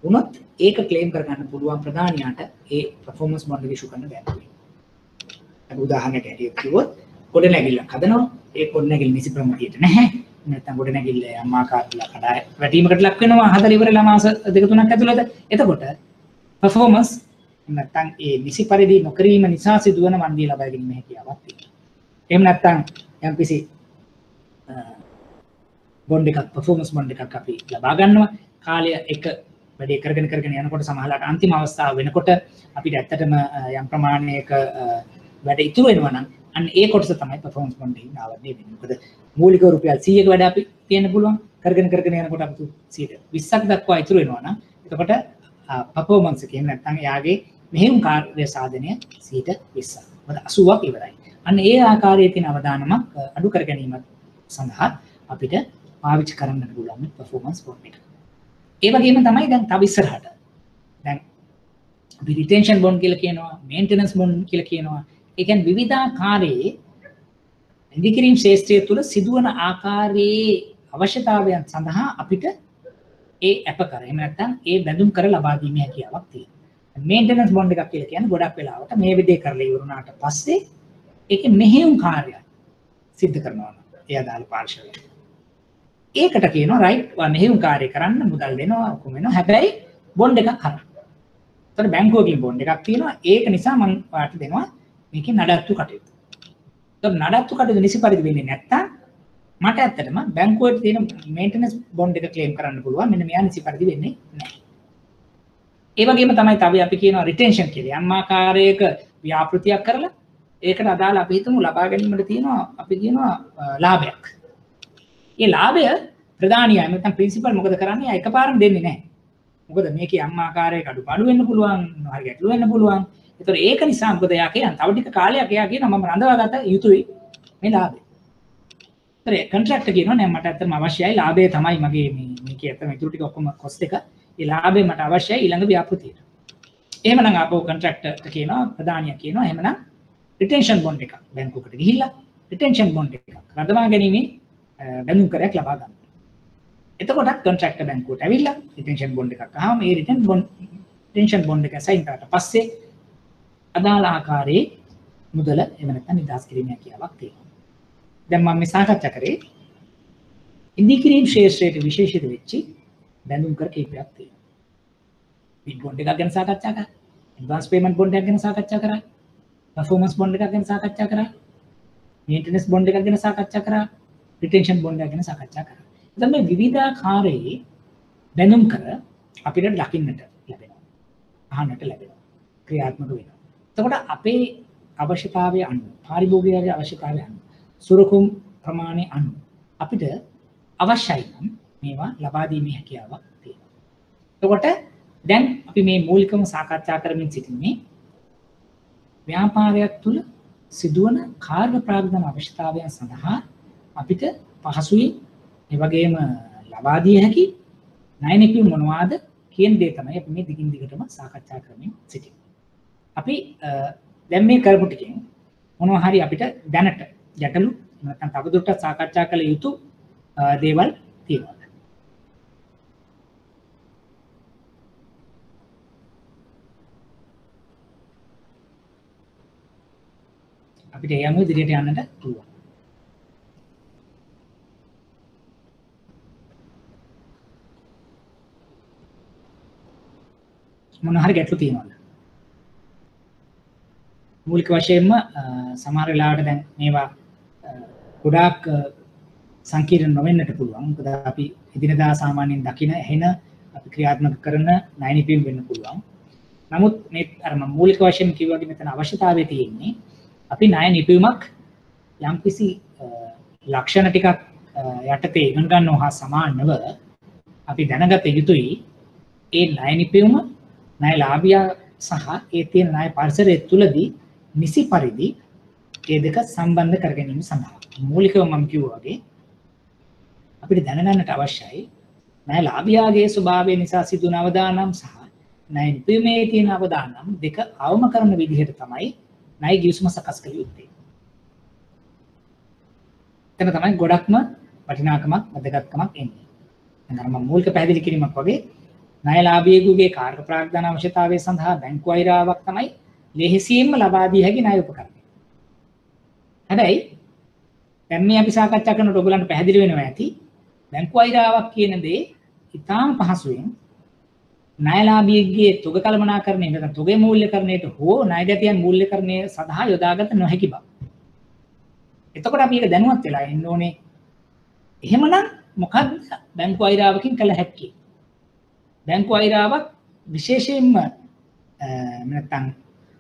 වුණොත් ඒක ක්ලේම් කරගන්න පුළුවන් ප්‍රධානියාට ඒ performance bond එක ඉෂු කරන්න බැහැ. අපි උදාහරණයක් ඇටියෙත් කිව්වොත් ගොඩනැගිල්ලක් හදනවා. ඒ ගොඩනැගිල්ල නිසි ප්‍රමිතියට නැහැ. නැත්නම් ගොඩනැගිල්ල යම් ආකාරයකට කඩා වැටීමකට ලක් වෙනවා. හදලා ඉවරලා මාස 2-3ක් ඇතුළත. එතකොට performance නැත්නම් ඒ නිසි පරිදි නොකිරීම නිසා සිදුවන වන්දිය ලබා ගැනීම හැකියාවක් තියෙනවා. එහෙම නැත්නම් යම්කිසි බොන්ඩ් එකක් performance bond එකක් අපි ලබා ගන්නවා. කාලය එක වැඩි කරගෙන යනකොට සමහරවිට අන්තිම අවස්ථාව වෙනකොට අපිට ඇත්තටම යම් ප්‍රමාණයක වැඩ ඉතුරු වෙනවා නම් අන්න ඒ කොටස තමයි performance bond එකේ ආවර්ණය වෙන්නේ. මොකද මූලික රුපියල් 100ක වැඩ අපි තියෙන්න පුළුවන්. කරගෙන යනකොට අපි 120ක් දක්වා ඉතුරු වෙනවා නම් එතකොට performance එකේ නැත්නම් එයාගේ මෙහෙයුම් කාර්ය සාධනය 120ක්. මොකද 80ක් ඉවරයි. අන්න ඒ ආකාරයේ තියෙන අවදානමක් අඩු කර ගැනීම සඳහා අපිට පාවිච්චි කරන්න පුළුවන් මේ performance bond එක. ඒ වගේම තමයි දැන් තව ඉස්සරහට දැන් අපි retention bond කියලා කියනවා, maintenance bond කියලා කියනවා. ඒ කියන්නේ විවිධාකාරයේ ඉදිකිරීම් ශාස්ත්‍රය තුළ සිදුවන ආකාරයේ අවශ්‍යතාවයන් සඳහා අපිට ඒ අප කර එහෙම නැත්නම් ඒ බැඳුම් කර ලබා දීමේ හැකියාවක් තියෙනවා. මේන්ටනන්ස් බොන්ඩ් එකක් කියලා කියන්නේ ගොඩක් වෙලාවට මේ විදිහේ කරලා ඉවරුනාට පස්සේ ඒකේ මෙහෙයුම් කාර්යය සිද්ධ කරනවා නම් ඒ අදාළ පාර්ශවය. ඒකට කියනවා රයිට් මෙහෙයුම් කාර්ය කරන්න මුදල් දෙනවා ඔක්කොම වෙනවා. හැබැයි බොන්ඩ් එකක් කරා. ඒතර බැංකුවකින් බොන්ඩ් එකක් තියෙනවා. ඒක නිසා මම ඔයාලට දෙනවා මේකේ නඩත්තු කටයුතු. ඒතර නඩත්තු කටයුතු නිසි පරිදි වෙන්නේ නැත්තම් මට ඇත්තටම බැංකුවට තියෙන මේන්ටනන්ස් බොන්ඩ් එක ක්ලේම් කරන්න පුළුවන්. මෙන්න මෙයා නිසි පරිදි වෙන්නේ නැහැ. ඒ වගේම තමයි තව අපි කියනවා රිටෙන්ෂන් කියලා. යම් ආකාරයක ව්‍යාපෘතියක් කරලා ඒකට අදාළ අපි හිතමු ලබා ගැනීමට තියෙනවා අපි කියනවා ලාභයක්. ඒ ලාභය ප්‍රධානියයි නැත්නම් ප්‍රින්සිපල් මොකද කරන්නේ? එකපාරම දෙන්නේ නැහැ. මොකද මේකේ යම් ආකාරයක අඩුපාඩු වෙන්න පුළුවන්, හරි ගැටලු වෙන්න පුළුවන්. ඒතර ඒක නිසා මොකද එයා කියන්නේ තව ටික කාලයක් එයා කියනවා මම රඳවා ගත යුතුයි මේ ලාභය. ඒතර කොන්ට්‍රැක්ටර් කියනවා නෑ මට ඇත්තටම අවශ්‍යයි ලාභය තමයි මගේ මේකේ ඇත්තම ඉතුරු ටික ඔක්කොම කොස්ට් එක. ඒ ලාභය මට අවශ්‍යයි ඊළඟ ව්‍යාපෘතියට. එහෙමනම් ආපහු කොන්ට්‍රැක්ටර්ට කියනවා ප්‍රධානියා කියනවා එහෙමනම් රිටෙන්ෂන් බොන්ඩ් එකක් බැංකුවකට ගිහිල්ලා රිටෙන්ෂන් බොන්ඩ් එකක් රඳවා ගැනීමේ බැඳුම් කරයක් ලබා ගන්න. එතකොට කොන්ට්‍රැක්ටර් බැංකුවට ඇවිල්ලා රිටෙන්ෂන් බොන්ඩ් එකක් අහම මේ රිටෙන්ෂන් බොන්ඩ් එක සයින් කරලා පස්සේ අදාළ ආකාරයේ මුදල එහෙම නැත්නම් නිදාස් කිරීමේ හැකියාවක් තියෙනවා. දැන් මම මේ සාකච්ඡා කරේ ඉදිකිරීම් ශාස්ත්‍රයට විශේෂිත වෙච්චි බැඳුම් කර කීපයක් තියෙනවා. බිඩ් බොන්ඩ් එකක් ගැන සාකච්ඡා කරා. ඇඩ්වාන්ස් පේමන්ට් බොන්ඩ් එකක් ගැන සාකච්ඡා කරා. performance බොන්ඩ් එකක් ගැන සාකච්ඡා කරා. මේන්ටනන්ස් බොන්ඩ් එකක් ගැන සාකච්ඡා කරා. රිටෙන්ෂන් බොන්ඩ් එකක් ගැන සාකච්ඡා කරා. එතන මේ විවිධාකාරයේ බැඳුම් කර අපිට දකින්නට ලැබෙනවා. අහන්නට ලැබෙනවා. ක්‍රියාත්මක වෙනවා. එතකොට අපේ අවශ්‍යතාවය අනුව, පාරිභෝගිකයාගේ අවශ්‍යතාවය අනුව, සුරකුම් ප්‍රමාණය අනුව අපිට අවශ්‍යයි නම් මේවා ලබා දීමේ හැකියාවක් තියෙනවා. එතකොට දැන් අපි මේ මූලිකම සාකච්ඡා කරමින් සිටින්නේ ව්‍යාපාරයක් තුළ සිදුවන කාර්ය ප්‍රාග්ධන අවශ්‍යතාවයන් සඳහා අපිට පහසුවෙන් ඒ වගේම ලබා දිය හැකි ණය නිපීම් මොනවාද කියන දේ තමයි අපි මේ දිගින් දිගටම සාකච්ඡා කරමින් සිටින්නේ. අපි දැන් මේ කරපු ටිකෙන් මොනවා හරි අපිට දැනට ගැටලු නැත්නම් තවදුරටත් සාකච්ඡා කළ යුතු දේවල් තියෙනවා. අපිට ඒ අනුව ඉදිරියට යන්නට පුළුවන්. මොන හරි ගැටලු තියෙනවද? මූලික වශයෙන්ම සමහර වෙලාවට දැන් මේවා ගොඩාක් සංකීර්ණ නොවෙන්නට පුළුවන්. මොකද අපි එදිනදා සාමාන්‍යයෙන් දකින එහෙන අපි ක්‍රියාත්මක කරන ණය නිපීම් වෙන්න පුළුවන්. නමුත් මේ අර මම මූලික වශයෙන් කිව්වා වගේ මෙතන අවශ්‍යතාවය තියෙන්නේ අපි ණය නිපීමක් යම්කිසි ලක්ෂණ ටිකක් යටතේ ඉගෙන ගන්නව හා සමානව අපි දැනගත යුතුයි ඒ ණය නිපැයුම ණය ලාභියා සහ ඒ තියෙන ණය පරිසරය තුලදී නිසි පරිදි ඒ දෙක සම්බන්ධ කර ගැනීම සඳහා මූලිකව මම කිව්වා වගේ අපිට දැනගන්නට අවශ්‍යයි ණය ලාභියාගේ ස්වභාවය නිසා සිදුවන අවදානම් සහ ණය නිපැයුමේ තියෙන අවදානම් දෙක අවම කරන විදිහට තමයි ණය ගිවිසුම සකස් කළ යුත්තේ. එතන තමයි ගොඩක්ම වටිනාකමක් වැදගත්කමක් එන්නේ. දැන් මම මූලික පැහැදිලි කිරීමක් වගේ ණයලාභියෙකුගේ කාර්ය ප්‍රාග්ධන අවශ්‍යතාවය සඳහා බැංකු අයිරාවක් තමයි ලෙහෙසියෙන්ම ලබා දී හැකි ණය උපකරණය. හැබැයි දැන් මේ අපි සාකච්ඡා කරනකොට ඔයගලන්ට පැහැදිලි වෙනවා ඇති බැංකු අයිරාවක් කියන දේ ඉතාම පහසුවෙන් ණයලාභියෙකුගේ තුග කළමනාකරණය නැත්නම් තුගේ මූල්‍යකරණයට හෝ ණයගැතියන් මූල්‍යකරණය සඳහා යොදාගත නොහැකි බව. එතකොට අපි ඒක දැනුවත් වෙලා ඉන්න ඕනේ. එහෙමනම් මොකක්ද බැංකු අයිරාවකින් කළ හැක්කේ? බැංකු අයිරාවක් විශේෂයෙන්ම නැත්නම්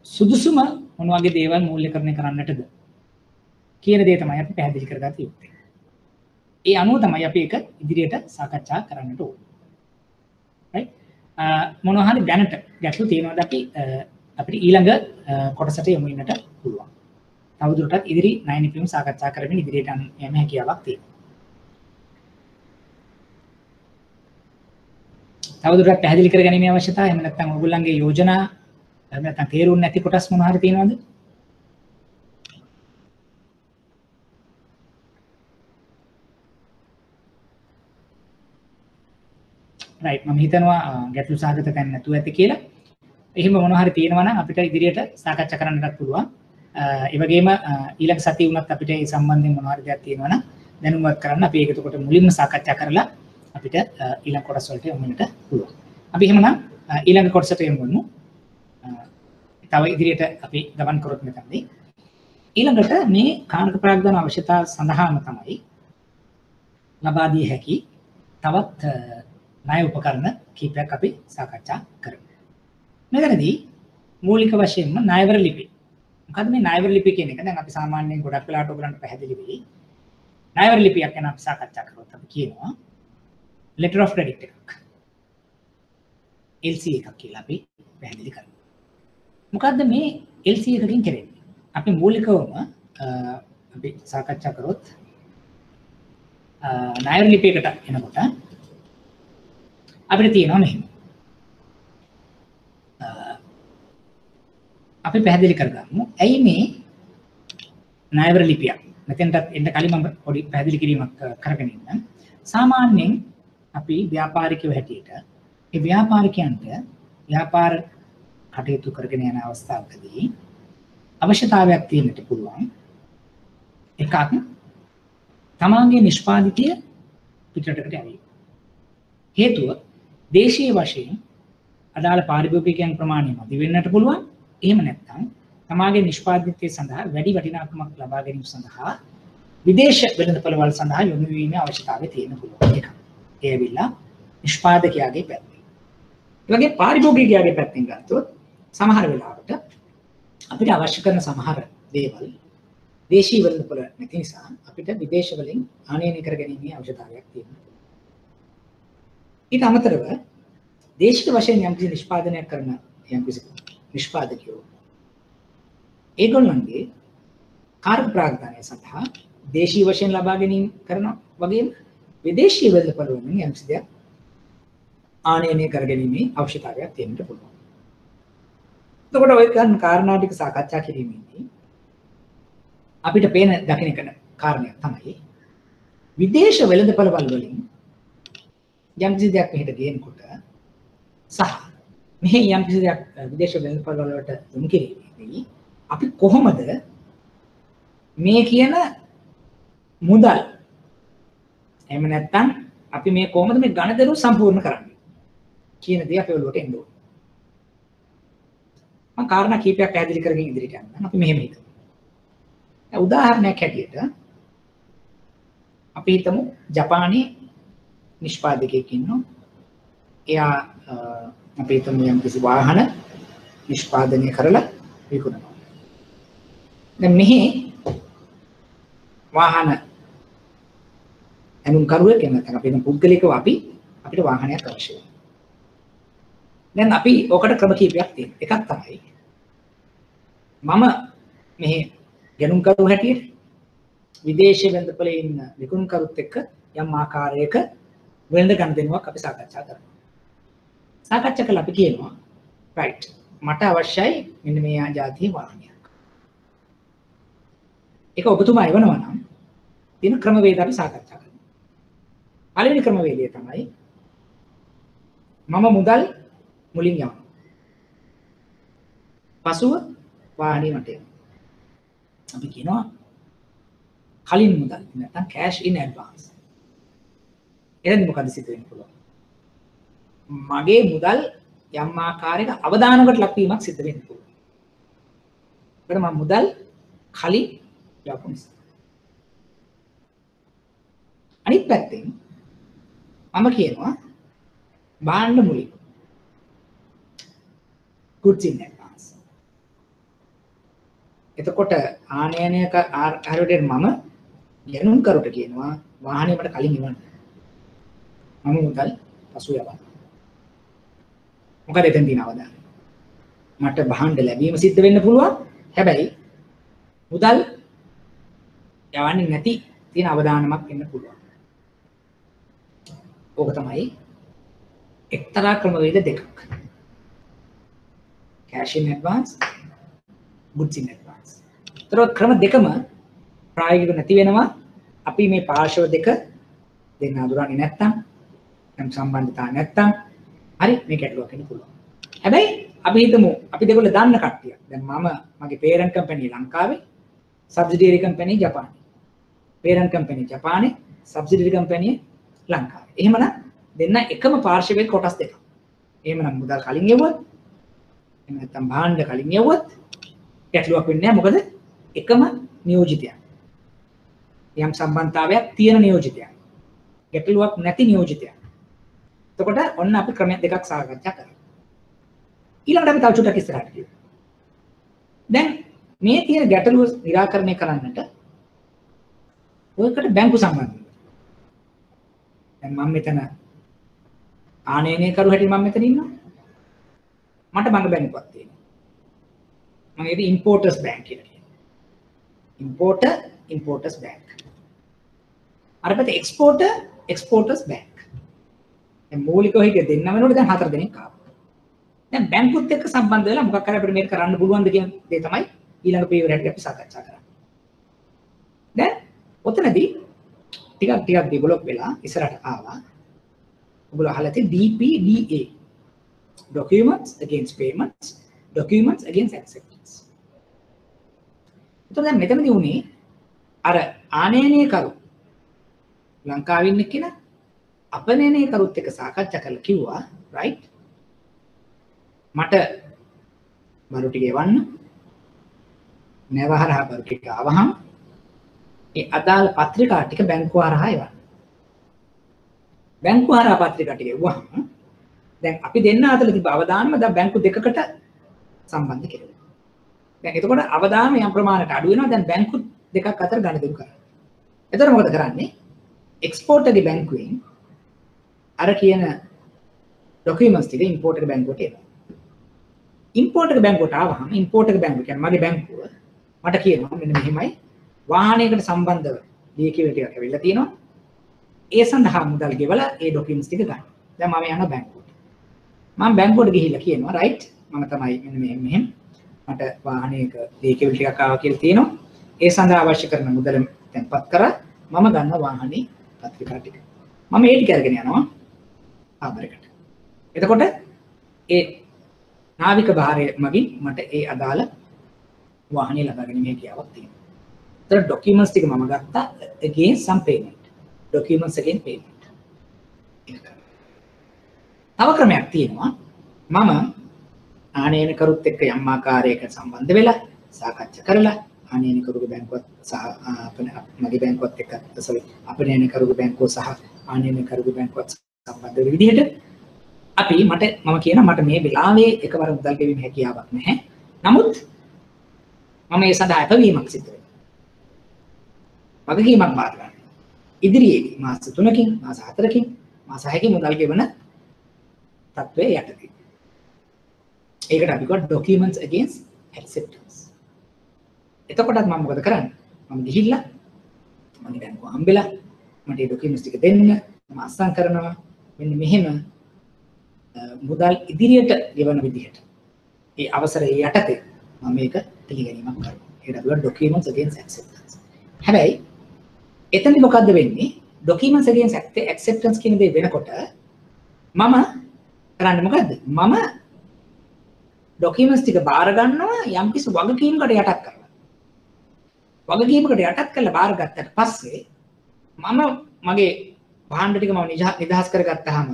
සුදුසුම මොන වගේ දේවල් මූල්‍යකරණය කරන්නටද කියන දේ තමයි අපි පැහැදිලි කරගත යුත්තේ. ඒ අනුව තමයි අපි ඒක ඉදිරියට සාකච්ඡා කරන්නට ඕනේ. right? මොනවා හරි දැනට ගැටලු තියෙනවද අපිට ඊළඟ කොටසට යමු වෙනට පුළුවන්. තවදුරටත් ඉදිරි ණය නිපැයුම් සාකච්ඡා කරමින් ඉදිරියට යන්න හැකියාවක් තියෙනවා. තවදුරටත් පැහැදිලි කරගැනීමේ අවශ්‍යතාවය එහෙම නැත්නම් ඔයගොල්ලන්ගේ යෝජනා එහෙම නැත්නම් තේරුම් නැති කොටස් මොනවා හරි තියෙනවද? right මම හිතනවා ගැටලු සාගත ගන්න නැතුව ඇති කියලා. එහෙම මොනවා හරි තියෙනවා නම් අපිට ඉදිරියට සාකච්ඡා කරන්නත් පුළුවන්. ඒ වගේම ඊළඟ සතිය වුණත් අපිට මේ සම්බන්ධයෙන් මොනවා හරි දෙයක් තියෙනවා නම් දැනුවත් කරන්න අපි ඒක එතකොට මුලින්ම සාකච්ඡා කරලා අපිට ඊළඟ කොටස් වලට යමු වෙනට පුළුවන්. අපි එහෙමනම් ඊළඟ කොටසට යමු. තව ඉදිරියට අපි ගමන් කරොත් මෙතනදී ඊළඟට මේ කාර්ක ප්‍රාග්ධන අවශ්‍යතා සඳහාම තමයි ලබා දී හැකි තවත් ණය උපකරණ කීපයක් අපි සාකච්ඡා කරමු. මෙතනදී මූලික වශයෙන්ම ණයවර ලිපි. මොකද්ද මේ ණයවර ලිපි කියන එක? දැන් අපි සාමාන්‍යයෙන් ගොඩක් වෙලාවට ඔයගලන්ට පැහැදිලි වෙයි. ණයවර ලිපියක් ගැන අපි සාකච්ඡා කරොත් අපි කියනවා letter of credit එකක්. LC එකක් කියලා අපි පැහැදිලි කරනවා. මොකද්ද මේ LC එකකින් කරන්නේ? අපි මූලිකවම අපි සාකච්ඡා කරොත් ණයවර ලිපියකට එනකොට අපිට තියෙනවා මෙහෙම. අපි පැහැදිලි කරගමු. ඇයි මේ ණයවර ලිපියක්? මෙතෙන්ට එන්න කලින් මම පොඩි පැහැදිලි කිරීමක් කරගෙන ඉන්නම්. සාමාන්‍යයෙන් අපි ව්‍යාපාරිකයෝ හැටියට ඒ ව්‍යාපාරිකයන්ට ව්‍යාපාර කටයුතු කරගෙන යන අවස්ථාවකදී අවශ්‍යතාවයක් තියෙන්නට පුළුවන්. එකක් තමාගේ නිෂ්පාදිතය පිටරටකට යවීම. හේතුව දේශීය වශයෙන් අදාළ පාරිභෝගිකයන් ප්‍රමාණය මදි වෙන්නට පුළුවන්. එහෙම නැත්නම් තමාගේ නිෂ්පාදිතය සඳහා වැඩි වටිනාකමක් ලබා ගැනීම සඳහා විදේශ වෙළඳපළවල් සඳහා යොමු වීමේ අවශ්‍යතාවය තියෙන පුළුවන් එකක්. ඒ ඇවිල්ලා නිෂ්පාදකයාගේ පැත්තෙන්. ඒ වගේ පාරිභෝගිකයාගේ පැත්තෙන් ගත්තොත් සමහර වෙලාවට අපිට අවශ්‍ය කරන සමහර දේවල් දේශීය වෙළඳපොළ නැති නිසා අපිට විදේශ වලින් ආනයනය කර ගැනීමේ අවශ්‍යතාවයක් තියෙනවා. ඊට අමතරව දේශීය වශයෙන් යම්කිසි නිෂ්පාදනයක් කරන යම්කිසි නිෂ්පාදකයෝ ඒගොල්ලන්ගේ කාර්ය ප්‍රාග්ධනය සඳහා දේශීය වශයෙන් ලබා ගැනීම කරන වගේම විදේශීය වෙළඳපොළ වලින් යම්කිසි දෙයක් ආනයනය කර ගැනීමේ අවශ්‍යතාවයක් තියෙන්නට පුළුවන්. එතකොට ඔය ගන්න කාරණා ටික සාකච්ඡා කිරීමේදී අපිට පේන දකින්න කාරණයක් තමයි විදේශ වෙළඳපළවල් වලින් යම්කිසි දෙයක් මෙහෙට ගේනකොට සහ මෙහි යම්කිසි දෙයක් විදේශ වෙළඳපළවල් වලට යොමු කිරීමේදී අපි කොහොමද මේ කියන මුදල් එහෙම නැත්නම් අපි මේ කොහොමද මේ ගණදරු සම්පූර්ණ කරන්නේ කියන දේ අපි ඔළුවට එන්න ඕනේ. මම කාරණා කීපයක් පැහැදිලි කරගෙන ඉදිරියට යන්න. අපි මෙහෙම හිතමු. උදාහරණයක් හැටියට අපි හිතමු ජපානයේ නිෂ්පාදකයෙක් ඉන්නවා. එයා අපි හිතමු යම්කිසි වාහන නිෂ්පාදනය කරලා විකුණනවා. දැන් මෙහි වාහන ඇනුම් කරුවෙක් එහෙම නැත්නම් අපි පුද්ගලිකව අපිට වාහනයක් අවශ්‍යයි. දැන් අපි ඔකට ක්‍රම කීපයක් තියෙනවා. එකක් තමයි මම මෙහි ගැනුම් කරුව හැටියට විදේශීය වෙළඳපොලේ ඉන්න විකුණුකරුත් එක්ක යම් ආකාරයක වෙළඳ ගනුදෙනුවක් අපි සාකච්ඡා කරනවා. සාකච්ඡා කළා අපි කියනවා right මට අවශ්‍යයි මෙන්න මේ ආජාතියේ වාහනයක්. ඒක ඔබතුමා එවනවා නම් තියෙන ක්‍රමවේද අපි සාකච්ඡා කරනවා. පළවෙනි ක්‍රමවේදය තමයි මම මුදල් මුලින් යවනවා. පසුව වාහනේ මට එනවා. අපි කියනවා කලින් මුදල් නැත්නම් cash in advance. එහෙනම් මොකද සිද්ධ වෙන්න පුළුවන්? මගේ මුදල් යම් ආකාරයක අවදානමකට ලක්වීමක් සිද්ධ වෙන්න පුළුවන්. ඒකට මම මුදල් කලින් යවපු නිසා. අනිත් පැත්තෙන් මම කියනවා භාණ්ඩ මුලින් goods in advance. එතකොට ආනයනයක හරියට මම ගැනුම් කරුට කියනවා වාහනේ මට කලින් ඉවන්න. මම මුදල් පසු යවන්න. මොකද එතෙන් දිනවද? මට භාණ්ඩ ලැබීම සිද්ධ වෙන්න පුළුවන්. හැබැයි මුදල් යවන්නේ නැති තියෙන අවදානමක් වෙන්න පුළුවන්. ඕක තමයි එක්තරා ක්‍රමවේද දෙකක්. cash in advance, goods in advance. ඒතර ක්‍රම දෙකම ප්‍රායෝගිකව නැති වෙනවා. අපි මේ පාර්ශ්ව දෙක දෙන්න අඳුරන්නේ නැත්තම් නම් සම්බන්ධතාව නැත්තම් හරි මේ ගැටලුවක් වෙන්න පුළුවන්. හැබැයි අපි හිතමු අපි දෙකොල්ල දන්න කට්ටිය. දැන් මම මගේ parent company ලංකාවේ, subsidiary company ජපානයේ. parent company ජපානයේ, subsidiary company ලංකාවේ. එහෙමනම් දෙන්න එකම පාර්ශවයේ කොටස් දෙකක්. එහෙමනම් මුදල් කලින් යවුවොත් එහෙම නැත්නම් භාණ්ඩ කලින් යවුවොත් ගැටලුවක් වෙන්නේ නැහැ. මොකද එකම නියෝජිතයා. යම් සම්බන්ධතාවයක් තියෙන නියෝජිතයා. ගැටලුවක් නැති නියෝජිතයා. එතකොට ඔන්න අපි ක්‍රම දෙකක් සාකච්ඡා කරමු. ඊළඟට අපි තව චුට්ටක් ඉස්සරහට ගියමු. දැන් මේ තියෙන ගැටලුව निराකරණය කරන්නට ඔයකට බැංකු සම්බන්ධයි. දැන් මම මෙතන ආනයනය කරු හැටි මම මෙතන ඉන්නවා. මට මගේ බැංකුවක් තියෙනවා. මම ඒක importers bank කියලා කියනවා. importers bank. අර පැත්තේ exporters bank. දැන් මූලිකව හිත දෙන්න වෙනකොට දැන් 4 දෙනෙක් ආවා. දැන් බැංකුත් එක්ක සම්බන්ධ වෙලා මොකක් හරි අපිට මේක කරන්න පුළුවන්ද කියන දේ තමයි ඊළඟ පීවර හැටියට අපි සාකච්ඡා කරන්නේ. දැන් ඔතනදී ටිකක් ඩෙවලොප් වෙලා ඉස්සරහට ආවා. ඔයගොල්ලෝ අහලා තියෙන DPDA. Documents against payments, documents against acceptance. එතකොට දැන් මෙතනදී උනේ අර ආනයනය කරු ලංකාවේ ඉන්න කෙනා අපනයනය කරුත් එක්ක සාකච්ඡා කරලා කිව්වා right මට බරු ටික එවන්න නැවහරහා බරු ටික ආවහම ඒ අදාළ පත්‍රිකා ටික බැංකුව හරහා එවන්න. බැංකුව හරහා පත්‍රිකා ටික එවුවහම දැන් අපි දෙන්න අතර තිබ්බ අවදානම දැන් බැංකු දෙකකට සම්බන්ධ කෙරෙනවා. දැන් එතකොට අවදානම යම් ප්‍රමාණයකට අඩු වෙනවා. දැන් බැංකු දෙකක් අතර ගනුදෙනු කරනවා. එතකොට මොකද කරන්නේ? එක්ස්පෝර්ටර්ගේ බැංකුවෙන් අර කියන ડોකියුමන්ට්ස් ටික ඉම්පෝර්ටර්ගේ බැංකුවට එනවා. ඉම්පෝර්ටර්ගේ බැංකුවට ආවහම ඉම්පෝර්ටර්ගේ බැංකුව කියන්නේ මගේ බැංකුව මට කියනවා මෙන්න මෙහෙමයි වාහනයකට සම්බන්ධව ලියකියවිලි ටිකක් ඇවිල්ලා තියෙනවා. ඒ සඳහා මුදල් ගෙවලා ඒ ડોකියුමන්ට්ස් ටික ගන්න. දැන් මම යනවා බැංකුවට. මම බැංකුවට ගිහිල්ලා කියනවා රයිට් මම තමයි මෙන්න මෙහෙම මට වාහනයක ලියකියවිලි ටිකක් ආවා කියලා තියෙනවා. ඒ සඳහා අවශ්‍ය කරන මුදල තැන්පත් කරා මම ගන්න වාහනේ පත්‍රිකා ටික. මම ඒ ටික අරගෙන යනවා ආබරකට. එතකොට ඒ නාවික භාරය මගින් මට ඒ අදාළ වාහනේ ලබා ගැනීම හැකියාවක් තියෙනවා. ඒතර ડોකියුමන්ට්ස් ටික මම ගත්තා against some payment. Documents against payment. තව ක්‍රමයක් තියෙනවා. මම ආනයන කරුත් එක්ක යම් ආකාරයකට සම්බන්ධ වෙලා සාකච්ඡා කරලා ආනයන කරුගේ බැංකුවත් සහ මගේ බැංකුවත් එක්ක අපනයන කරුගේ බැංකුව සහ ආනයන කරුගේ බැංකුවත් සම්බන්ධ වෙන විදිහට අපි මම කියනවා මට මේ වෙලාවේ එකවර මුදල් ගෙවීම හැකියාවක් නැහැ. නමුත් මම ඒ සඳහා අපවීමක් සිදු වෙනවා. වගකීමක් බාර ගන්නවා. ඉදිරියේදී මාස 3කින් මාස 4කින් මාස 6කින් මුදල් ගෙවන තත්ත්වයේ යටතේ. ඒකට අපි කියනවා documents against acceptance. එතකොටත් මම මොකද කරන්නේ? මම ගිහිල්ලා මම බැංකුව හම්බෙලා මට මේ documents ටික දෙන්න මම අස්සම් කරනවා මෙන්න මෙහෙම මුදල් ඉදිරියට ගෙවන විදිහට. ඒ අවසරයේ යටතේ මම මේක පිළිගැනීමක් කරනවා. ඒකට අපි documents against acceptance. හැබැයි එතනදි මොකද්ද වෙන්නේ? documents against acceptance කියන දේ වෙනකොට මම කරන්නේ මොකද්ද? මම documents ටික බාර ගන්නවා යම්කිසි වගකීමකට යටත් කරලා. වගකීමකට යටත් කරලා බාර ගත්තට පස්සේ මම මගේ භාණ්ඩ ටික මම නිදහස් කරගත්තාම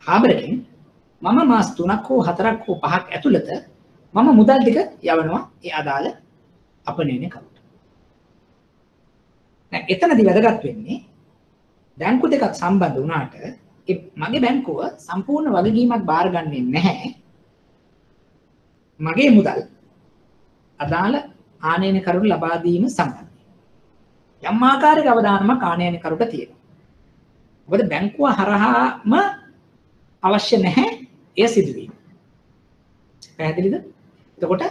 හාබරකින් මම මාස 3ක් හෝ 4ක් හෝ 5ක් ඇතුළත මම මුදල් ටික යවනවා ඒ අදාළ අපනයන කරුට. දැන් එතනදී වැදගත් වෙන්නේ බැංකු දෙකක් සම්බන්ධ වුණාට මගේ බැංකුව සම්පූර්ණ වගකීමක් බාරගන්නේ නැහැ. මගේ මුදල් අදාළ ආනයන කරුට ලබා දීම සම්බන්ධයෙන්. යම් ආකාරයක අවධානමක් ආනයන කරුට තියෙනවා. මොකද බැංකුව හරහාම අවශ්‍ය නැහැ එය සිදුවීම. පැහැදිලිද? එතකොට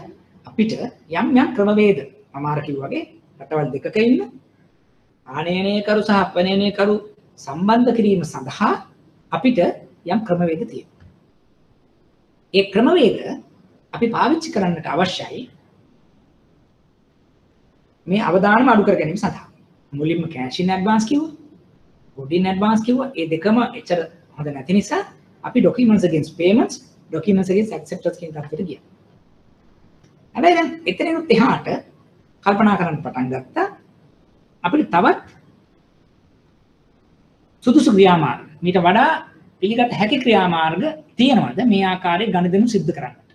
අපිට යම් ක්‍රමවේද මම අර කිව්වා වගේ රටවල් දෙකක ඉන්න ආනයනය කරු සහ අපනයනය කරු සම්බන්ධ කිරීම සඳහා අපිට යම් ක්‍රමවේද තියෙනවා. ඒ ක්‍රමවේද අපි පාවිච්චි කරන්නට අවශ්‍යයි මේ අවදානම අඩු කර ගැනීම සඳහා. මුලින්ම cash in advance කිව්වා, good in advance කිව්වා. ඒ දෙකම එච්චර හොඳ නැති නිසා අපි documents against payments, documents against acceptance කියන තත්ත්වයට ගියා. හැබැයි දැන් එතනිනුත් එහාට කල්පනා කරන්න පටන් ගත්තා අපිට තවත් සුදුසු ක්‍රියාමාර්ග මීට වඩා පිළිගත හැකි ක්‍රියාමාර්ග තියෙනවද මේ ආකාරයේ ගණිතෙම සිද්ධ කරන්නට.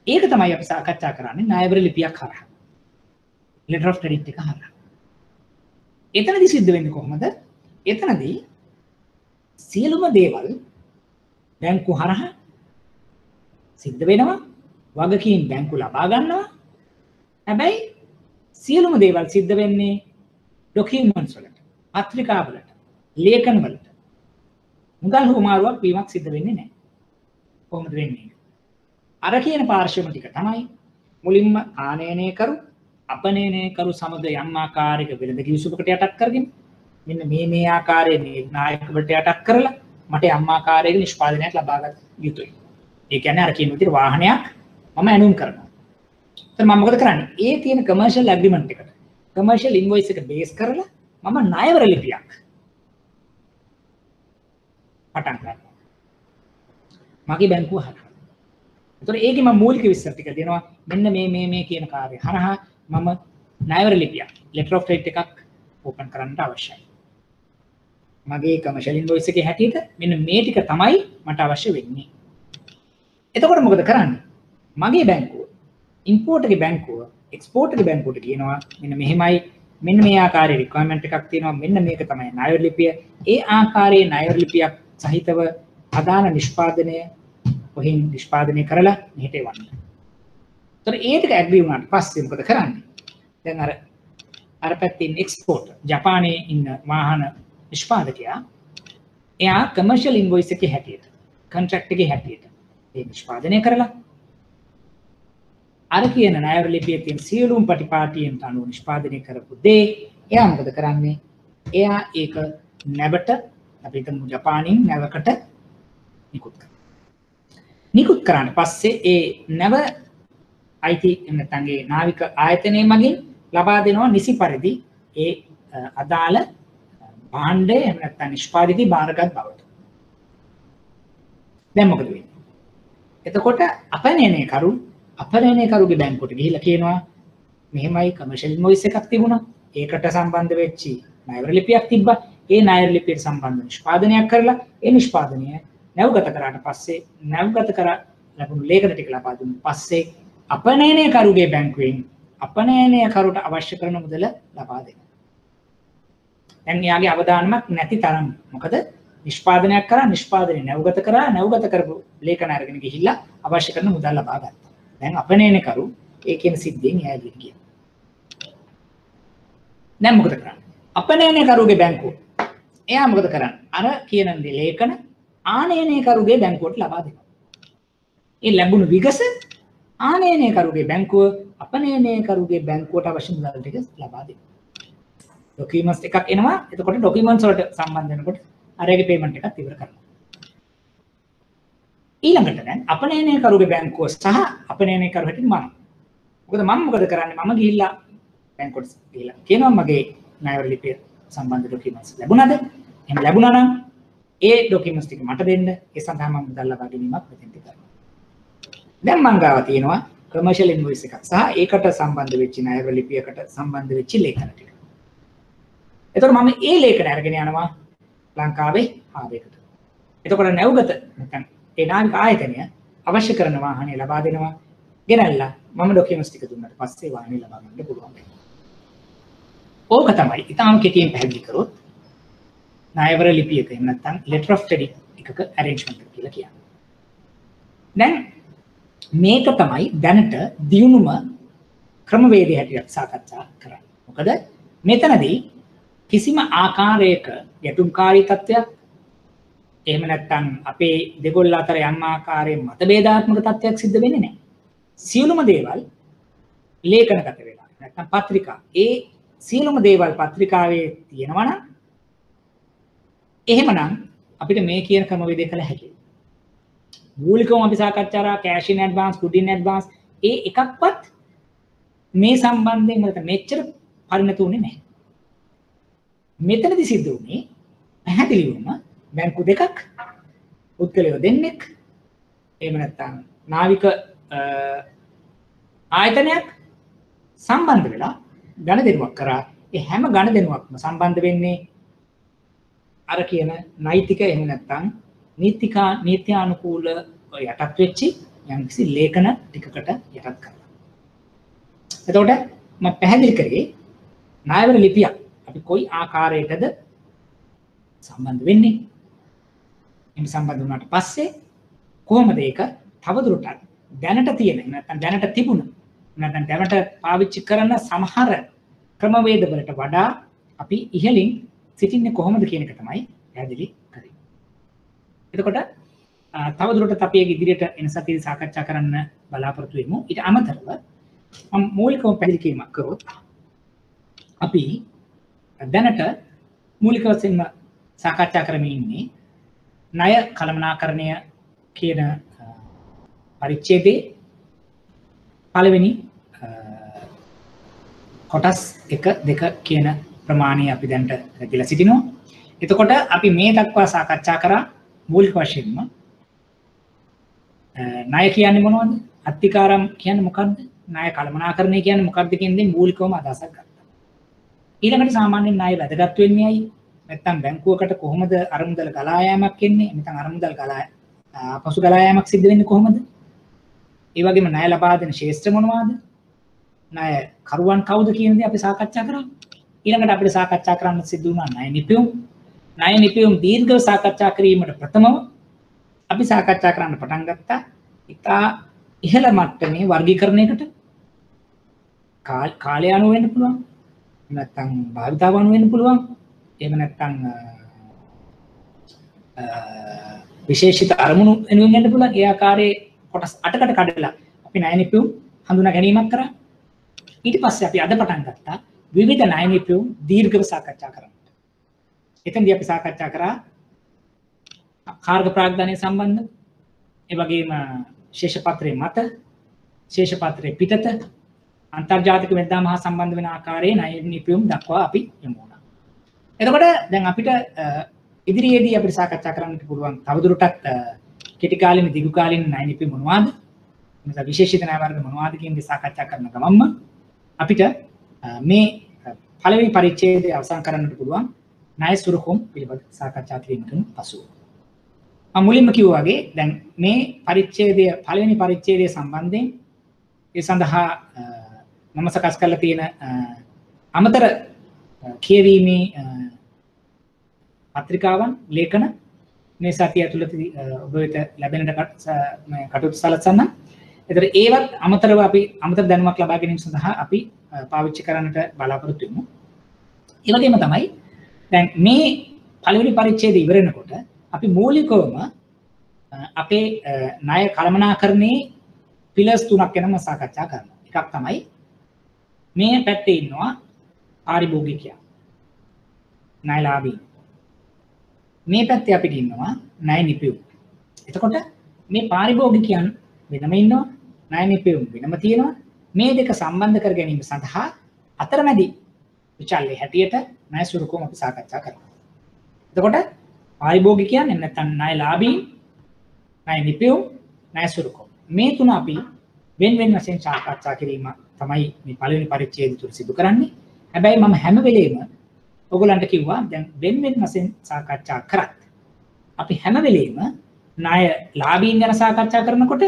ඒක තමයි අපි සාකච්ඡා කරන්නේ ණයවර ලිපියක් හරහා. letter of credit එක හරහා. එතනදී සිද්ධ වෙන්නේ කොහොමද? එතනදී සියලුම දේවල් බැංකු හරහා සිද්ධ වෙනවා. වගකීම් බැංකු ලබා ගන්නවා. හැබැයි සියලුම දේවල් සිද්ධ වෙන්නේ ඩොකියුමන්ට්ස් වලට, පත්‍රිකා වලට, ලේඛන වලට. මුදල් හුමාරුවක් වීමක් සිද්ධ වෙන්නේ නැහැ. කොහොමද වෙන්නේ? අර කියන පාර්ශ්වම ටික තමයි මුලින්ම ආනයනය කරු, අපනයනය කරු සමග යම් ආකාරයක වෙළඳ කිවිසුමකට යටත් කරගෙන මෙන්න මේ ආකාරයේ නිර්ණායකවට යටත් කරලා මට යම් ආකාරයක නිෂ්පාදනයක් ලබා ගන්න යුතුයි. ඒ කියන්නේ අර කියන විදිහට වාහනයක් මම ඇනුම් කරනවා. එතන මම මොකද කරන්නේ? ඒ තියෙන කමර්ෂල් ඇග්‍රීමන්ට් එකට කමර්ෂල් ඉන්වොයිස් එක බේස් කරලා මම ණයවර ලිපියක් පටන් ගන්නවා. මගේ බැංකුව හරහා. එතකොට ඒකේ මම මූලික විස්තර ටික දෙනවා. මෙන්න මේ කියන කාර්ය හරහා මම ණයවර ලිපියක් letter of credit එකක් ඕපන් කරන්න අවශ්‍යයි. මගේ කමර්ෂල් ඉන්වොයිස් එකේ හැටියට මෙන්න මේ ටික තමයි මට අවශ්‍ය වෙන්නේ. එතකොට මොකද කරන්නේ? මගේ බැංකුව ඉම්පෝර්ට් එකේ බැංකුව එක්ස්පෝර්ට් එකේ බැංකුවට කියනවා මෙන්න මෙහෙමයි මෙන්න මේ ආකාරයේ රික්වයර්මන්ට් එකක් තියෙනවා මෙන්න මේක තමයි ණයවර ලිපිය. ඒ ආකාරයේ ණයවර ලිපියක් සහිතව අදාළ නිෂ්පාදනය කොහින් නිෂ්පාදනය කරලා මෙහෙට එවන්න. ඒතර ඒ ටික ඇග්‍රී වුණාට පස්සේ මොකද කරන්නේ? දැන් අර පැත්තේ එක්ස්පෝර්ට් ජපානයේ ඉන්න වාහන නිෂ්පාදකයා එයා කමර්ෂල් ඉන්වොයිස් එකේ හැටියට කොන්ට්‍රැක්ට් එකේ හැටියට ඒ නිෂ්පාදනය කරලා අර කියන ණයවර ලිපියේ තියෙන සියලුම ප්‍රතිපාටියන්ට අනුව නිෂ්පාදනය කරපු දේ එයා මොකද කරන්නේ? එයා ඒක නැවට අපි හිතමු ජපානින් නැවකට නිකුත් කරනවා. නිකුත් කරාට පස්සේ ඒ නැව අයිති නැත්නම් ඒ නාවික ආයතනයේ මගින් ලබා දෙනවා නිසි පරිදි ඒ අදාළ භාණ්ඩය එහෙම නැත්නම් නිෂ්පාදිතී බාරගත් බවට. දැන් මොකද වෙන්නේ? එතකොට අපනයනය කරුගේ බැංකුවට ගිහිල්ලා කියනවා මෙහෙමයි කමර්ෂල් ඉන්වොයිස් එකක් තිබුණා. ඒකට සම්බන්ධ වෙච්චි ණයවර ලිපියක් තිබ්බා. ඒ ණයවර ලිපියට සම්බන්ධ නිෂ්පාදනයක් කරලා ඒ නිෂ්පාදනය නැවගත කරාට පස්සේ නැවගත කර ලැබුණු ලේඛන ටික ලබා දුන්නා. පස්සේ අපනයනය කරුගේ බැංකුවෙන් අපනයනය කරුට අවශ්‍ය කරන මුදල ලබා දෙනවා. දැන් එයාගේ අවදානමක් නැති තරම්. මොකද නිෂ්පාදනයක් කරා නිෂ්පාදනය නැවගත කරපු ලේඛන අරගෙන ගිහිල්ලා අවශ්‍ය කරන මුදල් ලබා ගත්තා. දැන් අපනයනය කරු ඒ කියන සිද්ධියෙන් එයා එළියට ගියා. දැන් මොකද කරන්නේ? අපනයනකරුගේ බැංකුව. එයා මොකද කරන්නේ? අර කියන ලේඛන ආනයනකරුගේ බැංකුවට ලබා දෙනවා. ඒ ලැබුණු විගස ආනයනකරුගේ බැංකුව අපනයනකරුගේ බැංකුවට අවශ්‍ය මුදල් ටික ලබා දෙනවා. ඩොකියුමන්ට්ස් එකක් එනවා. එතකොට ඩොකියුමන්ට්ස් වලට සම්බන්ධ වෙනකොට අරගේ පේමන්ට් එකක් ඉවර කරනවා. ඊළඟට දැන් අපනයනකරුගේ බැංකුව සහ අපනයනකරු හැටියට මම. මොකද කරන්නේ? මම ගිහිල්ලා බැංකුවට ගිහිල්ලා කියනවා මගේ ණයවර ලිපිය සම්බන්ධ ඩොකියුමන්ට්ස් ලැබුණාද? එහෙම ලැබුණා නම් ඒ ඩොකියුමන්ට්ස් ටික මට දෙන්න. ඒ සඳහා මම මුදල් ලබා ගැනීමක් මෙතෙන්ට කරනවා. දැන් මං ගාව තියෙනවා කමර්ෂල් ඉන්වොයිස් එකක් සහ ඒකට සම්බන්ධ වෙච්ච ණයවර ලිපියකට සම්බන්ධ වෙච්ච ලේඛන ටික. එතකොට මම ඒ ලේඛන අරගෙන යනවා ලංකාවේ ආවේකට. එතකොට නැවගත නැත්නම් ඒ නාවික ආයතනය අවශ්‍ය කරන වාහනය ලබා දෙනවා. ගෙනල්ලා මම ඩොකියුමන්ට්ස් ටික දුන්නාට පස්සේ වාහනය ලබා ගන්න පුළුවන්. ඕක තමයි ඊටාම කෙටියෙන් පැහැදිලි කරොත් ණයවර ලිපියක එහෙම නැත්නම් letter of credit එකක arrangement එක කියලා කියන්නේ. දැන් මේක තමයි දැනට දියුණුම ක්‍රමවේදය හැටියට සාකච්ඡා කරන්නේ. මොකද මෙතනදී කිසිම ආකාරයක ගැටුම්කාරී තත්ත්වයක් එහෙම නැත්නම් අපේ දෙගොල්ල අතර යම් ආකාරයේ මතභේදාත්මක තත්ත්වයක් සිද්ධ වෙන්නේ නැහැ. සියලුම දේවල් ලේඛනගත වෙලා නැත්නම් පත්‍රිකා ඒ සියලුම දේවල් පත්‍රිකාවේ තියෙනවා නම් එහෙමනම් අපිට මේ කියන ක්‍රමවේදය කළ හැකියි. මූලිකවම අපි සාකච්ඡා කරා cash in advance, good in advance ඒ එකක්වත් මේ සම්බන්ධයෙන් වලට මෙච්චර පරිණත වුණේ නැහැ. මෙතනදි සිද්ධ වුණේ පැහැදිලිවම බැංකු දෙකක් පුද්ගලයෝ දෙන්නෙක් එහෙම නැත්නම් නාවික ආයතනයක් සම්බන්ධ වෙලා ගණදෙනුවක් කරා. ඒ හැම ගණදෙනුවක්ම සම්බන්ධ වෙන්නේ අර කියන නෛතික එහෙම නැත්නම් නීත්‍යානුකූල යටත් වෙච්චි යම්කිසි ලේඛන ටිකකට යටත් කරලා. එතකොට මම පැහැදිලි කරේ ණයවර ලිපියක් අපි කොයි ආකාරයකද සම්බන්ධ වෙන්නේ? එහෙම සම්බන්ධ වුණාට පස්සේ කොහොමද ඒක තවදුරටත් දැනට තියෙන නැත්නම් දැනට තිබුණ නැත්නම් දැනට පාවිච්චි කරන සමහර ක්‍රමවේද වලට වඩා අපි ඉහළින් සිටින්නේ කොහොමද කියන එක තමයි පැහැදිලි කරේ. එතකොට තවදුරටත් අපි ඒක ඉදිරියට එන සතියේ සාකච්ඡා කරන්න බලාපොරොත්තු වෙමු. ඊට අමතරව මම මූලිකව පැහැදිලි කිරීමක් කරොත් අපි දැනට මූලික වශයෙන්ම සාකච්ඡා කරමින් ඉන්නේ ණය කළමනාකරණය කියන පරිච්ඡේදයේ පළවෙනි කොටස් 1 2 කියන ප්‍රමාණය අපි දැනට රැඳිලා සිටිනවා. එතකොට අපි මේ දක්වා සාකච්ඡා කරා මූලික වශයෙන්ම ණය කියන්නේ මොනවද? අත්තිකාරම් කියන්නේ මොකක්ද? ණය කළමනාකරණය කියන්නේ මොකක්ද කියන දේ මූලිකවම අදහසක් ගත්තා. ඊළඟට සාමාන්‍යයෙන් ණය වැදගත් වෙන්නේ ඇයි? නැත්තම් බැංකුවකට කොහොමද අරමුදල් ගලා යාමක් එන්නේ? නැත්නම් අරමුදල් පසු ගලා යාමක් සිද්ධ වෙන්නේ කොහොමද? ඒ වගේම ණය ලබා දෙන ශේෂ්ත්‍ර මොනවාද? ණය කරුවන් කවුද කියන දේ අපි සාකච්ඡා කරා. ඊළඟට අපිට සාකච්ඡා කරන්න සිද්ධ වුණා ණය නිපියුම්. ණය නිපියුම් දීර්ඝව සාකච්ඡා කිරීමට ප්‍රථමව අපි සාකච්ඡා කරන්න පටන් ගත්තා ඉතා ඉහළ මට්ටමේ වර්ගීකරණයකට කාලය අනුව වෙන්න පුළුවන්. නැත්නම් භාවිතාව අනුව වෙන්න පුළුවන්. එහෙම නැත්නම් විශේෂිත අරමුණු වෙනුවෙන් වෙන්න පුළුවන්. ඒ ආකාරයේ කොටස් 8කට කඩලා අපි ණය නිපියුම් හඳුනා ගැනීමක් කරා. ඊට පස්සේ අපි අද පටන් ගත්තා විවිධ ණය නිපියුම් දීර්ඝව සාකච්ඡා කරන්න. එතෙන්දී අපි සාකච්ඡා කරා කාර්ග ප්‍රාග්ධනය සම්බන්ධ, ඒ වගේම ශේෂපත්‍රයේ මත, ශේෂපත්‍රයේ පිටත, අන්තර්ජාතික වෙද්දාම හා සම්බන්ධ වෙන ආකාරයේ ණය නිපියුම් දක්වා අපි යමු වුණා. එතකොට දැන් අපිට ඉදිරියේදී අපිට සාකච්ඡා කරන්නට පුළුවන් තවදුරටත් කෙටි කාලින දිගු කාලින ණය නිපියුම් මොනවාද? එනිසා විශේෂිත ණය වර්ග මොනවාද කියන දේ සාකච්ඡා කරන ගමන්ම අපිට මේ පළවෙනි පරිච්ඡේදය අවසන් කරන්නට පුළුවන් ණය සුරුකුම් පිළිබඳ සාකච්ඡා කිරීමකින් පසුව. මම මුලින්ම කිව්වා වගේ දැන් මේ පරිච්ඡේදය පළවෙනි පරිච්ඡේදය සම්බන්ධයෙන් ඒ සඳහා මම සකස් කරලා තියෙන අමතර කියවීමේ පත්‍රිකාවන් ලේඛන මේ සතිය ඇතුළතදී ඔබ වෙත ලැබෙනට කටයුතු සලසන්න. ඒතර ඒවත් අමතරව අපි අමතර දැනුමක් ලබා ගැනීම සඳහා අපි පාවිච්චි කරන්නට බලාපොරොත්තු වෙමු. ඒ වගේම තමයි දැන් මේ පළවෙනි පරිච්ඡේදය ඉවර වෙනකොට අපි මූලිකවම අපේ ණය කළමනාකරණයේ පිලර්ස් තුනක් ගැන සාකච්ඡා කරනවා. එකක් තමයි මේ පැත්තේ ඉන්නවා පාරිභෝගිකයා ණයලාභී. මේ පැත්තේ අපිට ඉන්නවා ණය නිපියුම්. එතකොට මේ පාරිභෝගිකයන් වෙනම ඉන්නවා, ණය නිපියුම් වෙනම තියෙනවා. මේ දෙක සම්බන්ධ කර ගැනීම සඳහා අතරමැදි විචල්්‍ය හැටියට ණය සුරුකම් අපි සාකච්ඡා කරනවා. එතකොට පාරිභෝගිකයන් නැත්නම් ණයලාභී, ණය නිපියුම්, ණය සුරුකම් මේ තුන අපි වෙන වෙන වශයෙන් සාකච්ඡා කිරීම තමයි මේ පළවෙනි පරිච්ඡේදය තුල සිදු කරන්නේ. හැබැයි මම හැම වෙලේම ඔයගලන්ට කිව්වා දැන් වෙන වෙන වශයෙන් සාකච්ඡා කරත් අපි හැම වෙලේම ණයලාභීන් ගැන සාකච්ඡා කරනකොට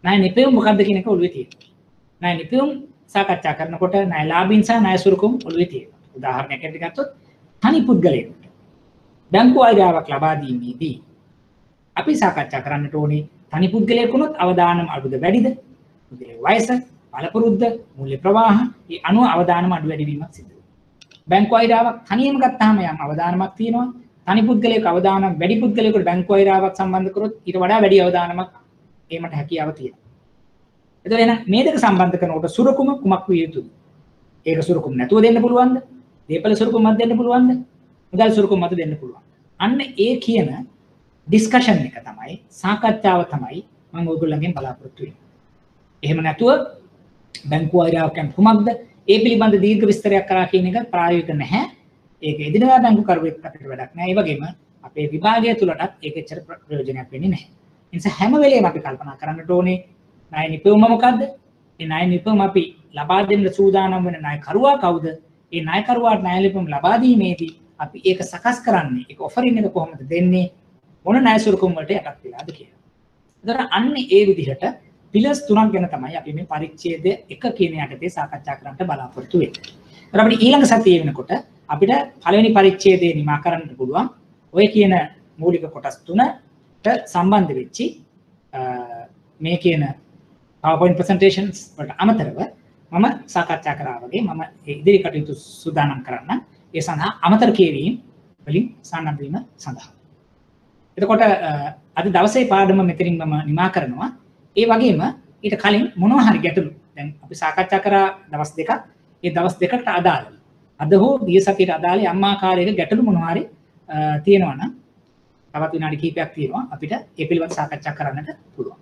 ණය නිපියුම් මොකක්ද කියන එක ඔළුවේ තියෙනවා. ණය නිපියුම් සාකච්ඡා කරනකොට ණයලාභීන් සහ ණය සුරුකම් ඔළුවේ තියෙනවා. උදාහරණයක් ඇරෙන්න ගත්තොත් තනි පුද්ගලයෙකුට බැංකු අයදාවක් ලබා දීමේදී අපි සාකච්ඡා කරන්නට ඕනේ තනි පුද්ගලයෙක් වුණොත් අවදානම් අඩුද වැඩිද? පුද්ගලයේ වයස, පළපුරුද්ද, මූල්‍ය ප්‍රවාහ, ඒ අනුව අවදානම් අඩු වැඩි වීමක් සිදු වෙනවා. බැංකු අයදාවක් තනියම ගත්තාම යම් අවදානමක් තියෙනවා. තනි පුද්ගලයෙක් අවදානම් වැඩි පුද්ගලයෙකුට බැංකු අයදාවක් සම්බන්ධ කරොත් ඊට වඩා වැඩි අවදානමක් ඒකට හැකියාව තියෙනවා. එතකොට එහෙනම් මේ දෙක සම්බන්ධ කරනකොට සුරුකුම කුමක් විය යුතුද? ඒක සුරුකුම නැතුව දෙන්න පුළුවන්ද? දීපල සුරුකුමක් දෙන්න පුළුවන්ද? මුදල් සුරුකුමක් දෙන්න පුළුවන්. අන්න ඒ කියන ඩිස්කෂන් එක තමයි සාකච්ඡාව තමයි මම ඔයගොල්ලන්ගෙන් බලාපොරොත්තු වෙන්නේ. එහෙම නැතුව බැංකු අයදාවක් කියන්නේ කුමක්ද? ඒ පිළිබඳ දීර්ඝ විස්තරයක් කරා කියන එක ප්‍රායෝගික නැහැ. ඒක එදිනදා බැංකු කරුවෙක් අපිට වැඩක් නැහැ. ඒ වගේම අපේ විභාගය තුලටත් ඒක එච්චර ප්‍රයෝජනයක් වෙන්නේ නැහැ. ඒ නිසා හැම වෙලේම අපි කල්පනා කරන්නට ඕනේ ණය නිපියුම මොකද්ද? ඒ ණය නිපියුම අපි ලබා දෙන්න සූදානම් වෙන ණයකරුවා කවුද? ඒ ණයකරුවාට ණය නිපියුම ලබා දීමේදී අපි ඒක සකස් කරන්නේ, ඒක ඔෆරින් එක කොහොමද දෙන්නේ? මොන ණය සුරුකුම් වලට යටත් වෙලාද කියලා. ඒතර අන්න ඒ විදිහට පිලර්ස් තුනක් ගැන තමයි අපි මේ පරිච්ඡේද 1 කියන යටතේ සාකච්ඡා කරන්න බලාපොරොත්තු වෙන්නේ. ඒතර අපිට ඊළඟ සතියේ වෙනකොට අපිට පළවෙනි පරිච්ඡේදයේ නිමා කරන්න පුළුවන් ඔය කියන මූලික කොටස් තුනට සම්බන්ධ වෙච්චි මේ කියන PowerPoint presentations වලට අමතරව මම සාකච්ඡා කරා වගේ මම ඉදිරි කටයුතු සූදානම් කරන්න ඒ සඳහා අමතර කියවීම් වලින් සම්බන්ධ වීම සඳහා. එතකොට අද දවසේ පාඩම මෙතනින් මම නිමා කරනවා. ඒ වගේම ඊට කලින් මොනවා හරි ගැටලු දැන් අපි සාකච්ඡා කරා දවස් දෙකක්. ඒ දවස් දෙකට අදාළව අද හෝ ගිය සතියේ අදාළ යම් ආකාරයක ගැටලු මොනවා හරි තියෙනවා නම් තවත් විනාඩි කිහිපයක් තියෙනවා අපිට ඒ පිළිබඳව සාකච්ඡා කරන්නට පුළුවන්.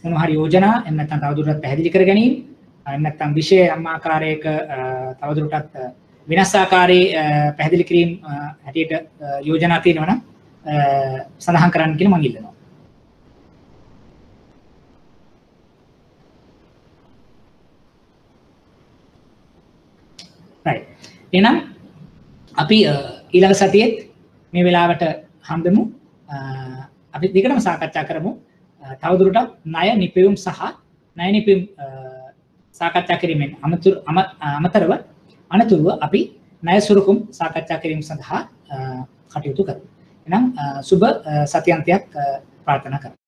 මොනවා හරි යෝජනා එහෙම නැත්නම් තවදුරටත් පැහැදිලි කර ගැනීම එහෙම නැත්නම් විෂය යම් ආකාරයක තවදුරටත් වෙනස් ආකාරයේ පැහැදිලි කිරීම හැටියට යෝජනා තියෙනවා නම් සඳහන් කරන්න කියලා මම ඉල්ලනවා. right. එහෙනම් අපි ඊළඟ සතියේත් මේ වෙලාවට හම්බෙමු. අපි දෙකම සාකච්ඡා කරමු. තවදුරටත් ණය නිපියුම් සහ ණය නිපියුම් සාකච්ඡා කිරීමෙන් අමතරව අනතුරුව අපි ණය සුරුකුම් සාකච්ඡා කිරීම සඳහා කටයුතු කරමු. එහෙනම් සුබ සතියන්තයක් ප්‍රාර්ථනා කරමු.